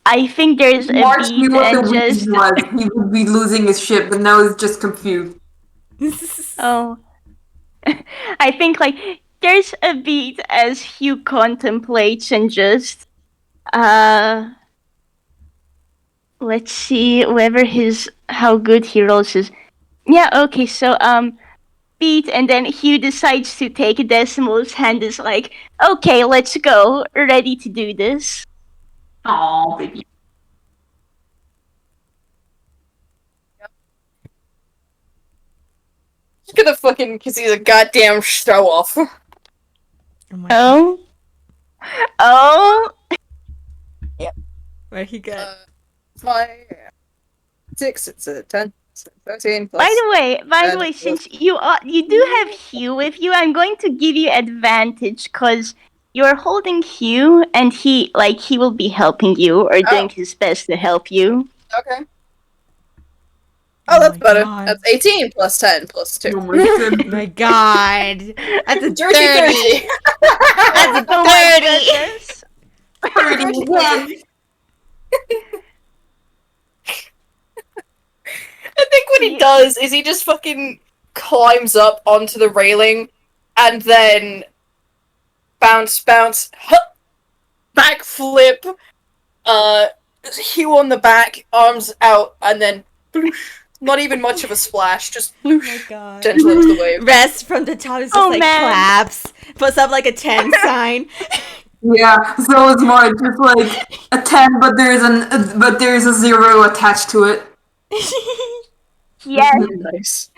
I think there's a March knew beat what and the just... reason was. He would be losing his ship, but now he's just confused. Oh. I think, like, there's a beat as Hugh contemplates and just... Let's see whether how good he rolls is. Yeah, okay, so, beat, and then Hugh decides to take Decimal's hand, is like, okay, let's go, ready to do this. Aw, baby. He's gonna fucking, cause he's a goddamn show off. Oh my god. Oh? Where he got? My 6, it's a 10, it's a 13 plus. By the way, since you do have Hugh with you, I'm going to give you advantage because you're holding Hugh, and he will be helping you or doing his best to help you. Okay. Oh, that's my better. God. That's 18 plus 10 plus 2. Oh my goodness. My god. That's a Dirty 30. 30! That's a 30. Oh my goodness. 31. I think what he does is he just fucking climbs up onto the railing and then bounce, backflip, Hugh on the back, arms out, and then not even much of a splash, just Oh my god. gentle into the wave. Rest from the top is just like man. claps. Puts up like a 10 sign. Yeah, so it's more just like a 10, but there's a 0 attached to it. Yes. Nice.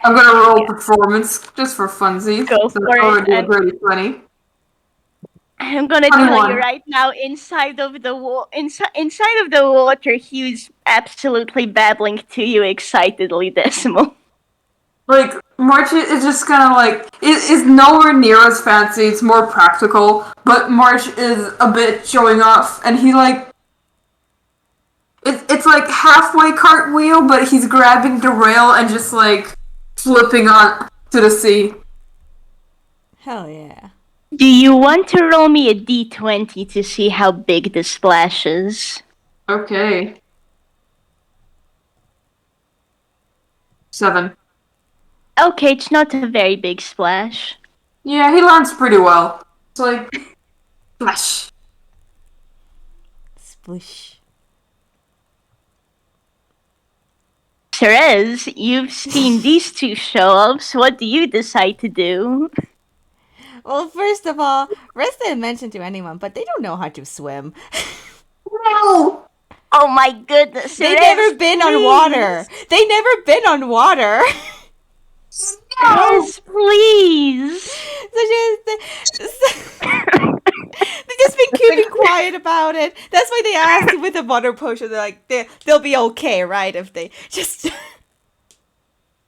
I'm gonna roll performance just for funsies. Go so for it, already a and- dirty 20. I'm gonna tell 21. you right now, inside of the water, Hugh's absolutely babbling to you excitedly, Decimal. Like, March is just kind of like, it is nowhere near as fancy, it's more practical, but March is a bit showing off, and he like, it's like halfway cartwheel, but he's grabbing the rail and just like, flipping on to the sea. Hell yeah. Do you want to roll me a d20 to see how big the splash is? Okay. 7. Okay, it's not a very big splash. Yeah, he lands pretty well. It's like, splash. Splish. Therese, you've seen these two show-ups. What do you decide to do? Well, first of all, Rezze didn't mention to anyone, but they don't know how to swim. No! Oh my goodness, They Therese, never been on please. water. They never been on water. Yes, please. They've just been keeping quiet about it. That's why they asked with the water potion. They're like, they'll be okay, right? If they just.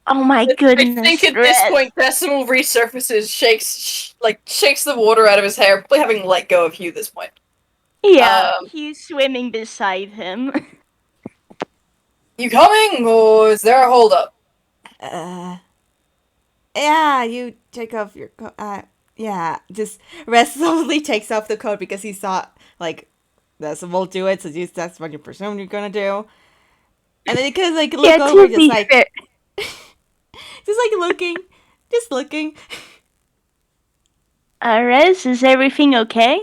Oh my goodness. I think at this Therese. point, Decimal resurfaces, shakes the water out of his hair, probably having let go of Hugh at this point. Yeah, he's swimming beside him. You coming, or is there a holdup? Yeah, you take off your coat. Yeah, just Rez slowly takes off the coat because he saw, like, this won't do it, so that's what you presume you're gonna do. And then he could, like, look Yeah, over, to be fair. just, like, just looking. Rez, is everything okay?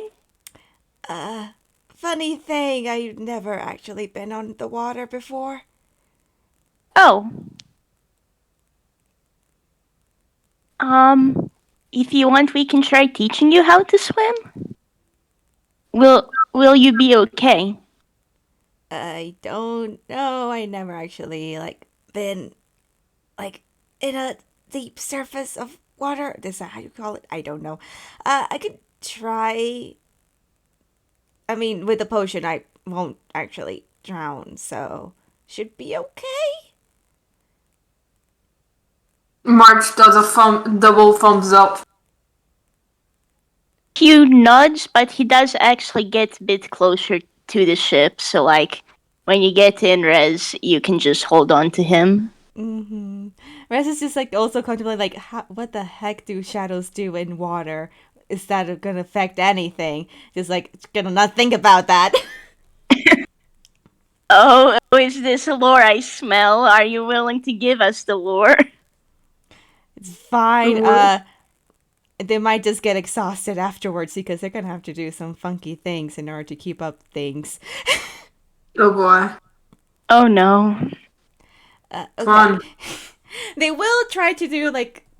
Funny thing, I've never actually been on the water before. Oh. If you want, we can try teaching you how to swim. Will you be okay? I don't know. I never actually, like, been, like, in a deep surface of water. Is that how you call it? I don't know. I could try. I mean, with the potion, I won't actually drown, so should be okay. March does a double thumbs up. Hugh nods, but he does actually get a bit closer to the ship, so like when you get in, Rez, you can just hold on to him. Mm-hmm. Rez is just like also contemplating like what the heck do shadows do in water? Is that gonna affect anything? Just like gonna not think about that. Oh, is this a lore I smell? Are you willing to give us the lore? It's fine. Mhm. They might just get exhausted afterwards because they're gonna have to do some funky things in order to keep up things. Oh boy. Oh no. Okay. Fun. They will try to do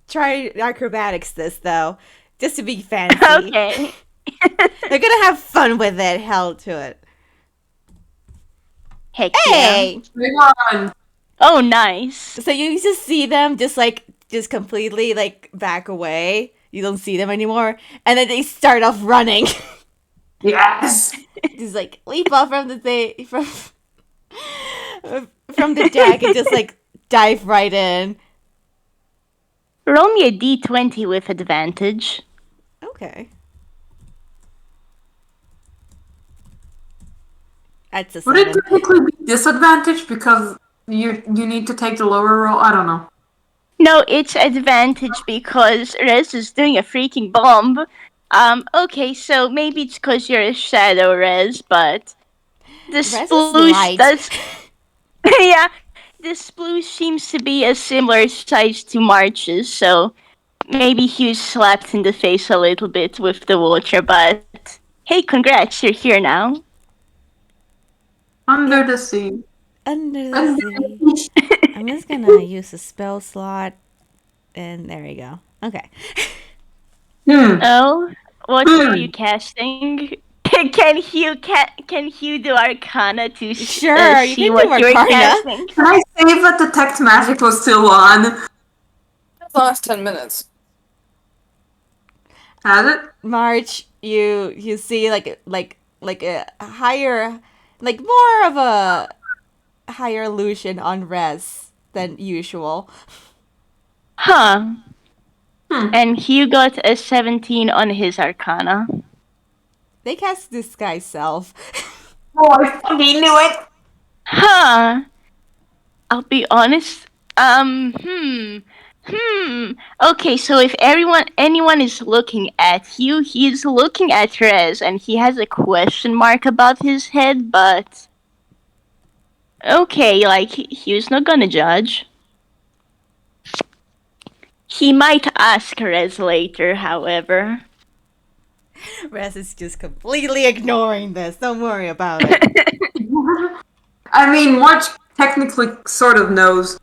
try acrobatics this though, just to be fancy. Okay. They're gonna have fun with it. Hell to it. Heck Hey. Bring on. Oh, nice. So you just see them just completely like back away. You don't see them anymore, and then they start off running. Yes. Just like leap off from the from the deck and just like dive right in. Roll me a d20 with advantage. Okay. That's a Would it 7. technically be disadvantage because you need to take the lower roll? I don't know. No, it's advantage because Rez is doing a freaking bomb. Okay, so maybe it's because you're a shadow, Rez, but the Rez is sploosh light. does. Yeah, the sploosh seems to be a similar size to March's, so maybe Hugh slapped in the face a little bit with the water, but hey, congrats, you're here now. Under the sea. Under the Under sea. the sea. I'm just gonna use a spell slot, and there you go. Okay. Oh, what are you Hmm. casting? Can Hugh do Arcana to Sure, you see can do what you're Arcana. casting? Can I save that detect magic was still on? The last 10 minutes. Has it? March, you see like a higher, like more of a higher illusion on Rez than usual. Huh. Hmm. And Hugh got a 17 on his Arcana. They cast Disguise Self. Oh, I fucking knew it! Huh. I'll be honest. Okay, so if anyone is looking at Hugh, he's looking at Rez, and he has a question mark above his head, but okay, like Hugh's not gonna judge. He might ask Rez later, however. Rez is just completely ignoring this. Don't worry about it. I mean, March technically sort of knows.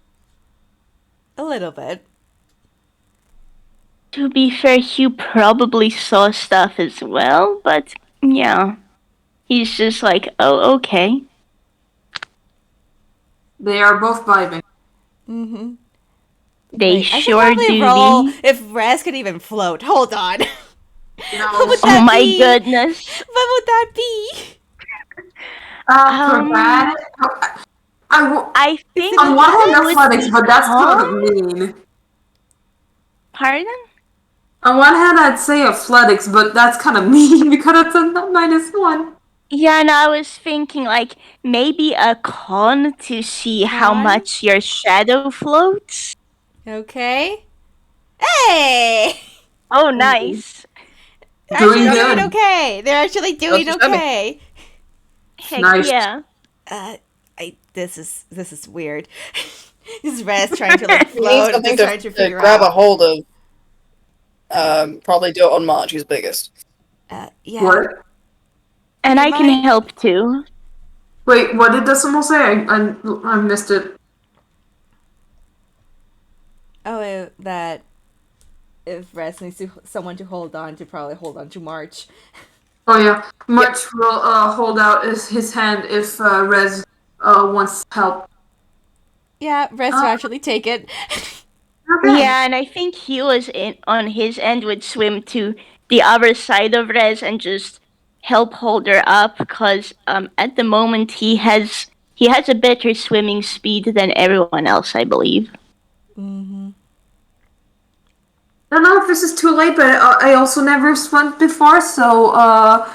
A little bit. To be fair, Hugh probably saw stuff as well, but yeah. He's just like, oh, okay. They are both vibing. Mm-hmm. They Wait, I should sure probably do roll be. if Rez could even float. Hold on. No. What would Oh that my be? goodness. What would that be? Acrobatic? I think On one hand, that would athletics, be but that's kind of con? mean. Pardon? On one hand, I'd say athletics, but that's kind of mean because it's a -1. Yeah, and I was thinking like maybe a con to see how Con? much your shadow floats. Okay. Hey! Oh, nice. They're Doing actually doing good. okay. They're actually doing That's what's okay. Heck Nice. yeah. This is weird. This is Rez trying to like You need float, something just trying to to figure grab a out. hold of. Probably do it on March, who's biggest. Yeah. What? And You I can might- help too. Wait, what did Decimal say? I missed it. Oh, that if Rez needs someone to hold on to, probably hold on to March. Oh yeah, March will hold out his hand if Rez wants help. Yeah, Rez will actually take it. Okay. Yeah, and I think he was on his end would swim to the other side of Rez and just help hold her up because at the moment he has a better swimming speed than everyone else, I believe. Mm-hmm. I don't know if this is too late, but I also never swam before, so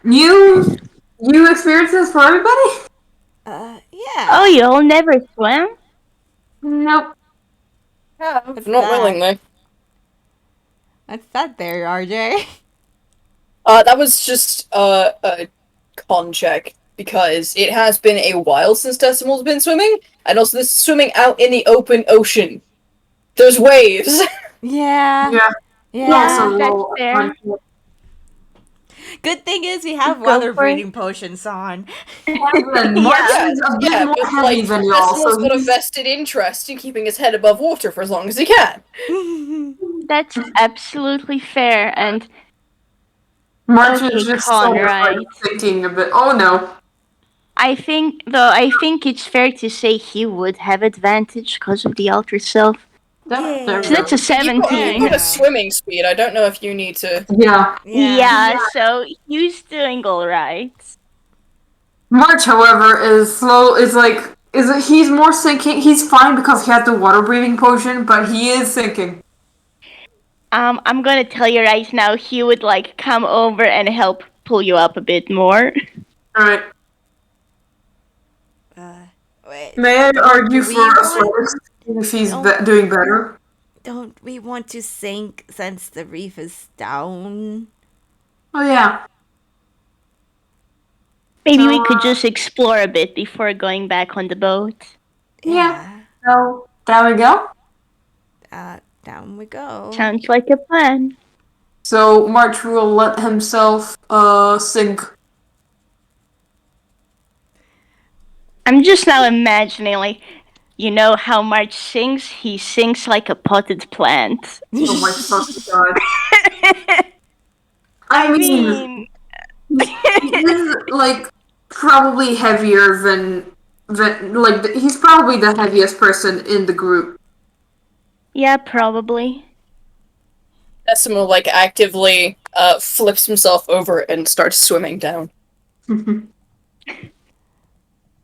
new experiences for everybody. Yeah. Oh, you all never swam? Nope. What's Not that? willingly. What's that there, RJ? That was just a con check because it has been a while since Decimal's been swimming, and also this is swimming out in the open ocean. There's waves. Yeah. Yeah. Yeah. So that's we'll fair. Good thing is we have Go water for it. breathing potions on. March Yeah. is a bit Yeah, more but heavy like than y'all, Decimal's so got a he's vested interest in keeping his head above water for as long as he can. That's absolutely fair. And March okay, is just Con, so right? thinking a bit. Oh no. I think it's fair to say he would have advantage because of the ultra self. Yeah. So that's a You've got $17. a swimming speed. I don't know if you need to. Yeah. Yeah, so he's doing alright. March, however, is slow. He's more sinking. He's fine because he has the water breathing potion, but he is sinking. I'm gonna tell you right now, he would like come over and help pull you up a bit more. All right. Wait. May I argue do we for want- athletics if he's don't- doing better? Don't we want to sink since the reef is down? Oh yeah. Maybe we So, could just explore a bit before going back on the boat. Yeah. So there we go. Down we go. Sounds like a plan. So March will let himself sink. I'm just now imagining, like, you know how March sings? He sings like a potted plant. Oh my fucking god. I mean, he's like probably heavier than he's probably the heaviest person in the group. yeah, probably. Decimal like actively flips himself over and starts swimming down.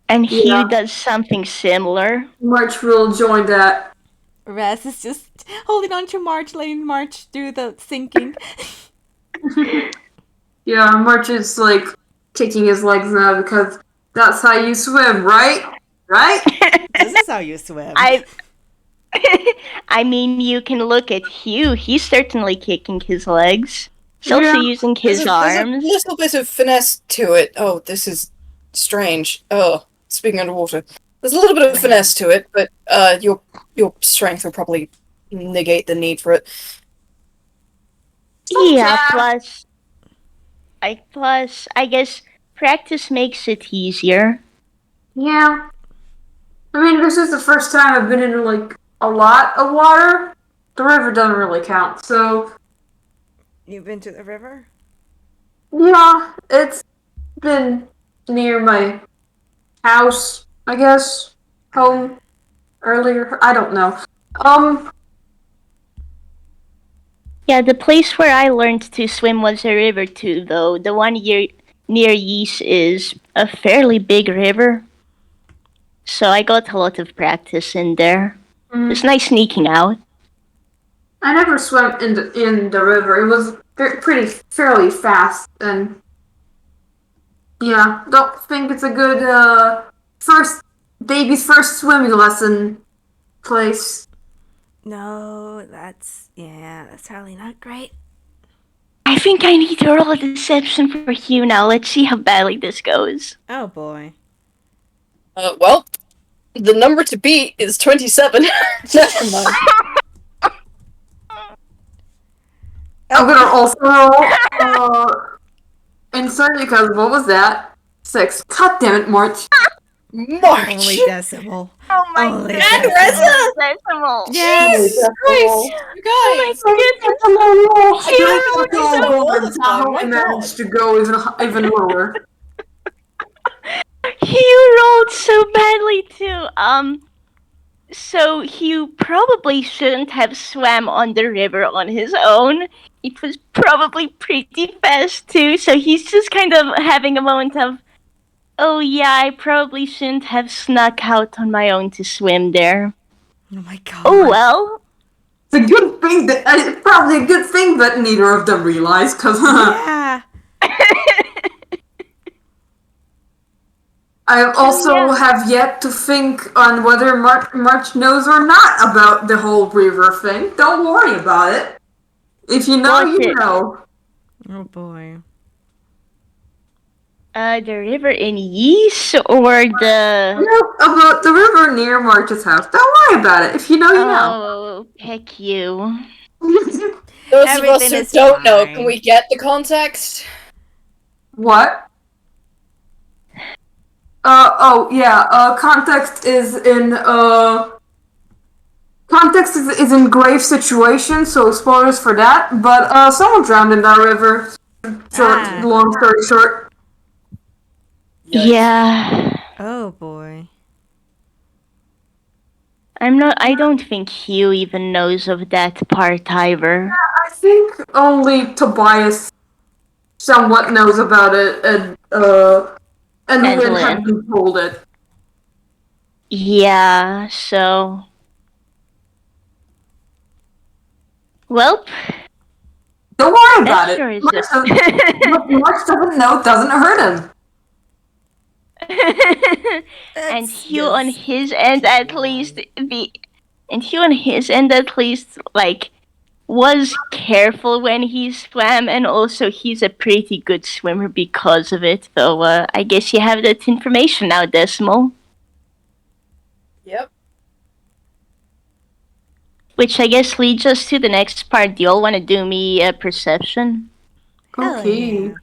And Hugh Yeah. does something similar. March will join that. Rez is just holding on to March, letting March do the sinking. Yeah, March is like kicking his legs now because that's how you swim, right? Right? This is how you swim. I mean, you can look at Hugh. He's certainly kicking his legs. He's also Yeah. using his There's arms. a little bit of finesse to it. Oh, this is strange. Oh, speaking underwater. There's a little bit of finesse to it, but your strength will probably negate the need for it. Yeah, plus, I guess practice makes it easier. Yeah. I mean, this is the first time I've been in like a lot of water. The river doesn't really count, so You've been to the river? yeah, it's been near my house, I guess. Home earlier. I don't know. Yeah, the place where I learned to swim was a river too, though. The one near Yeast is a fairly big river. So I got a lot of practice in there. It's nice sneaking out. I never swam in the river. It was fairly fast, and yeah, don't think it's a good baby's first swimming lesson place. No, that's probably not great. I think I need to roll a deception for Hugh now. Let's see how badly this goes. Oh boy. Well, the number to beat is 27. Never mind. I'm gonna also roll insight because what was that? 6. God damn it, March. March! Only decimal. Oh my Only goodness. decimal. Decimal. Yes. Christ! You guys! Oh my goodness. I Hugh don't rolled know all the time, my I managed to go even lower. Hugh rolled so badly too. So Hugh probably shouldn't have swam on the river on his own. It was probably pretty fast too, so he's just kind of having a moment of, oh yeah, I probably shouldn't have snuck out on my own to swim there. Oh my god. Oh well. It's a good thing that it's probably a good thing that neither of them realized, because Yeah. I also yeah. have yet to think on whether March knows or not about the whole river thing. Don't worry about it. If you know, What's you it? know. Oh boy. The river in Yeast or the... No, about the river near March's house. Don't worry about it. If you know, you know. Oh, heck you. Those of Everything us who is don't know, can fine. we get the context? What? Context is in grave situation, so spoilers for that. But someone drowned in that river. Long story short. Yikes. Yeah. Oh boy. I don't think Hugh even knows of that part either. I think only Tobias somewhat knows about it, and Lynn Lynn. had been told it. Yeah, so... Well, Don't worry about that it. sure is What March doesn't know doesn't hurt him. and Hugh on his end at least like was careful when he swam, and also he's a pretty good swimmer because of it. So I guess you have that information now, Decimal. Yep. Which I guess leads us to the next part. Do y'all want to do me a perception? Hell Okay. yeah.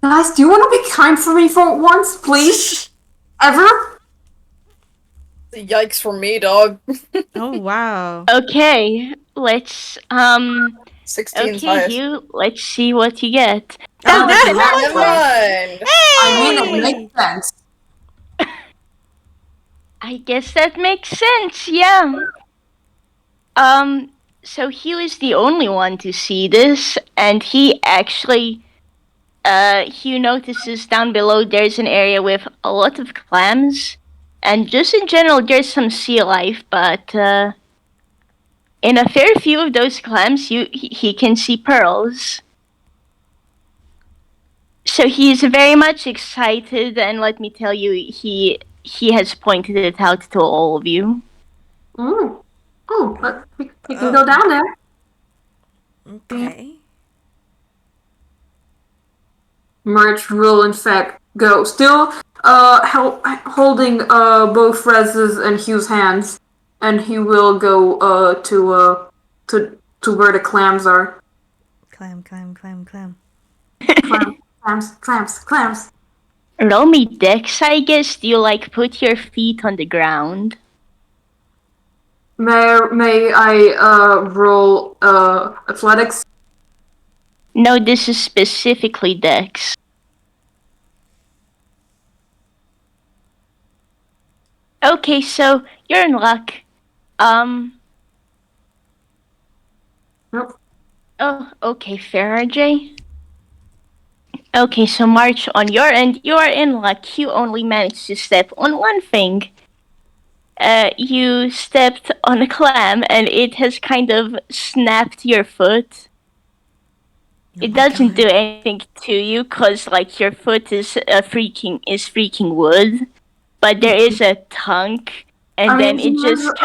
Guys, do you want to be kind for me for once, please? Ever? Yikes for me, dog. Oh wow. Okay, let's 16's okay, highest. Hugh, let's see what you get. Oh, that's no. not Never bad. mind. I mean, it Hey! makes sense. I guess that makes sense, yeah. So Hugh is the only one to see this, and he actually, Hugh notices down below there's an area with a lot of clams, and just in general there's some sea life, but, in a fair few of those clams, he can see pearls. So he's very much excited, and let me tell you, he has pointed it out to all of you. But we can go down there. Okay. Merch will in fact go. Still, holding both Rezze's and Hugh's hands, and he will go to where the clams are. Clam. Clams. Roll me dex, I guess. Do you like put your feet on the ground? May I roll athletics? No, this is specifically dex. Okay, so you're in luck. Nope. Oh, okay, fair, RJ. Okay, so March, on your end, you are in luck. You only managed to step on one thing. You stepped on a clam, and it has kind of snapped your foot. It doesn't do anything to you, cause like your foot is freaking wood. but there is a tongue, and then it he is, just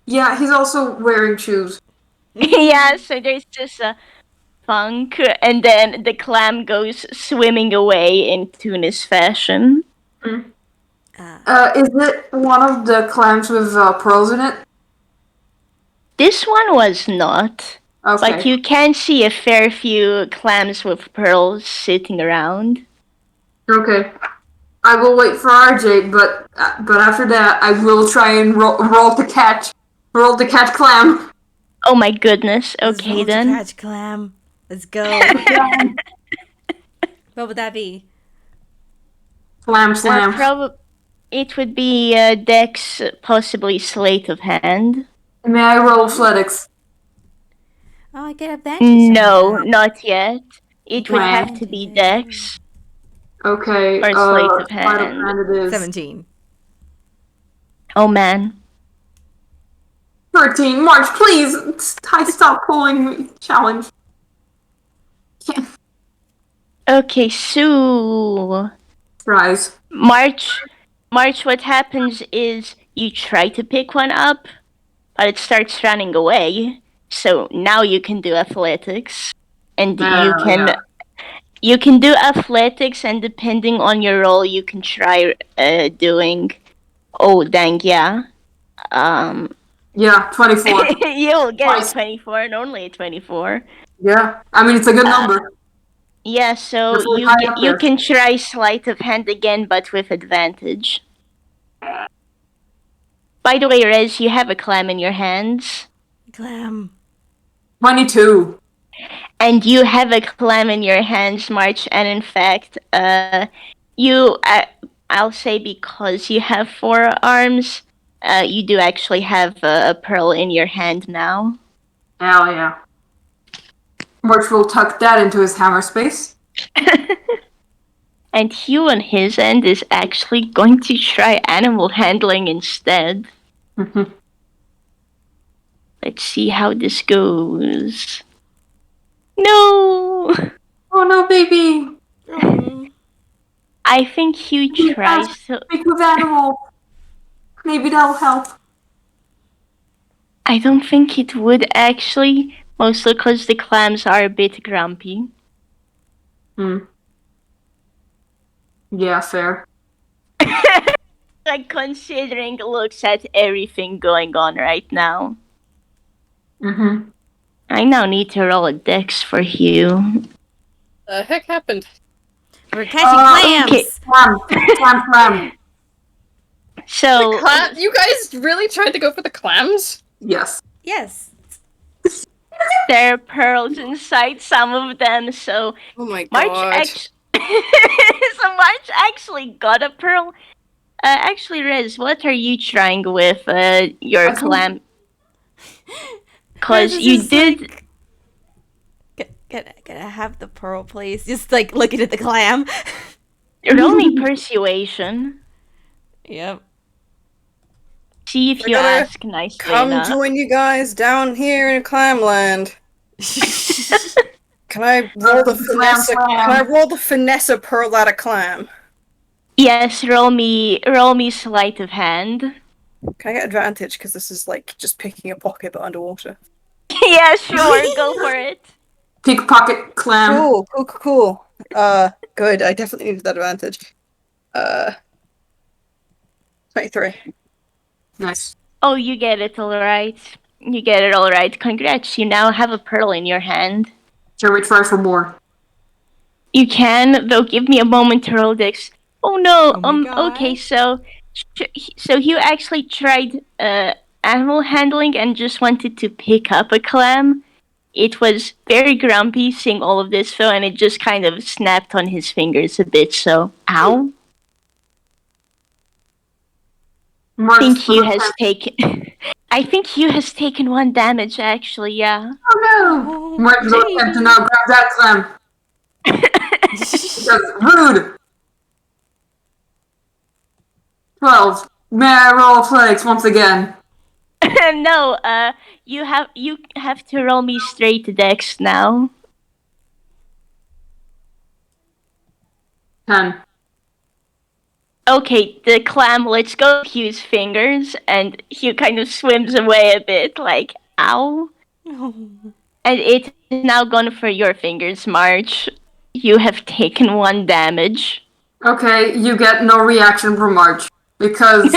yeah, he's also wearing shoes. yeah. So there's just a thunk, and then the clam goes swimming away in Tunis fashion. Is it one of the clams with pearls in it? This one was not. Okay. But you can see a fair few clams with pearls sitting around. Okay. I will wait for RJ, but after that, I will try and roll to catch clam. Oh my goodness. Let's Okay roll to then. catch clam. Let's go. What would that be? Slam. It would be Dex, possibly Sleight of Hand. May I roll athletics? Oh, I get advantage. on No, that. not yet. It would have to be Dex Okay. or Sleight of Sleight of Hand. hand it is. 17. Oh man. 13. March, please! Stop pulling me. Challenge. Okay, so Rise. March, what happens is you try to pick one up, but it starts running away. So now you can do athletics, and you can do athletics, and depending on your roll, you can try doing. Oh dang yeah. Yeah, 24. You'll get Twice. a 24 and only a 24. Yeah. I mean, it's a good number. Yeah, so That's really high up you there. can try sleight of hand again, but with advantage. By the way, Rez, you have a clam in your hands. Clam. 22. And you have a clam in your hands, March, and in fact, you, I'll say because you have 4 arms, you do actually have a pearl in your hand now. Hell yeah. March will tuck that into his hammer space. And Hugh on his end is actually going to try animal handling instead. Let's see how this goes. No! Oh no, baby! I think Hugh tries to... Speak with animal. Maybe that'll help. I don't think it would actually, mostly because the clams are a bit grumpy. Yeah, fair. Like, considering looks at everything going on right now. I now need to roll a dex for Hugh. The heck happened? We're catching clams. Okay. Clam. So, You guys really tried to go for the clams? Yes. Yes. there are pearls inside some of them, so Oh my March god. so March actually got a pearl. Actually, Rez, what are you trying with your clam? Because you did... Like, can I have the pearl, please? Just like looking at the clam. Roll me persuasion. Yep. See if I you gotta ask nicely Come enough. join you guys down here in Clamland. Can I roll the finesse? Clam. Can I roll the finesse a pearl out of clam? Yes, roll me sleight of hand. Can I get advantage? Because this is like just picking a pocket but underwater. Yeah, sure, go for it. Pickpocket clam. Cool. Good. I definitely needed that advantage. 23. Nice. Oh, you get it all right. You get it all right. Congrats, you now have a pearl in your hand. Shall we try for more? You can, though give me a moment to roll this. Oh no, Oh my God. okay, so you actually tried animal handling and just wanted to pick up a clam. It was very grumpy seeing all of this though, and it just kind of snapped on his fingers a bit, so ow. I think Hugh has taken 1 damage actually, yeah. Oh no! March will attempt to now grab that clam. Because rude! 12. May I roll athletics once again? No, you have to roll me straight dex now. 10. Okay, the clam lets go of Hugh's fingers, and Hugh kind of swims away a bit, like, ow. And it is now gone for your fingers, March. You have taken 1 damage. Okay, you get no reaction from March because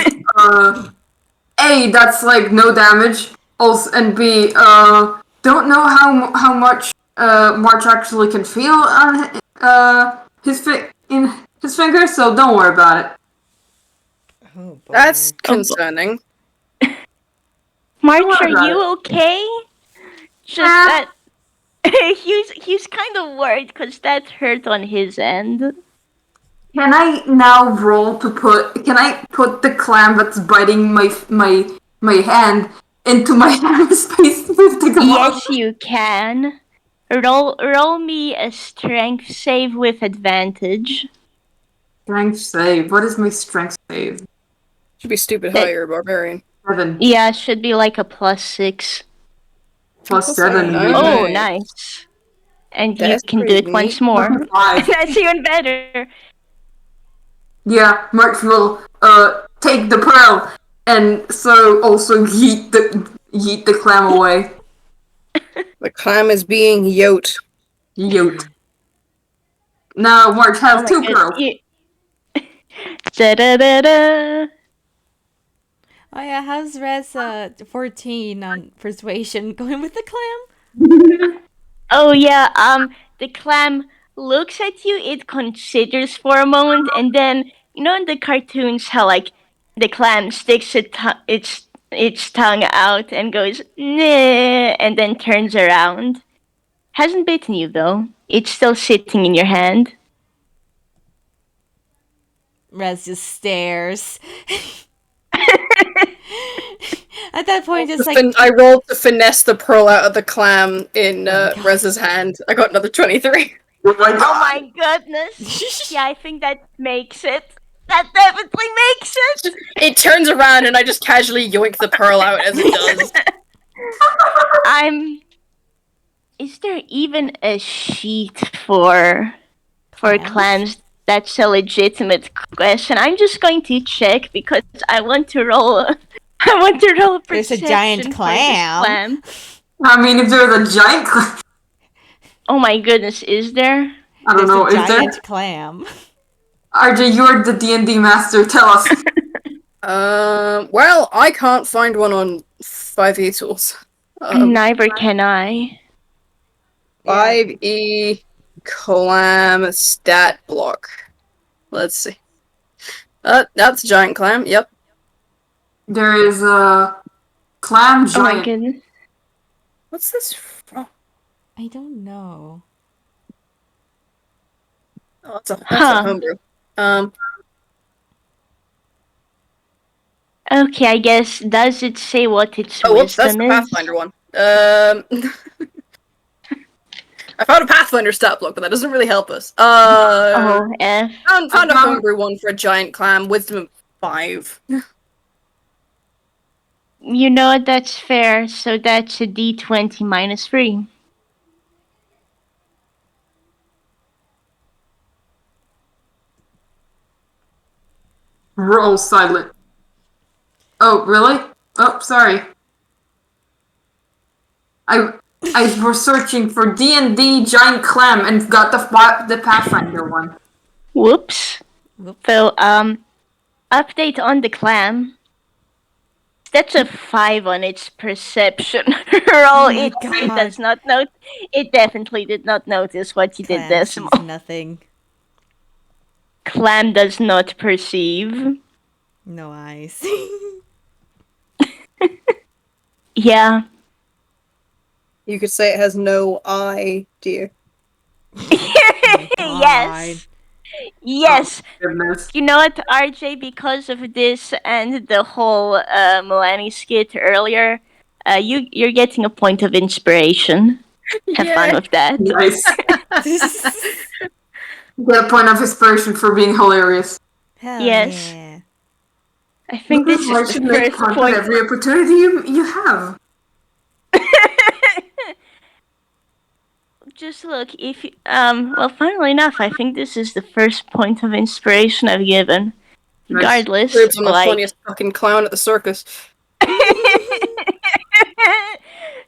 A, that's like no damage. Also, and B, don't know how much March actually can feel on in his fingers, so don't worry about it. Oh boy. That's concerning. March, Don't worry are about you okay? Just Eh. that he's kind of worried because that hurt on his end. Can I now roll to put? Can I put the clam that's biting my hand into my hammerspace with the glove? Yes, you can. Roll me a strength save with advantage. Strength save. What is my strength save? Should be stupid high, you're a barbarian. 7 Yeah, should be like a +6. plus Plus 7. nine. Oh, Nice. nice. And That's you can do pretty it once neat. more. 5. That's even better. Yeah, March will take the pearl and so also yeet the clam away. The clam is being yoked. Yote. Now March has Oh my 2 god. pearls. Da-da-da-da. Oh yeah, how's Rezze 14 on persuasion going with the clam? Oh yeah, the clam looks at you, it considers for a moment, and then, you know in the cartoons how, like, the clam sticks its tongue out and goes, nah, and then turns around. Hasn't bitten you, though. It's still sitting in your hand. Rez just stares. At that point, it's like, I rolled to finesse the pearl out of the clam in Oh my God. Rez's hand. I got another 23. Oh my Oh god. my goodness. Yeah, I think that makes it. That definitely makes it. It turns around and I just casually yoink the pearl out as it does. Is there even a sheet for Clams? clams? That's a legitimate question. I'm just going to check because I want to roll. I want to roll a There's a perception giant for this clam. I mean, if there's a giant clam, Oh my goodness, is there? I don't There's know. a Is there? giant clam. RJ, you're the D&D master. Tell us. Well, I can't find one on 5e tools. Neither can I. 5e clam stat block. Let's see. That's a giant clam, yep. There is a clam Oh my giant. goodness. What's this from? I don't know. Oh, that's a Huh. homebrew. Okay, I guess. Does it say what its Oh, whoops, that's wisdom the is? Pathfinder one. I found a Pathfinder stat block, but that doesn't really help us. Oh, F. Found a homebrew one for a giant clam, wisdom 5. You know what? That's fair. So that's a D20 minus 3. Roll silent. Oh, really? Oh, sorry. I was searching for D&D giant clam and got the Pathfinder one. Whoops. Whoops. So, update on the clam. That's a 5 on its perception roll. my It God. does not note. It definitely did not notice what you did, Clam Decimal. sees nothing. Clam does not perceive. No eyes. Yeah. You could say it has no idea. Yes. Yes. Goodness. You know what, RJ? Because of this and the whole Milani skit earlier, you're getting a point of inspiration. Have fun with that. Nice. Get a point of inspiration for being hilarious. Hell Yes. yeah. I think this Why is the should make first fun of point. every opportunity you have. Just look, if you, well, funnily enough, I think this is the first point of inspiration I've given. Regardless, Ribs, I'm the like funniest fucking clown at the circus.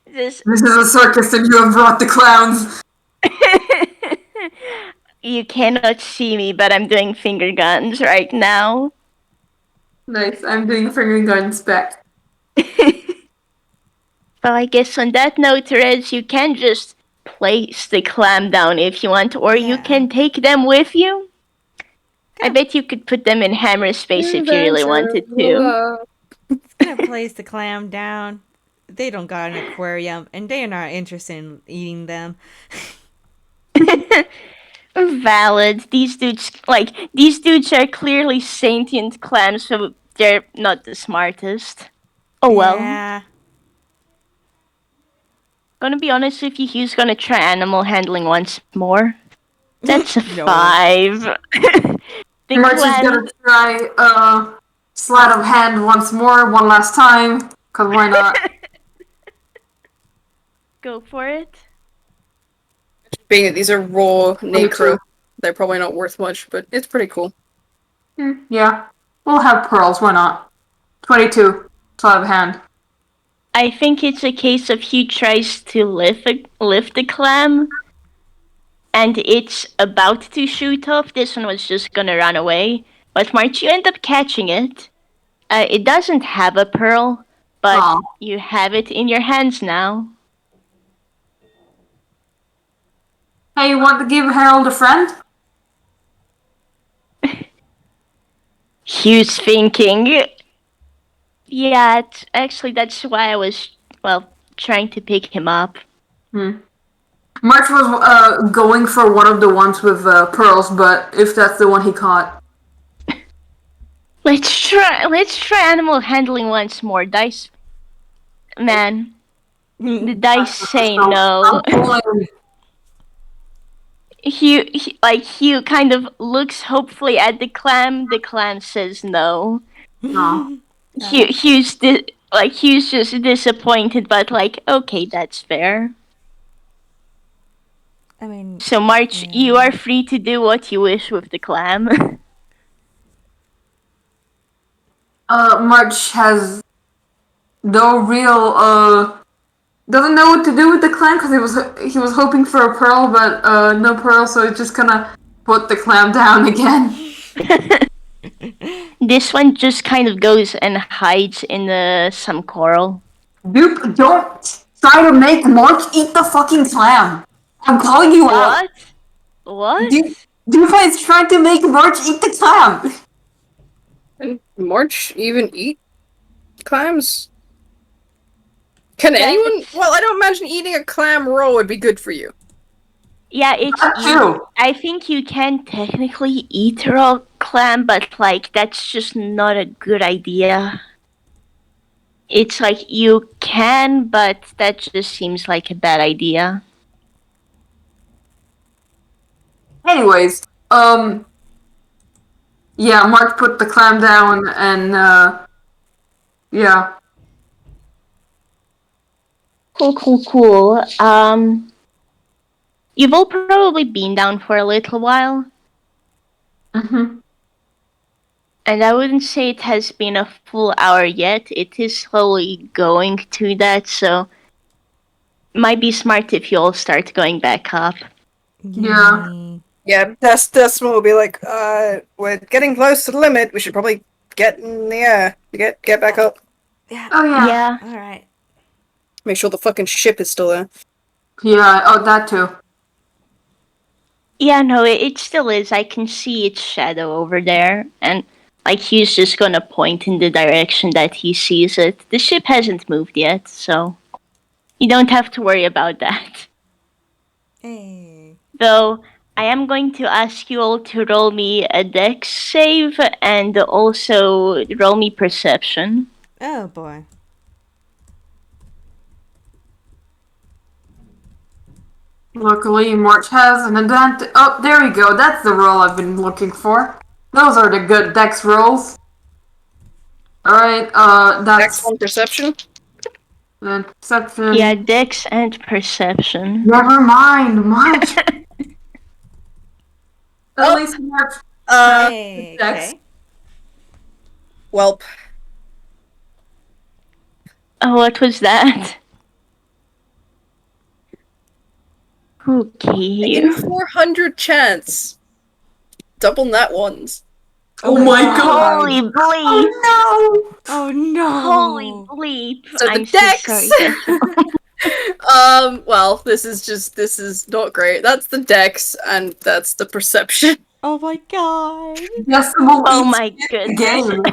this This is a circus and you have brought the clowns. you cannot see me, but I'm doing finger guns right now. Nice, I'm doing finger gun spec. Well, I guess on that note, Rez, you can just place the clam down if you want, or you Yeah. can take them with you. I bet you could put them in hammer space if you really wanted to. Gonna place the clam down. They don't got an aquarium, and they are not interested in eating them. Valid. These dudes are clearly sentient clams, so they're not the smartest. Oh well. Yeah. Gonna be honest with you, Hugh's gonna try animal handling once more. That's a No. 5. The March is clan gonna try sleight of hand once more, one last time. Cause why not? go for it. Being that these are raw 22. necro, they're probably not worth much, but it's pretty cool. Yeah. We'll have pearls, why not? 22. Sleight of hand. I think it's a case of Hugh tries to lift the clam, and it's about to shoot off. This one was just gonna run away, but March, you end up catching it. It doesn't have a pearl, but Aw. you have it in your hands now. Hey, you want to give Harold a friend? Hugh's thinking. Yeah, actually, that's why I was, trying to pick him up. March was going for one of the ones with pearls, but if that's the one he caught. Let's try animal handling once more. Dice. Man, the dice say no. I'm pulling. Hugh kind of looks hopefully at the clam. The clam says no. No. Hugh's just disappointed, but okay, that's fair. I mean, So March, you are free to do what you wish with the clam. March has no real doesn't know what to do with the clam because he was hoping for a pearl, but no pearl, so he's just gonna put the clam down again. This one just kind of goes and hides in some coral. Dupe, don't try to make March eat the fucking clam. I'm calling you out. What? Dupe is trying to make March eat the clam. Can March even eat clams? Can anyone? Well, I don't imagine eating a clam raw would be good for you. Yeah, it's That too. I think you can technically eat raw clam, but that's just not a good idea. It's you can, but that just seems like a bad idea. Anyways, yeah, Mark put the clam down and, yeah. Cool. You've all probably been down for a little while, Mm-hmm. and I wouldn't say it has been a full hour yet. It is slowly going to that, so might be smart if you all start going back up. Yeah. Yeah, Decimal will be like, we're getting close to the limit. We should probably get in the air to get back up. Oh, yeah. Yeah. All right. Make sure the fucking ship is still there. Yeah, oh, that too. Yeah, no, it still is. I can see its shadow over there, and he's just gonna point in the direction that he sees it. The ship hasn't moved yet, so you don't have to worry about that. Hey. Though, I am going to ask you all to roll me a dex save, and also roll me perception. Oh boy. Luckily, March has an advantage. Oh, there we go. That's the roll I've been looking for. Those are the good dex rolls. Alright, that's... Excellent perception. Perception. Yeah, dex and perception. Never mind, March. At least March Hey. dex. Okay. Welp. Oh, what was that? Okay. In 400 chance. Double nat ones. Oh my god. Holy bleep! Oh Oh no! Holy bleep! So the I'm so dex. sorry, Decimal. Well, this is not great. That's the dex, and that's the perception. Oh my god! no. Decimal Oh eats my the goodness. game.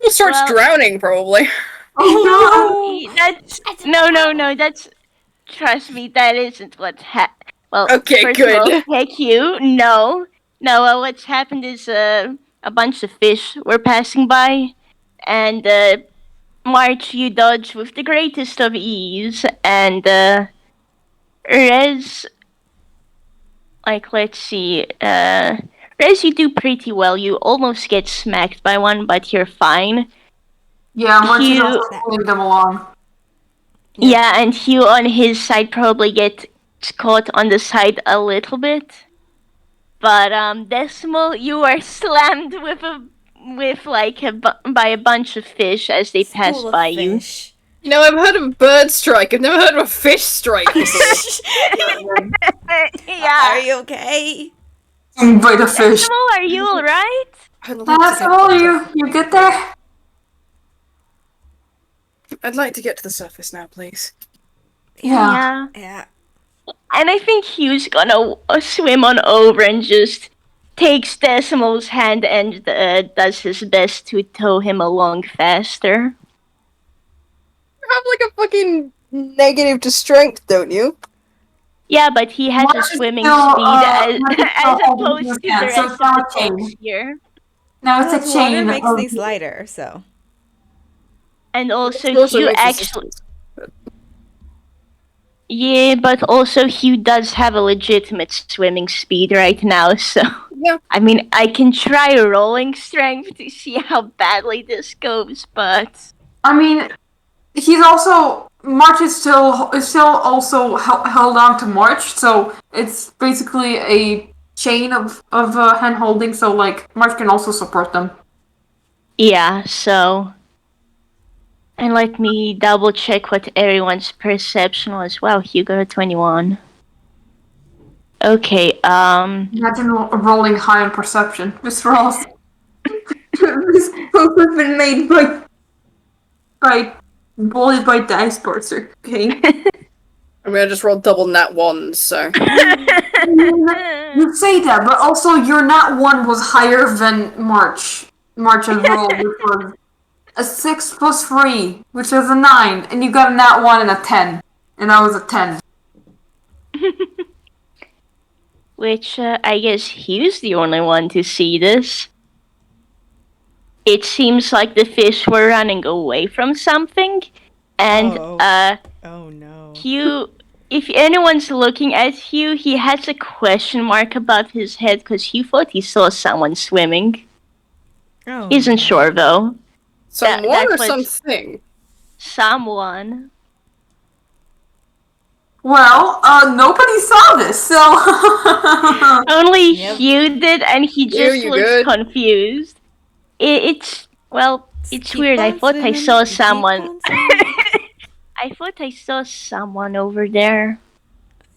He starts Well- drowning, probably. Oh That's no. That's trust me. That isn't what's Well, Okay, first good. of all, heck you. No. What's happened is a bunch of fish were passing by, and March you dodged with the greatest of ease, and Rez, like let's see, Rez, you do pretty well. You almost get smacked by one, but you're fine. yeah, March is Hugh- also pulling them along. Yeah, and Hugh on his side probably gets caught on the side a little bit. But Decimal, you are slammed by a bunch of fish as they pass School of by you. fish. You know, I've heard of a bird strike. I've never heard of a fish strike before. Yeah. Are you okay? By the fish. Decimal, are you alright? I'd like to get Decimal, to you get there? I'd like to get to the surface now, please. Yeah. Yeah. And I think Hugh's gonna swim on over and just takes Decimal's hand and does his best to tow him along faster. You have like a fucking negative to strength, don't you? Yeah, but he has March a is swimming still, speed March is as still holding opposed his to the hand, rest so of it's the not a chain. folks here. No, Well, it's a chain. water makes of- things lighter, so. And also It also Hugh makes actually... assistance. Yeah, but also Hugh does have a legitimate swimming speed right now, so... Yeah. I mean, I can try rolling strength to see how badly this goes, but... I mean, he's also March is still also held on to March, so it's basically a chain of hand holding. So like March can also support them. Yeah, so... And let me double check what everyone's perception was. Wow, Hugh got a 21. Okay, Imagine rolling high on perception. This rolls. This post has been made by bullied by dice parser. Okay. I mean, I just rolled double nat ones, so. You say that, but also your nat one was higher than March. March's roll, which was a 6 plus 3, which is a 9, and you got a nat 1 and a 10. And that was a 10. Which, I guess Hugh's the only one to see this. It seems like the fish were running away from something, and, Oh no. Hugh... If anyone's looking at Hugh, he has a question mark above his head because Hugh thought he saw someone swimming. Oh, Isn't no. sure, though. Someone that or was- something? Someone. Well, nobody saw this, so. Only Yep. Hugh did, and he Hugh, just you looks good? confused. It's Keep weird. I on thought I swimming, saw you keep someone. on swimming. I thought I saw someone over there.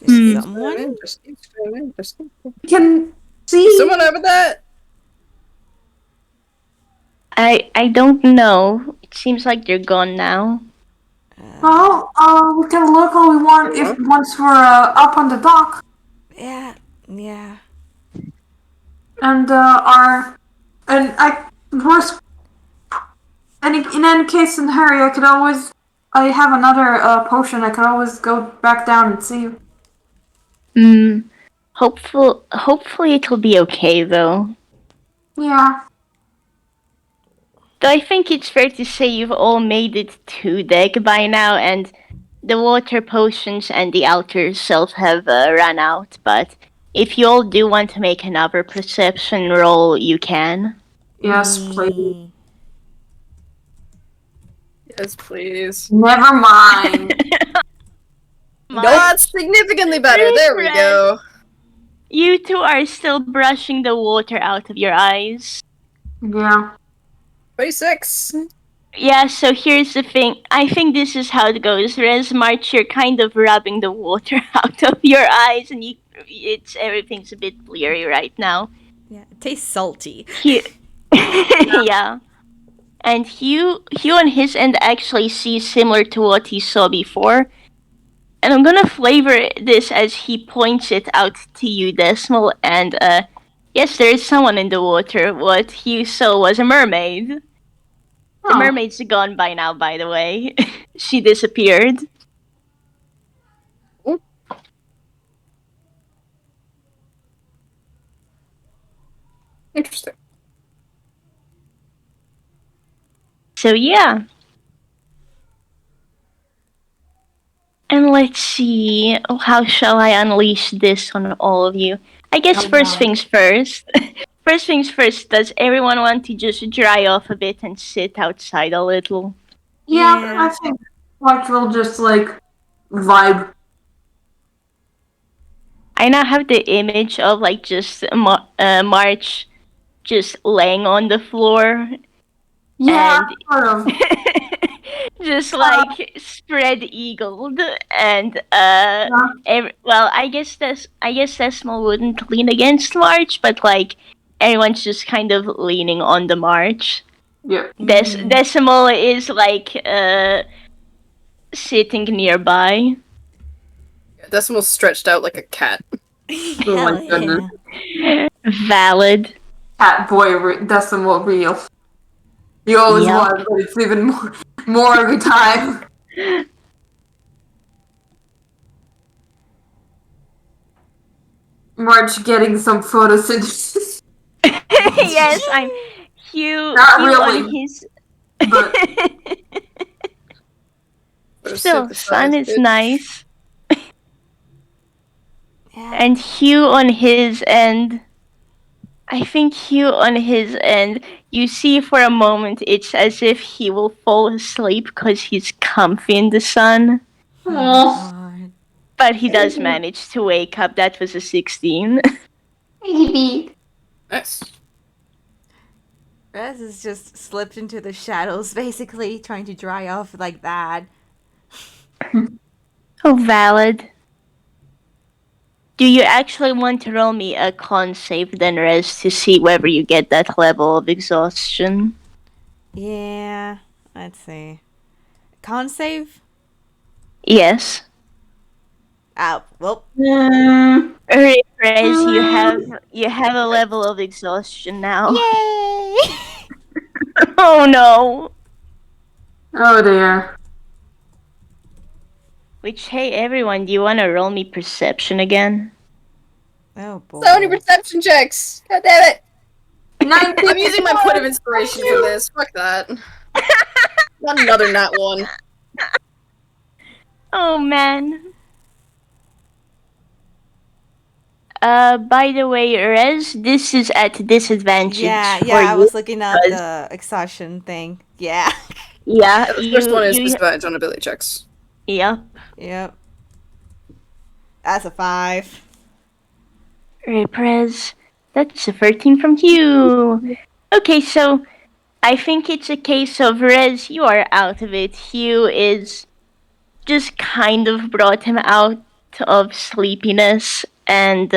Someone? Interesting. Interesting. You can see. Someone over there? I don't know. It seems like they're gone now. Well, we can look all we want if once we're up on the dock. Yeah. And worst, and in any case, in hurry, I have another potion. I could always go back down and see you. Hopefully it'll be okay though. Yeah. Though I think it's fair to say you've all made it to deck by now, and the water potions and the outer self have run out. But if you all do want to make another perception roll, you can. Yes, please. Yes, please. Never mind. That's significantly better. There we go. You two are still brushing the water out of your eyes. Yeah. 26. Yeah, so here's the thing. I think this is how it goes. March, you're kind of rubbing the water out of your eyes, and everything's a bit bleary right now. Yeah, it tastes salty. Hugh, yeah, and Hugh on his end actually sees similar to what he saw before. And I'm gonna flavor this as he points it out to you, Decimal. And yes, there is someone in the water. What Hugh saw was a mermaid. The mermaid's gone by now, by the way. She disappeared. Interesting. So yeah. And let's see, how shall I unleash this on all of you? I guess first things first. First things first, does everyone want to just dry off a bit and sit outside a little? Yeah, I think March will just vibe. I now have the image of just March just laying on the floor. Yeah, and sort of. just spread eagled and I guess Decimal wouldn't lean against March, but everyone's just kind of leaning on the March. Yeah. Decimal is sitting nearby. Decimal's stretched out like a cat. Oh my goodness. Valid. Cat boy, Decimal real. You always Yep. was, but it's even more every time. March getting some photosynthesis. Yes, I'm Hugh. Not Hugh really, on his. but Still, sun is Photosynthesized, nice. Yeah. And Hugh on his end. I think Hugh on his end, you see for a moment it's as if he will fall asleep because he's comfy in the sun. God. But he does manage to wake up. That was a 16. Nice. Rez has just slipped into the shadows, basically, trying to dry off like that. Oh, valid. Do you actually want to roll me a con save then, Rez, to see whether you get that level of exhaustion? Yeah, let's see. Con save? Yes. Well. Rez, you have a level of exhaustion now. Yay! Oh no. oh dear. Which, hey everyone, do you want to roll me perception again? Oh boy. So many perception checks! God damn it! 19. I'm using my point of inspiration for this. Fuck that. Not another nat one. Oh man. By the way, Rez, this is at disadvantage Yeah, for I you. was looking at the exhaustion thing. Yeah. Yeah, The first one is disadvantage on ability checks. Yep. Yep. That's a 5. Rez, that's a 13 from Hugh. Okay, so I think it's a case of Rez, you are out of it. Hugh is just kind of brought him out of sleepiness, and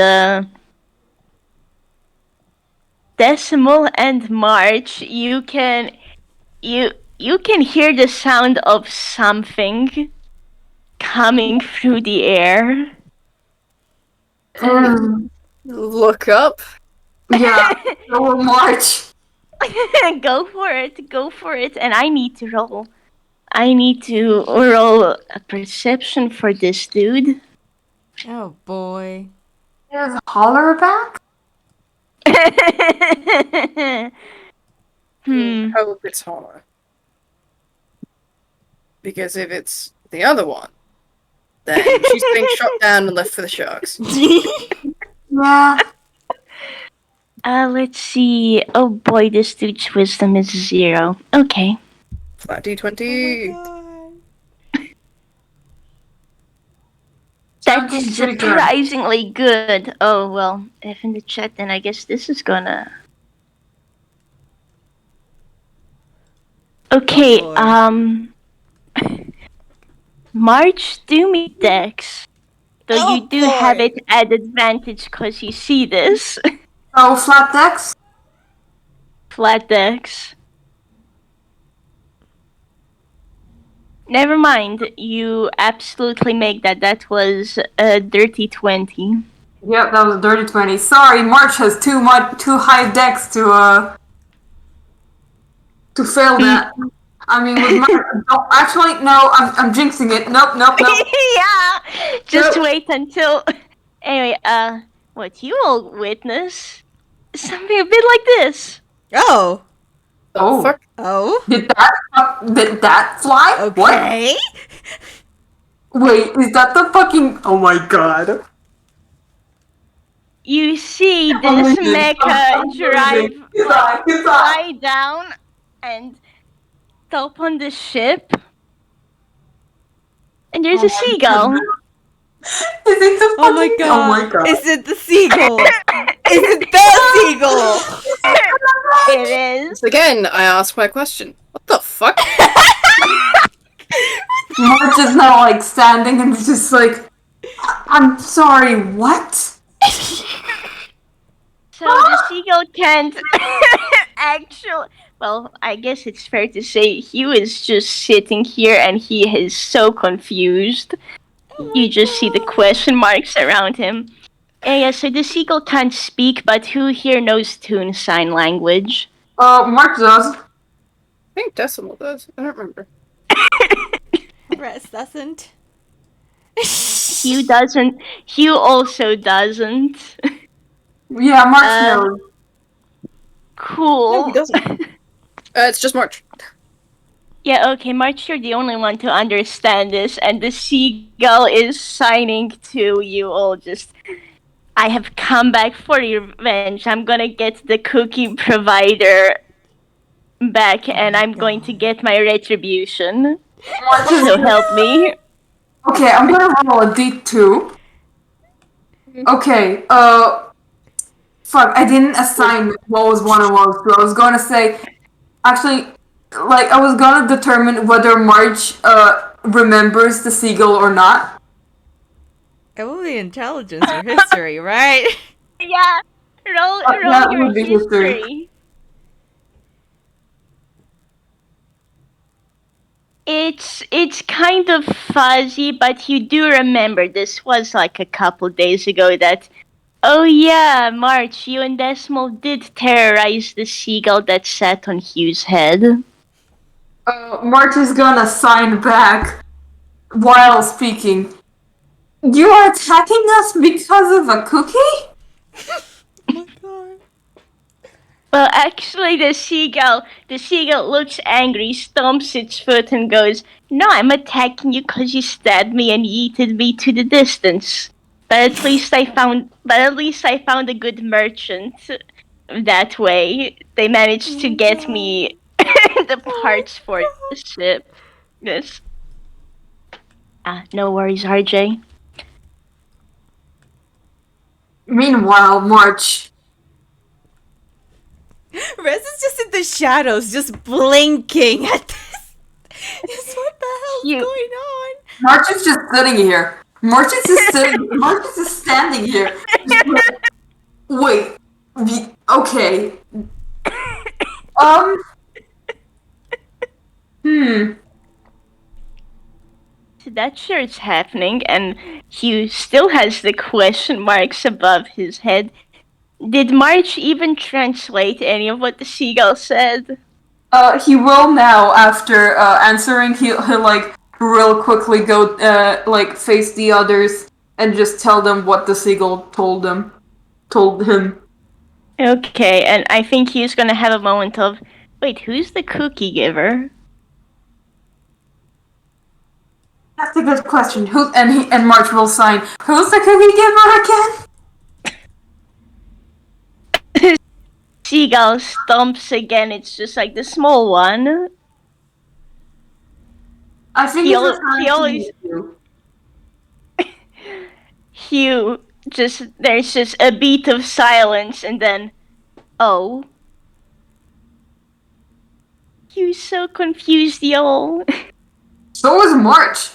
Decimal and March, you can hear the sound of something coming through the air. Look up. Yeah, go March. Go for it, and I need to roll. I need to roll a perception for this dude. Oh boy. Is Holler back? I hope it's Holler. Because if it's the other one, then she's being shot down and left for the sharks. Yeah. Let's see. Oh boy, this dude's wisdom is 0. Okay. Flat D20. That's Sounds pretty good. surprisingly good. Oh, well, if in the chat, then I guess this is gonna... Okay, boy. March, do me Dex. Though Oh, you do have boy. it at advantage because you see this. Oh, flat decks? Flat Dex. Never mind, you absolutely make that. That was a dirty 20. Yep, that was a dirty 20. Sorry, March has too high decks to fail that. I mean, with my no, actually, no, I'm jinxing it. Nope. Yeah! Just Nope. wait until. Anyway, what you will witness is something a bit like this. Oh. The Oh. fuck? Oh. Did that fly? What? Okay. Wait, is that the fucking? Oh my god. You see I'm this losing. mecha I'm drive, losing. Goodbye. fly down and stop on the ship. And there's a seagull. Is it the Oh my fucking? god. Oh my god. Is it the seagull? Is it the seagull? It is. Once again, I ask my question. What the fuck? March is now like standing and he's just like, I'm sorry, what? So the seagull can't actually. Well, I guess it's fair to say Hugh is just sitting here and he is so confused. You just see the question marks around him. And yeah, so the seagull can't speak, but who here knows Toon sign language? March does. I think Decimal does. I don't remember. Rest doesn't. Hugh doesn't. Hugh also doesn't. Yeah, March knows. Cool. No, he doesn't. It's just March. Yeah, okay, March, you're the only one to understand this, and the seagull is signing to you all just. I have come back for revenge. I'm gonna get the cookie provider back, and I'm going to get my retribution. March is So help me. okay. I'm gonna roll a d2. Okay. Fuck. I didn't assign what was one and what was two. I was gonna say, actually, like I was gonna determine whether March remembers the seagull or not. It will be intelligence or history, right? Yeah, roll that your would be history. history. It's kind of fuzzy, but you do remember this was like a couple days ago that. Oh yeah, March, you and Decimal did terrorize the seagull that sat on Hugh's head. March is gonna sign back while speaking. You are attacking us because of a cookie? Oh my god. Well, actually, the seagull looks angry, stomps its foot, and goes, "No, I'm attacking you because you stabbed me and yeeted me to the distance. But at least I found a good merchant. That way, they managed to get me the parts for the ship. Yes. No worries, RJ. Meanwhile, March. Rez is just in the shadows, just blinking at this. Just what the hell's You- going on? March is just sitting here. March is just sitting. March is just standing here. Just like, wait. Okay. So that sure is happening, and Hugh still has the question marks above his head. Did March even translate any of what the seagull said? He will now after answering. He'll like real quickly go like face the others and just tell them what the seagull told him. Okay, and I think he's gonna have a moment of, wait, who's the cookie giver? That's a good question. Who and March will sign. Who's the cookie giver again? Seagull stomps again. It's just like the small one. I think He it's always. Hugh, there's just a beat of silence, and then, oh. Hugh's so confused, y'all. So is March.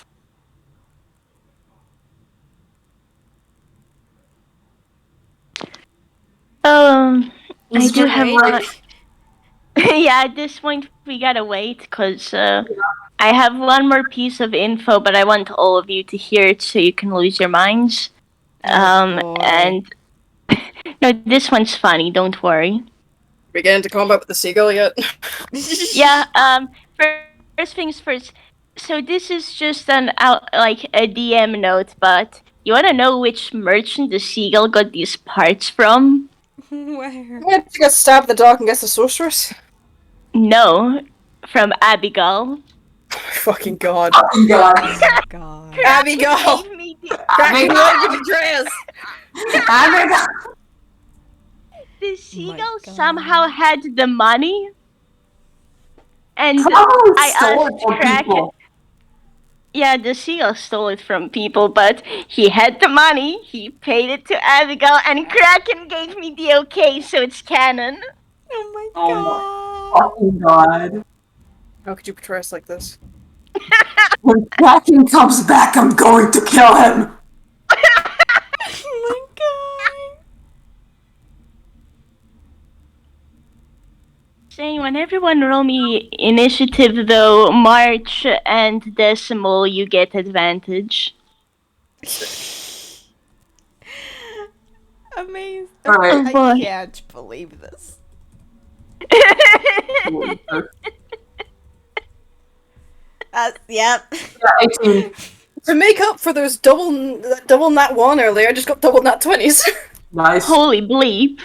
I do have Right? one. Yeah, at this point we gotta wait because I have one more piece of info, but I want all of you to hear it so you can lose your minds. Oh boy. And no, this one's funny. Don't worry. We get into combat with the seagull yet? Yeah. First things first. So this is just like a DM note, but you wanna know which merchant the seagull got these parts from? Where? Yeah, you got stabbed in the dark and guess the sorceress? No, from Abigail. Fucking god. Fucking God. Oh god. Abigail! Gave me the Cracking like Andreas! Abigail. The my seagull God. somehow had the money, and Probably I stole it asked from Kraken. people. Yeah, the seagull stole it from people, but he had the money. He paid it to Abigail, and Kraken gave me the okay, so it's canon. Oh my Oh god. Fucking God. How could you portray us like this? When Kraken comes back, I'm going to kill him. Oh my god. Saying when everyone roll me initiative, though, March and Decimal, you get advantage. Amazing. Alright. Oh boy. I can't believe this. Yep. Yeah, 18. To make up for those double nat 1 earlier, I just got double nat 20s. Nice. Holy bleep.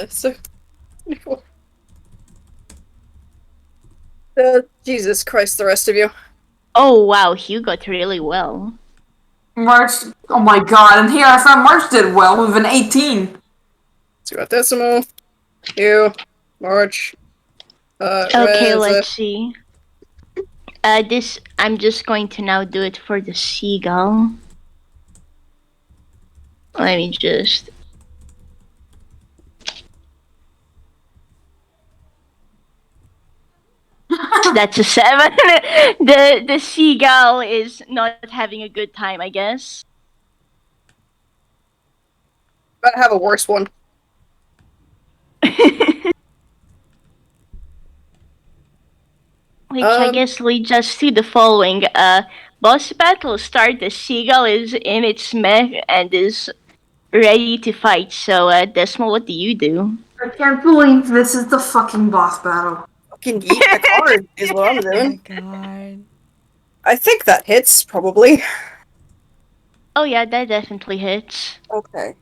So... Jesus Christ, the rest of you. Oh wow, Hugh got really well. March. Oh my God. And here I found March did well with an 18. So we got Decimal, Hugh, March, Okay, Rezze. let's see. I'm just going to now do it for the seagull. Let me just. That's a 7. The seagull is not having a good time, I guess. But have a worse one. Which I guess leads us to the following. Boss battle start. The seagull is in its mech and is ready to fight. So, Decimal, what do you do? I can't believe this is the fucking boss battle. Fucking yeet the card is what I'm Oh my doing. god. I think that hits, probably. Oh yeah, that definitely hits. Okay.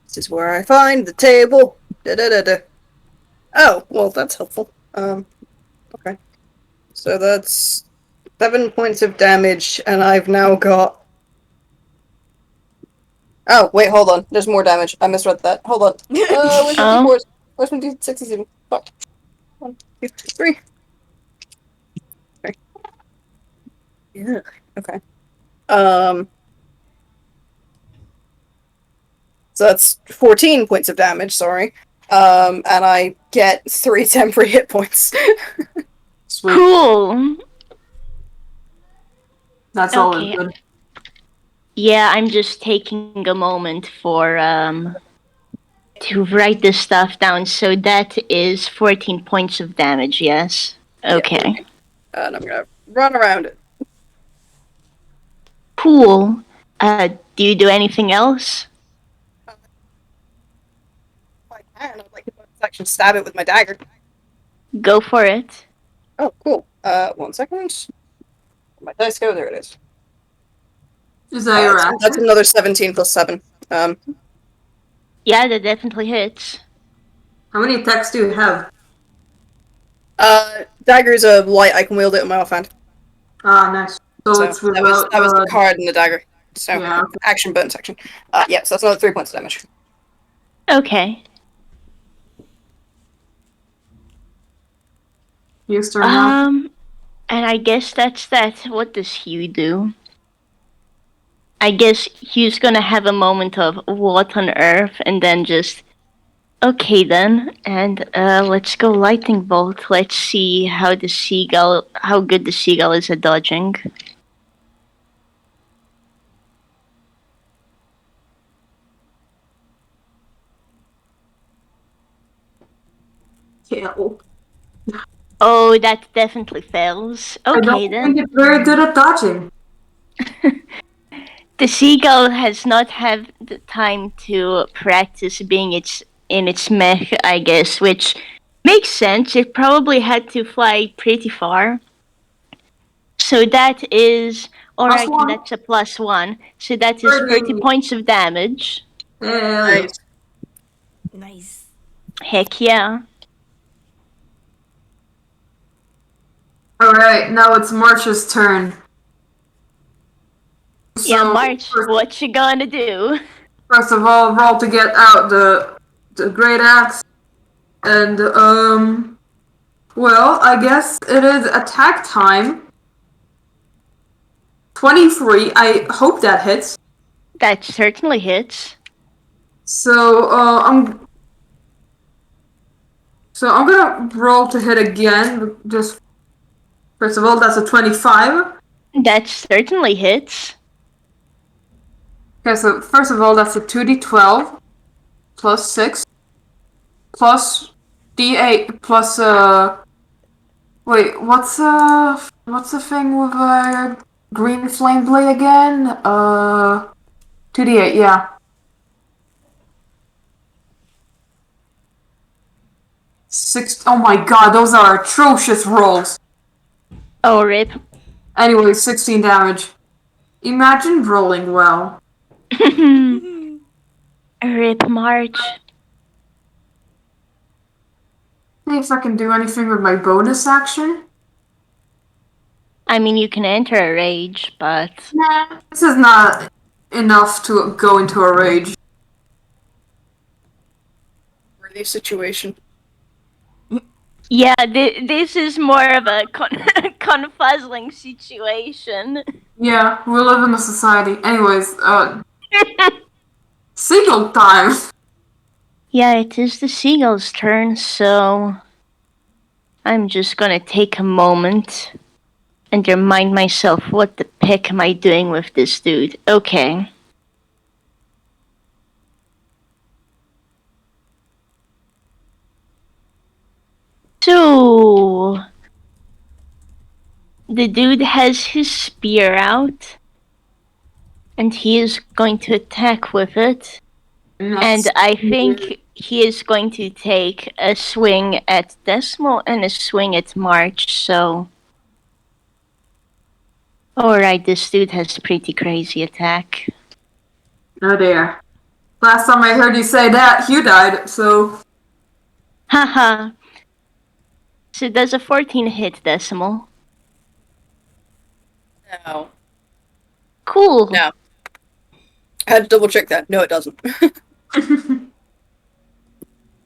This is where I find the table. Da-da-da-da. Oh, well, that's helpful. Okay. So that's 7 points of damage, and I've now got... Oh, wait, hold on. There's more damage. I misread that. Hold on. Where's my Oh. D4s? Where's my D67? Fuck. 1, 2, 3. Yeah. Okay. So that's 14 points of damage, sorry. And I get 3 temporary hit points. Sweet. Cool. That's Okay. always good. Yeah, I'm just taking a moment for to write this stuff down. So that is 14 points of damage. Yes. Okay. And I'm gonna run around it. Cool. Do you do anything else? If I can, I'd like to actually stab it with my dagger. Go for it. Oh, cool. 1 second. My dice go, there it is. Is that your action? That's another 17 plus 7. Yeah, that definitely hits. How many attacks do you have? Dagger's a light, I can wield it in my offhand. Ah, nice. So it's that without, was the card and the dagger. So, yeah, okay. action, bonus action. Yeah, so that's another 3 points of damage. Okay. Hugh's turn now. And I guess that's that. What does Hugh do? I guess Hugh's gonna have a moment of what on earth, and then just Okay then, and let's go lightning bolt. Let's see how good the seagull is at dodging. Kill. Oh, that definitely fails. I Okay don't think then. it's very good at dodging. The seagull has not had the time to practice being in its mech, I guess, which makes sense. It probably had to fly pretty far. So that is alright, and +1. that's a +1. So that is 30 30. points of damage. Hell yeah. Nice. Nice. Heck yeah. Alright, now it's March's turn. Yeah, So, March, what you gonna do? First of all, roll to get out the great axe. And, well, I guess it is attack time. 23, I hope that hits. That certainly hits. So, I'm gonna roll to hit again. Just, first of all, that's a 25. That certainly hits. Okay, so first of all, that's a 2d12 plus 6 plus d8 plus, wait, what's the thing with green flame blade again? 2d8, yeah. Oh my god, those are atrocious rolls. Oh, rip. Anyway, 16 damage. Imagine rolling well. Rip March. See if I can do anything with my bonus action. I mean, you can enter a rage, but... Nah, this is not enough to go into a rage. Worthy situation. Yeah, this is more of a confuzzling situation. Yeah, we live in a society. Anyways, seagull time! Yeah, it is the seagull's turn, so... I'm just gonna take a moment and remind myself what the heck am I doing with this dude. Okay. So... The dude has his spear out, and he is going to attack with it. And I think he is going to take a swing at Decimal and a swing at March, so... Alright, this dude has a pretty crazy attack. Oh dear. Last time I heard you say that, Hugh died, so... Haha. So does a 14 hit Decimal? No. Cool. No. I had to double check that. No, it doesn't.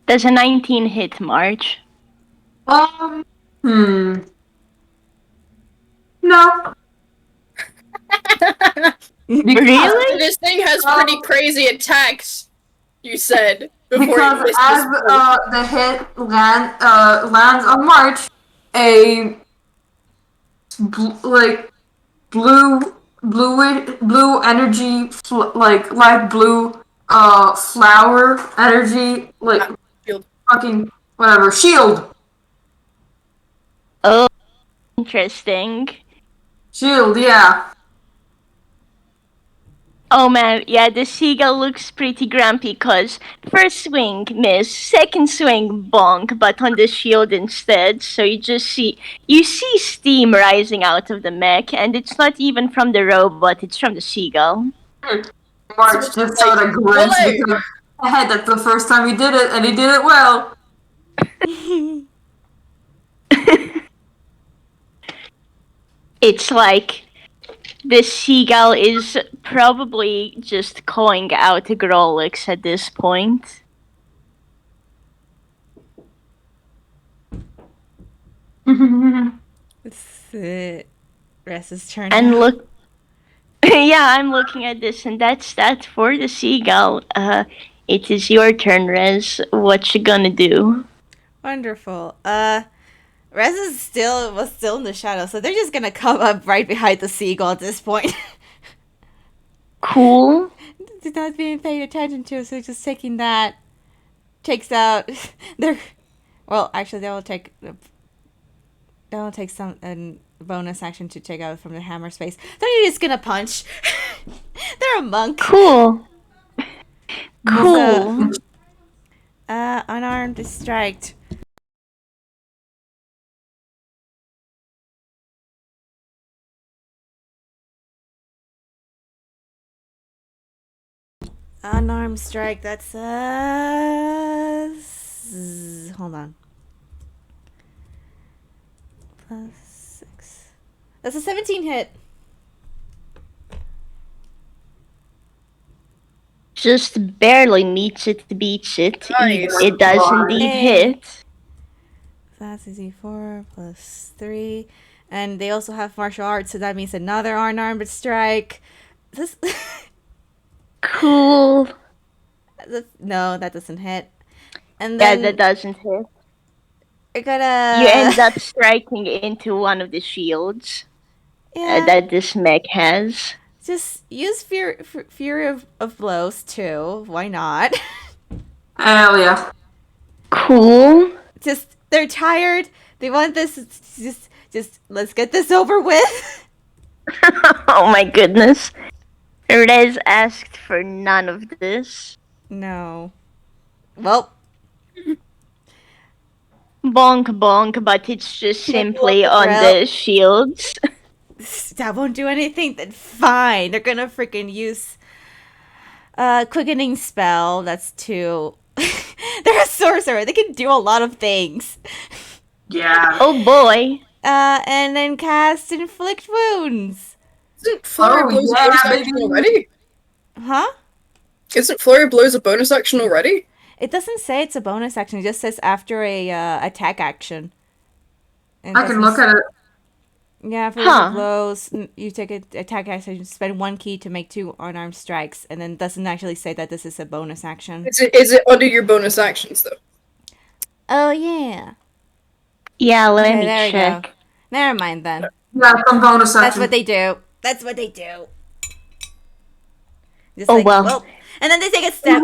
Does a 19 hit March? No. Really? This thing has pretty crazy attacks, you said. Before Because you missed as this point. the hit lands on March, a blue energy light blue flower energy Shield. fucking whatever shield Oh, interesting. yeah. Oh man, yeah, the seagull looks pretty grumpy cause first swing miss, second swing bonk, but on the shield instead. So you see steam rising out of the mech, and it's not even from the robot, it's from the seagull. March just sort of grunts because that's the first time he did it, and he did it well. It's like the seagull is probably just calling out to Grolix at this point. It's Rezze's turn. And now. look, yeah, I'm looking at this, and that's that for the seagull. It is your turn, Rez. What you gonna do? Wonderful. Rezze was still in the shadow, so they're just gonna come up right behind the seagull at this point. Cool. Did not being paid attention to, so just taking that takes out their. Well, actually, they'll take some bonus action to take out from the hammer space. They're just gonna punch. They're a monk. Cool. Cool. So, unarmed strike. Unarmed strike. That's hold on. +6. That's a 17 hit. Just barely meets it, beats it. Nice. It does indeed hit. That's easy. 4 +3. And they also have martial arts, so that means another unarmed strike. This. Cool. No, that doesn't hit. And then Yeah, that doesn't hit. you're gonna. You end up striking into one of the shields that this mech has. Just use fury of blows too. Why not? Hell yeah. Cool. Just they're tired. They want this. Just let's get this over with. Oh my goodness. Rez asked for none of this. No. Well. Bonk bonk, but it's just simply on the shields. That won't do anything. Then fine. They're gonna freaking use quickening spell. That's 2. They're a sorcerer. They can do a lot of things. Yeah. Oh boy. And then cast inflict wounds. Isn't Flurry Blows a bonus action already? Huh? Isn't Flurry Blows a bonus action already? It doesn't say it's a bonus action. It just says after a attack action. And I can look at it. Yeah, for the blows, you take an attack action, spend 1 key to make 2 unarmed strikes, and then doesn't actually say that this is a bonus action. Is it under your bonus actions though? Oh yeah. Yeah, let me there check. We go. Never mind then. Yeah, some bonus action. That's what they do. That's what they do. Just well. And then they take a step.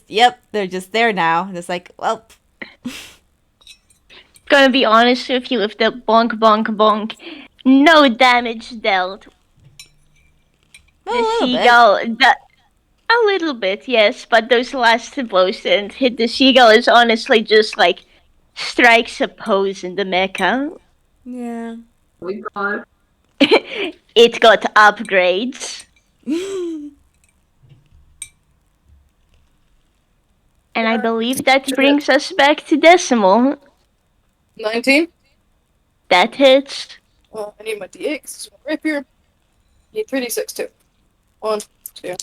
Yep, they're just there now. And it's like, well. Gonna be honest with you, with the bonk bonk bonk, no damage dealt. The seagull, a little bit, yes, but those last 2 blows didn't hit. The seagull is honestly just like strikes a pose in the mecha. Yeah. We got It got upgrades. And I believe that brings us back to decimal. 19? That hits. I need my D8 because it's right here. Need 3d6 too. 1, 2.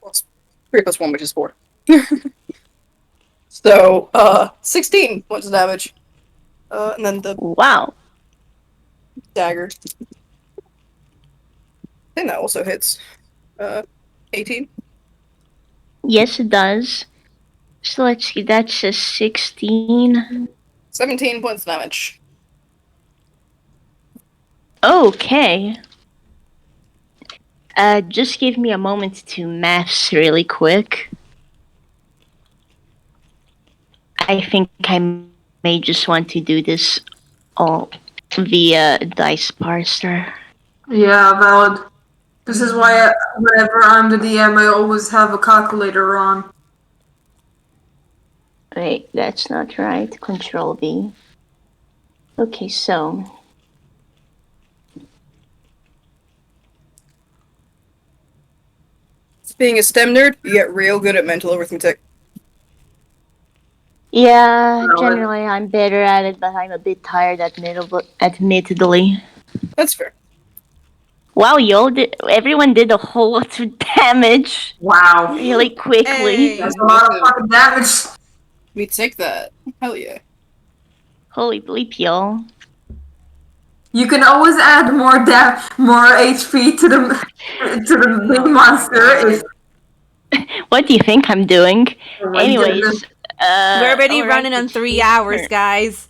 Plus 3 plus 1, which is 4. So, 16 points of damage. And then the Wow. dagger. I think that also hits. 18. Yes, it does. So let's see, that's a 16. 17 points of damage. Okay. Just give me a moment to maths really quick. I think I may just want to do this all via dice parser. Yeah, valid. This is why whenever I'm the DM, I always have a calculator on. Wait, that's not right. Control V. Okay, so... Being a STEM nerd, you get real good at mental arithmetic. Yeah, generally I'm better at it, but I'm a bit tired admittedly. That's fair. Wow, everyone did a whole lot of damage. Wow. Really quickly. Hey. That's a lot of fucking damage. We take that. Hell yeah. Holy bleep, y'all. You can always add more HP to the big monster. If, What do you think I'm doing? oh my Anyways, goodness. We're already alright, running on it's 3 Hugh's hours, turn. guys.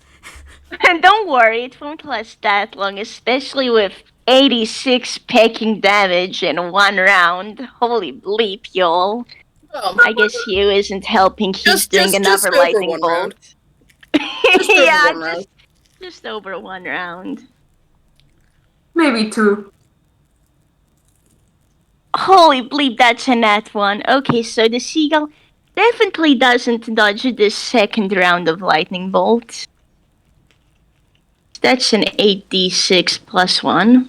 And don't worry, it won't last that long, especially with 86 pecking damage in one round. Holy bleep, y'all. I guess Hugh isn't helping. He's doing another over lightning one bolt. round. Just over Yeah, one round. just over one round. Maybe 2. Holy bleep, that's a nat one. Okay, so the seagull definitely doesn't dodge this second round of lightning bolts. That's an 8d6 plus 1.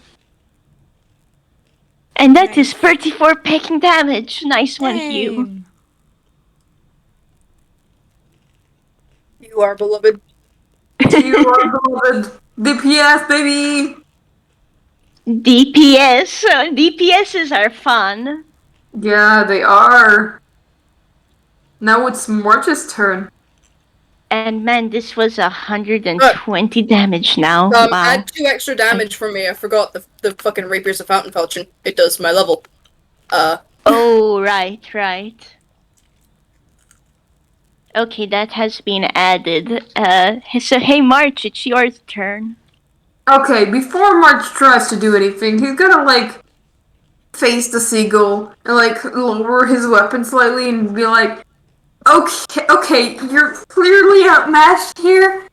And that is 34 pecking damage. Nice one, Hugh. Dang. You are beloved. You are beloved. DPS, baby! DPS. DPSs are fun. Yeah, they are. Now it's March's turn. And man, this was 120 damage now. Wow. Add 2 extra damage for me. I forgot the fucking Rapiers of Fountain Falchion. It does my level. Oh, right. Okay, that has been added. So hey, March, it's your turn. Okay, before March tries to do anything, he's gonna, like, face the seagull and, like, lower his weapon slightly and be like, okay, you're clearly outmatched here.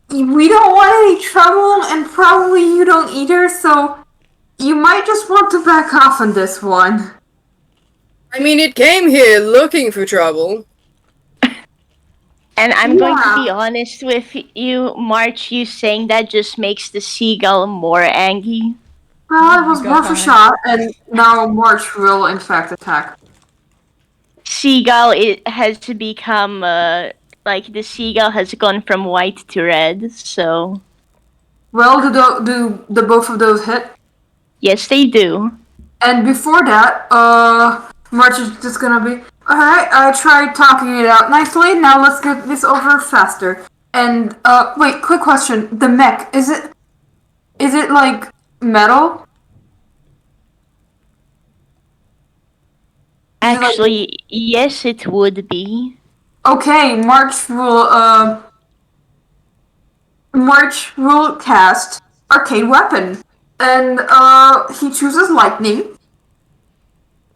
We don't want any trouble, and probably you don't either, so you might just want to back off on this one. I mean, it came here looking for trouble. And I'm going to be honest with you, March, you saying that just makes the seagull more angry. Well, it was worth a shot, and now March will, in fact, attack. Seagull, it has become, like, the seagull has gone from white to red, so... Well, do the both of those hit? Yes, they do. And before that, March is just gonna be, alright, I tried talking it out nicely, now let's get this over faster. And, wait, quick question. The mech, is it, like, metal? Actually, yes, it would be. Okay, March will cast Arcane Weapon. And, he chooses Lightning.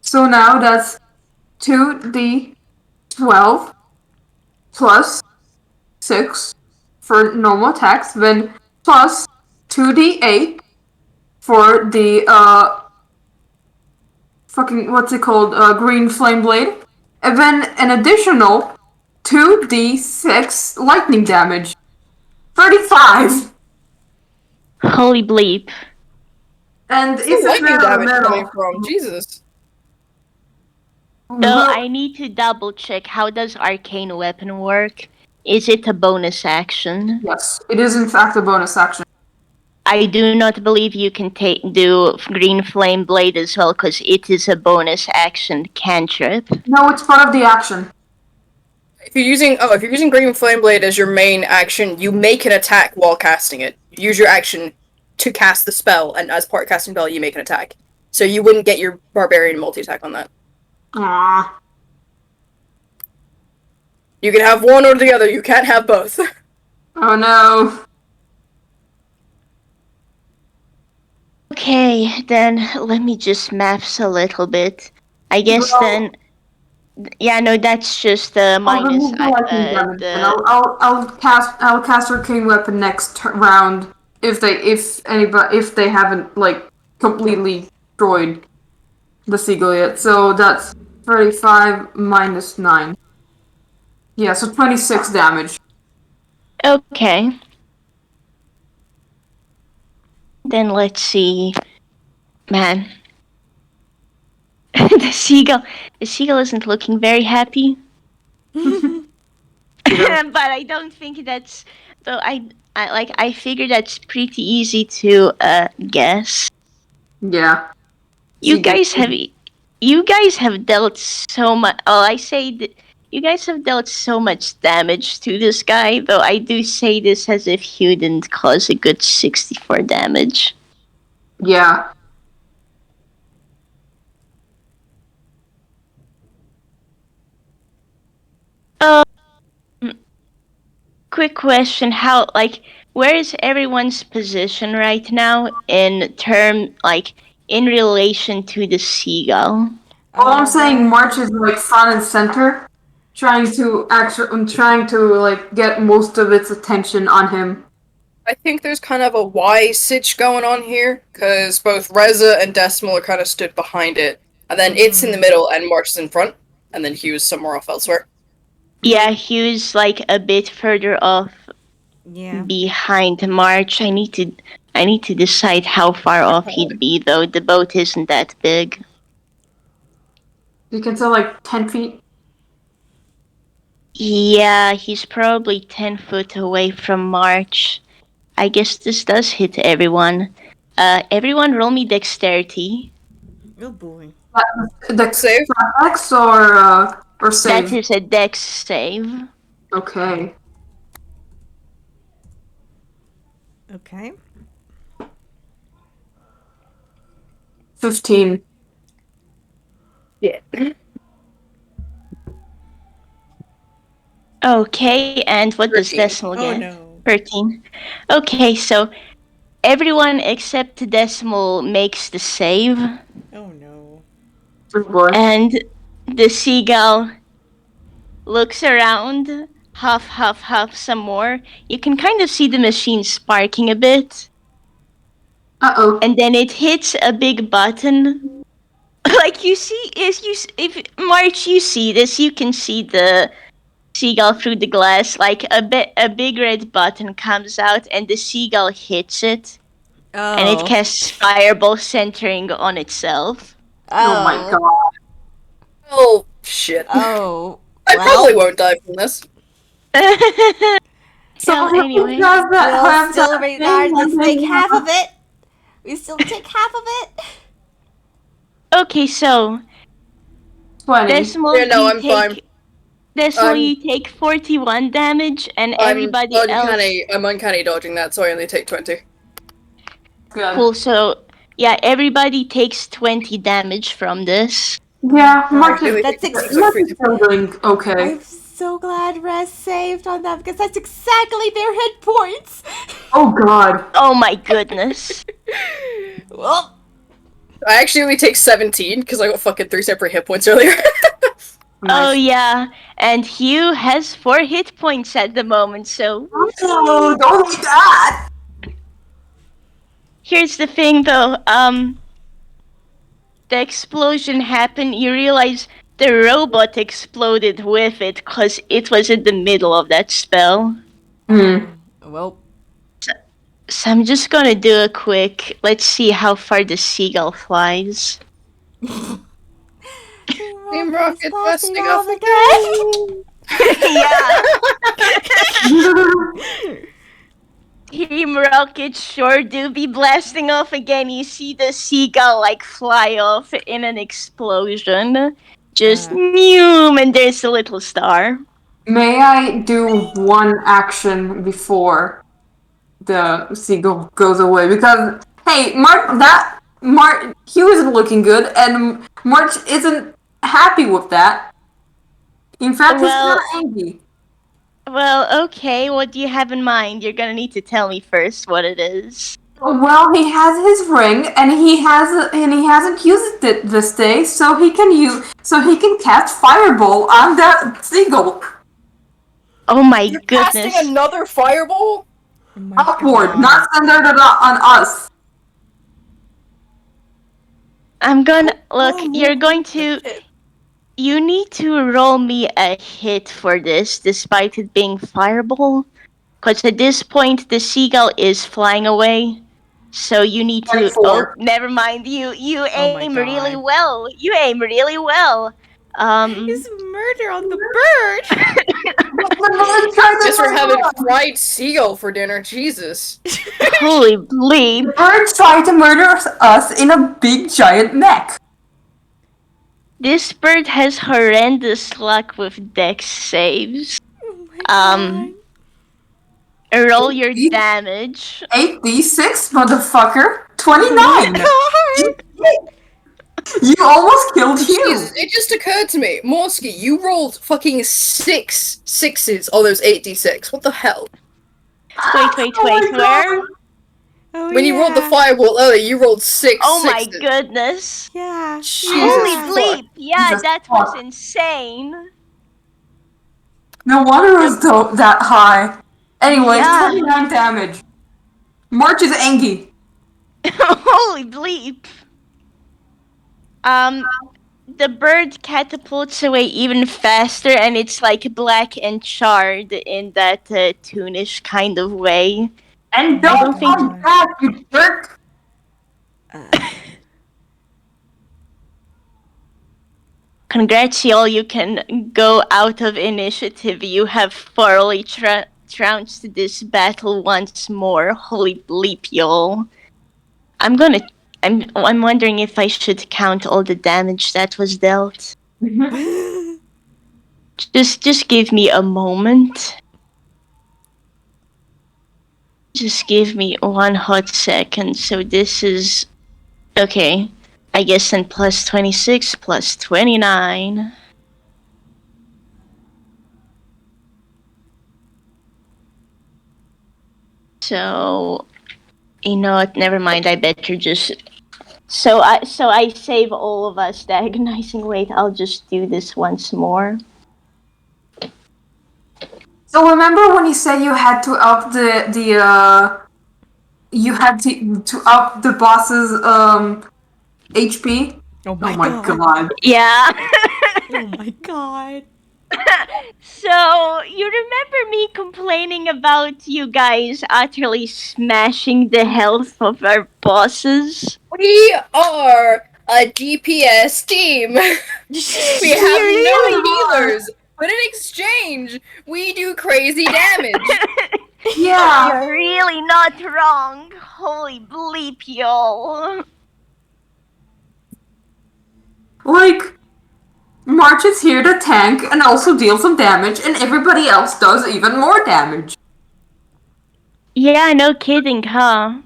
So now that's 2d12 plus 6 for normal attacks, then plus 2d8 for the, what's it called, green flame blade, and then an additional 2d6 lightning damage. 35! Holy bleep. And Where's if the it's lightning damage metal, coming from? Jesus. So I need to double check, how does Arcane Weapon work? Is it a bonus action? yes, it is in fact a bonus action. I do not believe you can do Green Flame Blade as well, because it is a bonus action cantrip. No, it's part of the action. If you're using Green Flame Blade as your main action, you make an attack while casting it. You use your action to cast the spell, and as part of casting spell, you make an attack. So you wouldn't get your Barbarian multi-attack on that. Aww. You can have one or the other, you can't have both. Oh no. Okay, then let me just maths a little bit. I guess Well, then... Yeah, no, that's just the minus... remove the lightning damage, and I'll cast Arcane Weapon next round if they haven't, like, completely destroyed the seagull yet. So that's 35 minus 9. Yeah, so 26 damage. Okay. Then let's see. Man. the seagull isn't looking very happy. But I don't think that's... So I figure that's pretty easy to guess. Yeah. You guys have dealt so much. Oh, I say You guys have dealt so much damage to this guy, though I do say this as if Hugh didn't cause a good 64 damage. Yeah. Quick question, where is everyone's position right now in relation to the seagull? All I'm saying, Ren- March is like front and center, trying to get most of its attention on him. I think there's kind of a Y sitch going on here, because both Rezze and Decimal are kind of stood behind it, and then it's in the middle, and March is in front, and then Hugh is somewhere off elsewhere. Yeah, Hugh's like a bit further off Yeah. behind March. I need to decide how far off he'd be, though. The boat isn't that big. You can tell like 10 feet. Yeah, he's probably 10 foot away from March. I guess this does hit everyone. Everyone roll me dexterity. Oh boy. Dex Save? Dex or save? That is a dex save. Okay. Okay. 15. Yeah. Okay, and what does 13. Decimal Oh get? no. 13. Okay, so everyone except Decimal makes the save, Oh no. Good boy. and the seagull looks around, huff some more. You can kind of see the machine sparking a bit, Uh-oh. and then it hits a big button. Like you see, if March, you see this, you can see the seagull through the glass. Like a big red button comes out, and the seagull hits it, Oh. and it casts fireball centering on itself. Oh my god. Oh, shit. Oh. I well, probably won't die from this. So Well, anyway. we'll still regardless take half of it. We still take half of it. Okay, so 20. Decimal, Yeah, no, you I'm take fine. Decimal, you take 41 damage, and everybody else. I'm uncanny dodging that, so I only take 20. Good. Cool. So yeah, everybody takes 20 damage from this. Yeah, March Really? is, That's March is still doing okay. I'm so glad Rez saved on that because that's exactly their hit points. Oh god. Oh my goodness. Well, I actually only take 17, because I got fucking 3 separate hit points earlier. Oh yeah, and Hugh has 4 hit points at the moment. So No, don't do that! here's the thing, though. The explosion happened. You realize the robot exploded with it because it was in the middle of that spell. well, So I'm just gonna do a quick. Let's see how far the seagull flies. Team Rocket busting off again. Yeah. Team Rocket sure do be blasting off again. You see the seagull like fly off in an explosion. Just noom, and there's a little star. May I do one action before the seagull goes away? Because, hey, Hugh isn't looking good, and March isn't happy with that. In fact, Well- he's kind of angry. Well, okay, what do you have in mind? You're gonna need to tell me first what it is. Well, he has his ring, and he hasn't used it this day, so he can cast Fireball on that seagull. Oh my You're goodness. casting another fireball? Oh my Upward, God. not centered on us. I'm gonna look, you're going to you need to roll me a hit for this, despite it being fireball. Because at this point the seagull is flying away. So you need to 24. never mind, you my aim really God. well. You aim really well. It's murder on the bird. Guess we're having fried seagull for dinner, Jesus. Holy bleep. Birds trying to murder us in a big giant neck. This bird has horrendous luck with dex saves. Oh my god. Roll your damage. 8d6, motherfucker. Oh 29. my god. You almost killed Jesus, Hugh. it just occurred to me, Morski, you rolled fucking 6 sixes on those 8d6. What the hell? Wait, Oh my where? God. Oh, When you rolled the fireball earlier, you rolled 6 Oh my sixes. goodness. Yeah. Jesus Holy fuck. bleep. Yeah, Jesus that was fuck. insane. No wonder it was that high. Anyways, Yeah. 29 damage. March is angry. Holy bleep. The bird catapults away even faster, and it's like black and charred in that toonish kind of way. And I don't don't think- come back, you jerk. Congrats, y'all. You can go out of initiative. You have thoroughly trounced this battle once more. Holy bleep, y'all. I'm wondering if I should count all the damage that was dealt. Just give me a moment. Just give me one hot second. So this is okay. I guess then plus 26 plus 29. So, you know what? Never mind. I better just. So I save all of us the agonizing wait. I'll just do this once more. So remember when you said you had to up you had to up the boss's HP? Oh my, Oh my god. god. Yeah. Oh my god. So, you remember me complaining about you guys utterly smashing the health of our bosses? We are a DPS team. We have really no healers, but in exchange, we do crazy damage. Yeah. You're really not wrong. Holy bleep, y'all. Like, March is here to tank and also deal some damage, and everybody else does even more damage. Yeah, no kidding, huh?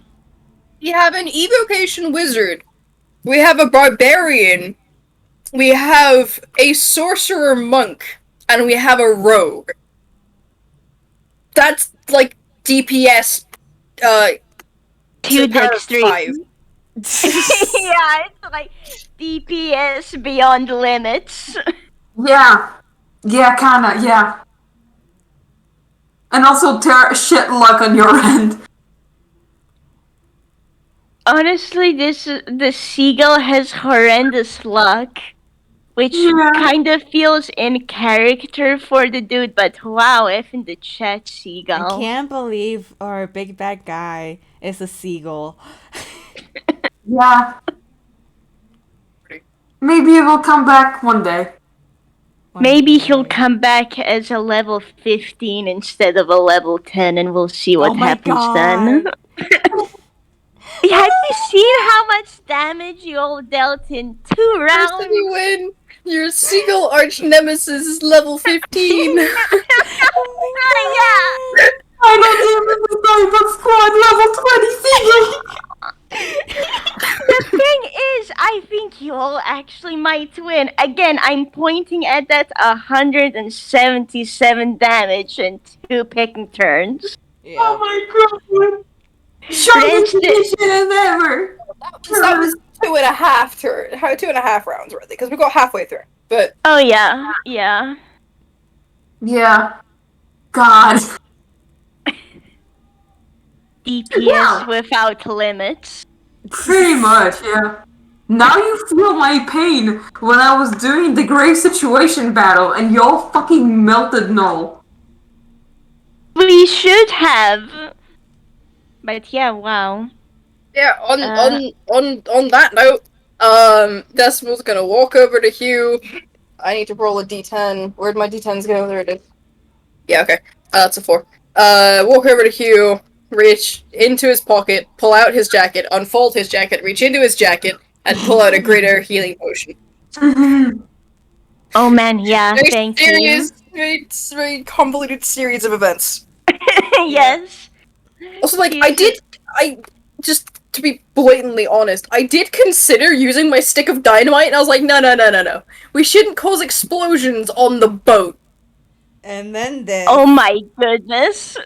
We have an evocation wizard. We have a barbarian. We have a sorcerer monk. And we have a rogue. That's like DPS Two to the power of dexterity. 5. Yeah, it's like DPS beyond limits. Yeah. Yeah, kinda, yeah. And also shit luck on your end. Honestly, the seagull has horrendous luck, which Yeah. kind of feels in character for the dude. But wow, F in the chat, I seagull. can't believe our big bad guy is a seagull. Yeah. Maybe it will come back one day. Maybe he'll come back as a level 15 instead of a level 10, and we'll see what Oh my happens then. God. Have you seen how much damage you all dealt in 2 rounds? First you win. Your seagull arch nemesis is level 15. Yeah. I don't even squad level 20 seagull. The thing is, I think you all actually might win. Again, I'm pointing at that 177 damage and 2 picking turns. Yeah. Oh my god. Strongest position as ever. That was 2.5 turn, 2.5 rounds worth, because we got halfway through. But Oh yeah, yeah. Yeah. God. DPS Yeah. without limits. Pretty much, yeah. Now you feel my pain when I was doing the grave situation battle and y'all fucking melted Null. We should have. But yeah, wow. yeah, on that note, Decimal's gonna walk over to Hugh. I need to roll a d10. Where'd my d10s go? There it is. Yeah, okay. That's a 4. Walk over to Hugh, reach into his pocket, pull out his jacket, unfold his jacket, reach into his jacket, and pull out a greater healing potion. Mhm. Oh man, yeah, Very thank serious, very convoluted series of events. you. Yes. Also, like, He's just to be blatantly honest, I did consider using my stick of dynamite, and I was like, no. We shouldn't cause explosions on the boat. And then this. Oh my goodness.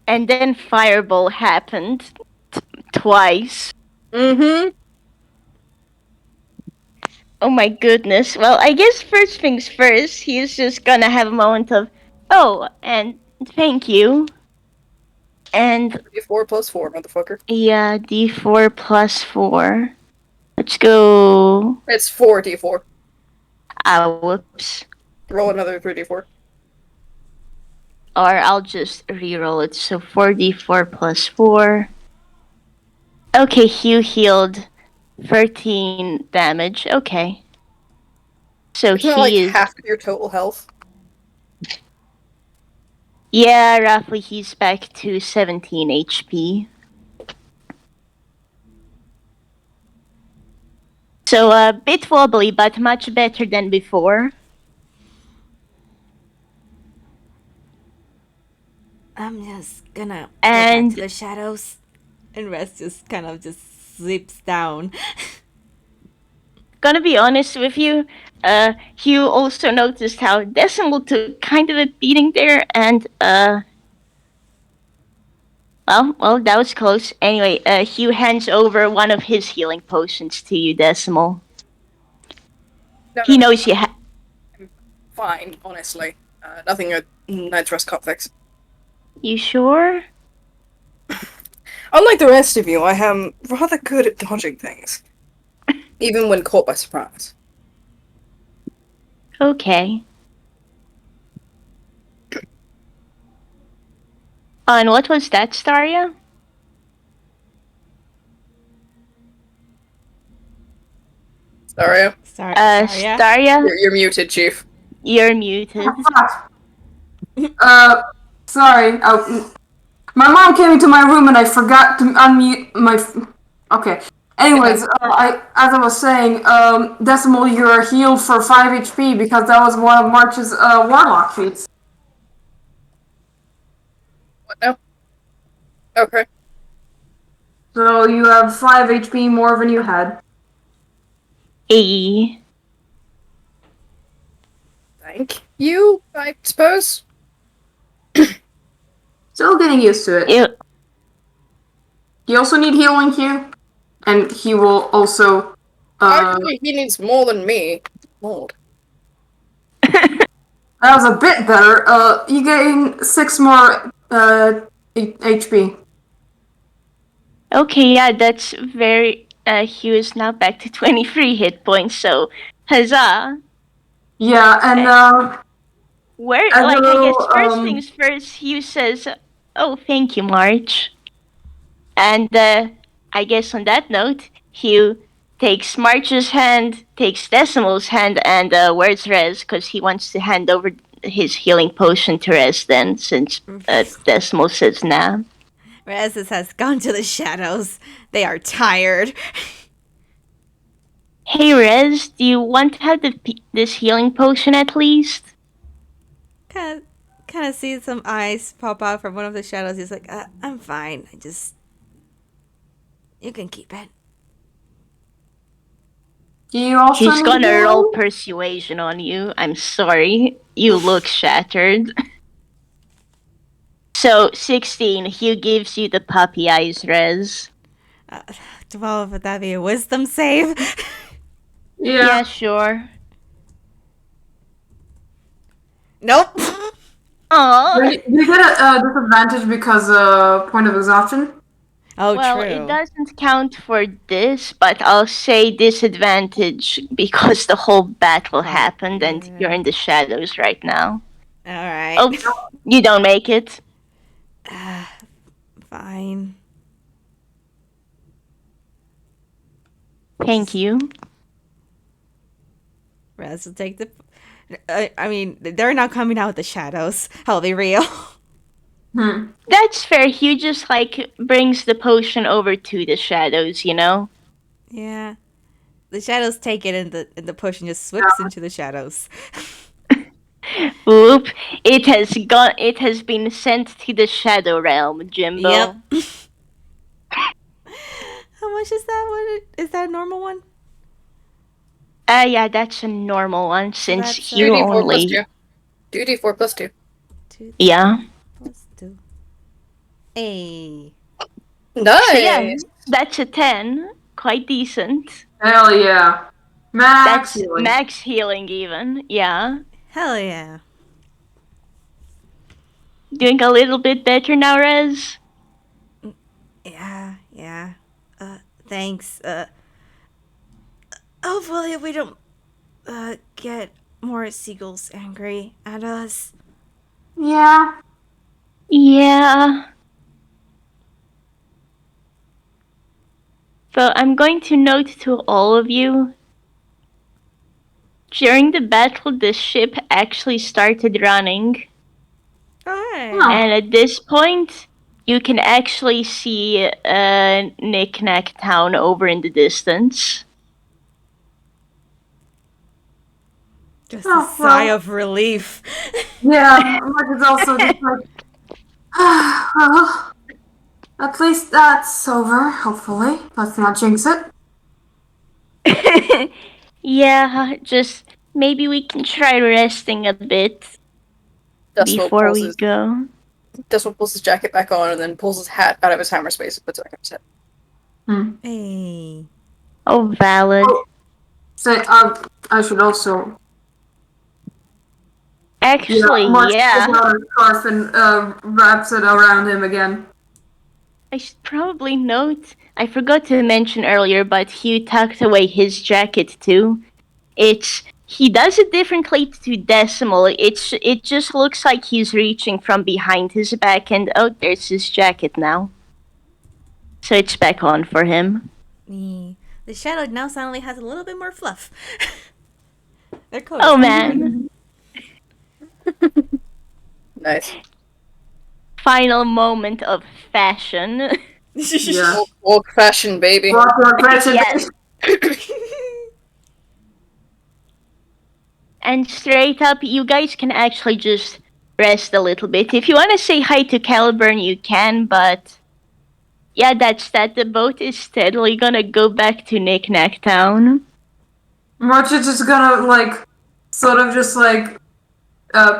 And then Fireball happened twice. Mm-hmm. Oh my goodness. Well, I guess first things first, he's just gonna have a moment of, oh, and thank you. And D4 plus 4, motherfucker. yeah, D4 plus 4. Let's go. It's 4 D4. Ah, whoops. Roll another 3D4. Or I'll just reroll it. So 4d4 plus 4. Okay, Hugh healed 13 damage. Okay. So Isn't that like he is. half of your total health? Yeah, roughly he's back to 17 HP. So a bit wobbly, but much better than before. I'm just gonna go And- back to the shadows. And Rezze just kind of just slips down. Gonna be honest with you, Hugh also noticed how Decimal took kind of a beating there, and well, that was close. Anyway, Hugh hands over one of his healing potions to you, Decimal. No, He knows you have. Fine, honestly. Nothing a Night's Rest can't fix. You sure? Unlike the rest of you, I am rather good at dodging things. Even when caught by surprise. Okay. And what was that, Staria? Staria? Staria, You're muted, Chief. you're muted. Sorry. Oh, my mom came into my room and I forgot to unmute my. Okay. Anyways, as I was saying, Decimal, you're healed for 5 HP because that was one of March's warlock feats. What now? Okay. So you have 5 HP more than you had. E. Thank you, I suppose. Still getting used to it. Ew. You also need healing here, and he will also. Arguably, he needs more than me. Lord. That was a bit better. You gain 6 more HP. Okay, yeah, that's very. Hugh is now back to 23 hit points, so huzzah! Yeah, and Where, I like, I guess know, first things first, Hugh says, oh, thank you, March. And I guess on that note, Hugh takes March's hand, takes Decimal's hand, and where's Rez? Because he wants to hand over his healing potion to Rez then, since Decimal says nah. Rezze has gone to the shadows. They are tired. Hey, Rez, do you want to have this healing potion at least? Kind of see some eyes pop out from one of the shadows. He's like, I'm fine. You can keep it. do you also He's need gonna healing? roll persuasion on you. I'm sorry. You look shattered. So, 16, Hugh gives you the puppy eyes, Rez. 12, would that be a wisdom save? Yeah, sure. Nope. Aww. You get a disadvantage because point of exhaustion. Oh, Well, true. it doesn't count for this, but I'll say disadvantage because the whole battle happened and you're in the shadows right now. All right. Oh, you don't make it. Fine. Thank you. Raz will take the. I mean, they're not coming out with the shadows. I'll be real. That's fair. Hugh just, like, brings the potion over to the shadows, you know? Yeah. The shadows take it in the push and just slips into the shadows. Oop! It has been sent to the Shadow Realm, Jimbo. Yep. How much is that one? Is that a normal one? Yeah, that's a normal one since that's, you 2d4 plus only. 2. 2d4 plus 2. 2 Yeah. plus 2. Hey. Nice! So yeah, that's a 10. Quite decent. Hell yeah. Max That's healing. max healing even. Yeah. Hell yeah. Doing a little bit better now, Rez? Yeah. Thanks. Hopefully we don't, get more seagulls angry at us. Yeah. Yeah. So I'm going to note to all of you. During the battle, the ship actually started running. Alright. Oh. And at this point, you can actually see Knick-Knack Town over in the distance. Just Oh, a sigh well. of relief. Yeah, Mark is also just like, well, at least that's over, hopefully. Let's not jinx it. Yeah, just maybe we can try resting a bit before we go. Desmond pulls his jacket back on and then pulls his hat out of his hammer space and puts it back on his head. Hey. Oh, valid. Say, I should also. Actually, Mark yeah. pulls out a scarf and wraps it around him again. I should probably note, I forgot to mention earlier, but Hugh tucked away his jacket too. He does it differently to Decimal. It just looks like he's reaching from behind his back and oh, there's his jacket now. So it's back on for him. The shadow now suddenly has a little bit more fluff. Their coat. Oh man. Nice. Final moment of fashion. Yeah. Woke fashion, baby. Yes. And straight up, you guys can actually just rest a little bit. If you want to say hi to Caliburn, you can, but yeah, that's that. The boat is steadily gonna go back to Knick-Knack Town. March is just gonna, like, sort of just, like,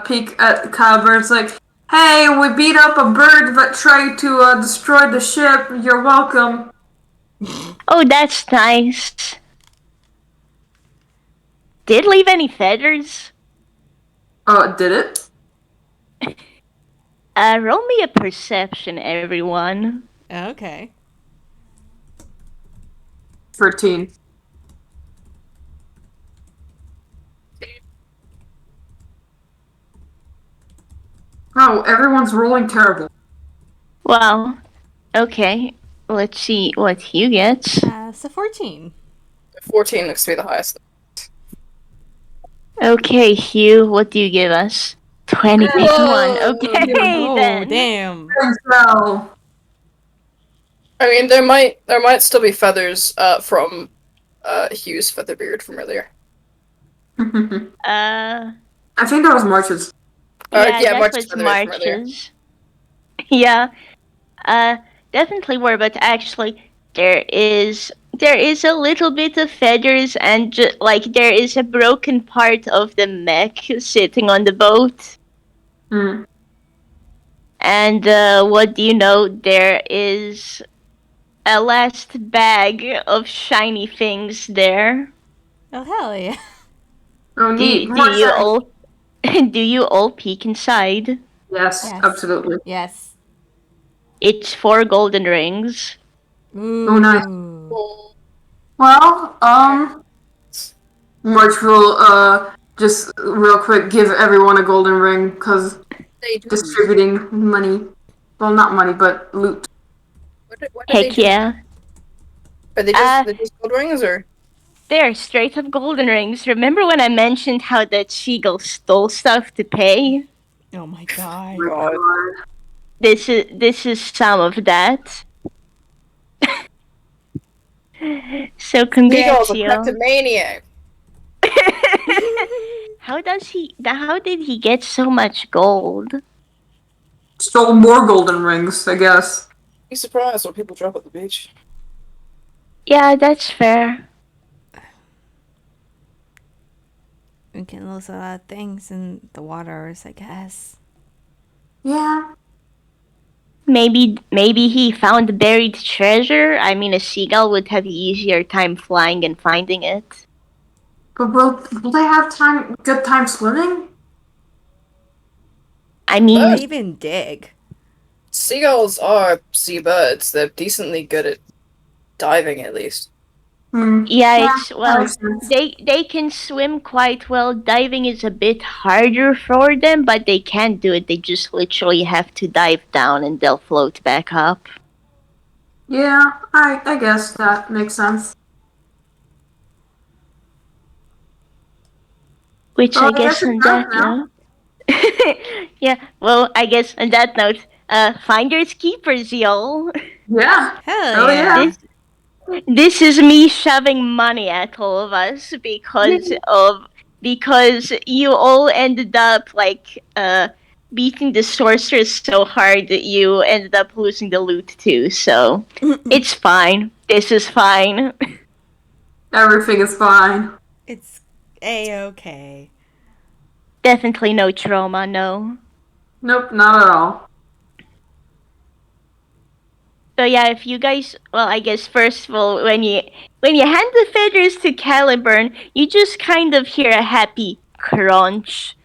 peek at Caliburn. It's like, hey, we beat up a bird that tried to destroy the ship. You're welcome. Oh, that's nice. Did it leave any feathers? Did it? Roll me a perception, everyone. Okay. 13. Oh, everyone's rolling terrible. Well, okay. Let's see what Hugh gets. So 14. 14 looks to be the highest. Okay, Hugh, what do you give us? 20 pick one. Okay, Oh, then. damn. So, I mean, there might still be feathers from Hugh's feather beard from earlier. I think that was March's. Yeah, yeah, that March's was feathers from earlier. March's. Yeah, definitely were, but actually, there is a little bit of feathers, and there is a broken part of the mech sitting on the boat. Hmm. And what do you know? There is a last bag of shiny things there. Oh, hell yeah. Oh, neat. More Do you shiny. all do you all peek inside? Yes, Yes. absolutely. Yes. It's 4 golden rings. Ooh. Oh, nice. Well, March will, just real quick give everyone a golden ring, because They do. distributing money. Well, not money, but loot. What do they Heck do? yeah. Are they just gold rings, or? They're straight up golden rings. Remember when I mentioned how that seagull stole stuff to pay? Oh my god. God. This is some of that. So Seagull's congrats, a you. kleptomaniac. How did he get so much gold? Stole more golden rings, I guess. Be surprised when people drop at the beach. Yeah, that's fair. We can lose a lot of things in the waters, I guess. Yeah. Maybe he found buried treasure. I mean, a seagull would have easier time flying and finding it. But will they have good time swimming? I They mean, even dig. Seagulls are seabirds. They're decently good at diving, at least. yeah, it's that well, makes sense. they can swim quite well. Diving is a bit harder for them, but they can do it. They just literally have to dive down and they'll float back up. Yeah, I guess that makes sense. Which Well, I I guess guess on it's that dark note. Yeah, well, I guess on that note, finders keepers, y'all. Yeah. Hell yeah. This is me shoving money at all of us because you all ended up beating the sorceress so hard that you ended up losing the loot too. So it's fine. This is fine. Everything is fine. It's A-okay. Definitely no trauma. No. Nope, not at all. So yeah, if you guys, well, I guess first of all, when you hand the feathers to Caliburn, you just kind of hear a happy crunch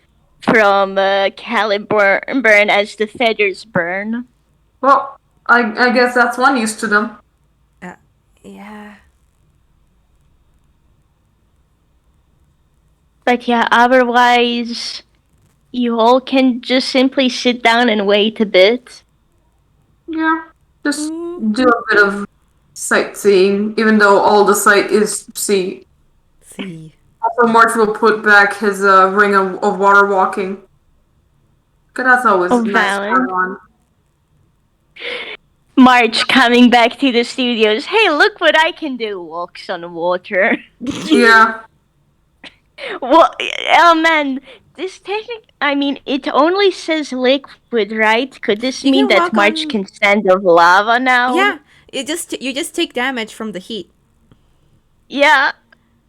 from Caliburn as the feathers burn. Well, I guess that's one use to them. Yeah. But yeah, otherwise, you all can just simply sit down and wait a bit. Yeah. Just do a bit of sightseeing, even though all the sight is sea. See. Also, March will put back his ring of water walking. Cause that's always Oh, nice to have valid. on. March coming back to the studios. Hey, look what I can do! Walks on water. Yeah. Well, oh man, I mean, it only says liquid, right? Could this You mean can that walk March on- can stand of lava now? Yeah. You just take damage from the heat. Yeah.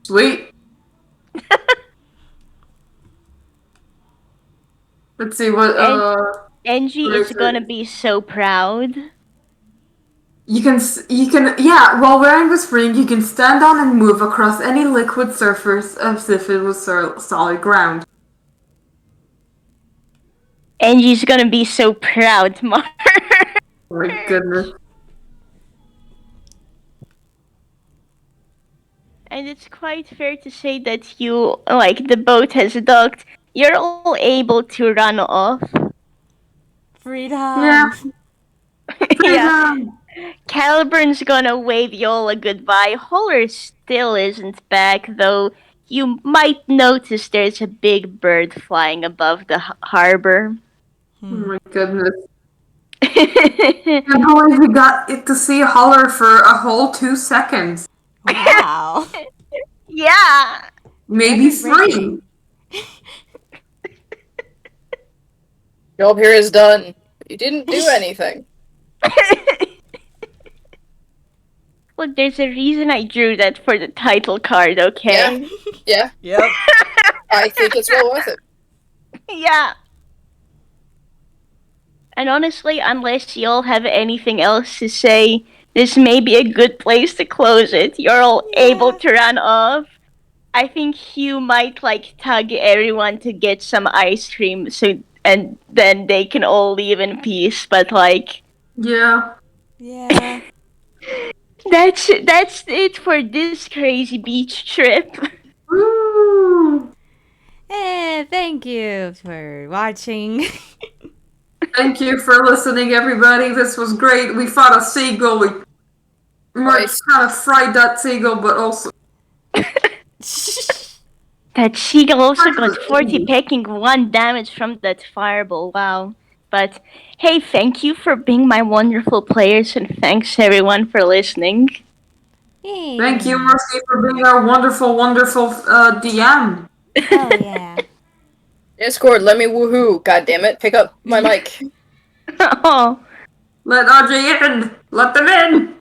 Sweet. Let's see what Angie is gonna be so proud. you can yeah, while wearing this ring you can stand on and move across any liquid surface as if it was solid ground. Angie's gonna be so proud, Mark. Oh my goodness. And it's quite fair to say that you, like, the boat has docked. You're all able to run off. Freedom. Yeah. Yeah. Caliburn's gonna wave y'all a goodbye. Holler still isn't back, though you might notice there's a big bird flying above the harbor. Oh my goodness. I can't believe we got to see Holler for a whole 2 seconds. Wow. Yeah. Maybe Record-breaking. 3. Job here is done. You didn't do anything. Look, there's a reason I drew that for the title card, okay? Yeah, Yep. I think it's well worth it. Yeah. And honestly, unless y'all have anything else to say, this may be a good place to close it. You're all able to run off. I think Hugh might tug everyone to get some ice cream and then they can all leave in peace, but Yeah. Yeah. that's it for this crazy beach trip. Woo! And thank you for watching. Thank you for listening, everybody. This was great. We fought a seagull. We Nice. kind of fried that seagull, but also That seagull also got 40 taking 1 damage from that fireball, wow. But hey, thank you for being my wonderful players and thanks everyone for listening. Thank you, Morski, for being our wonderful, wonderful DM. Oh yeah. Discord, let me woohoo. God damn it, pick up my mic. Oh, Let RJ in. Let them in.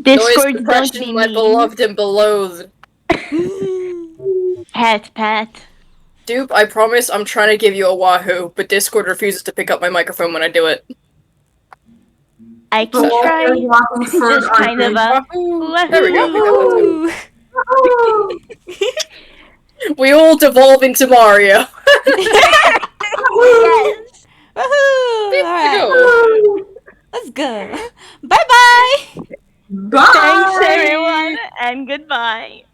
Discord, Noise don't suppression, be my mean. beloved and beloathed. Pat. Dupe, I promise I'm trying to give you a wahoo, but Discord refuses to pick up my microphone when I do it. I can So, try. walking for Just kind of RJ. a Wahoo! There we go, pick up that too. Woohoo! We all devolve into Mario. Yes. Woohoo! Alright, Go. let's go. Bye bye! Bye. Thanks, everyone, and goodbye.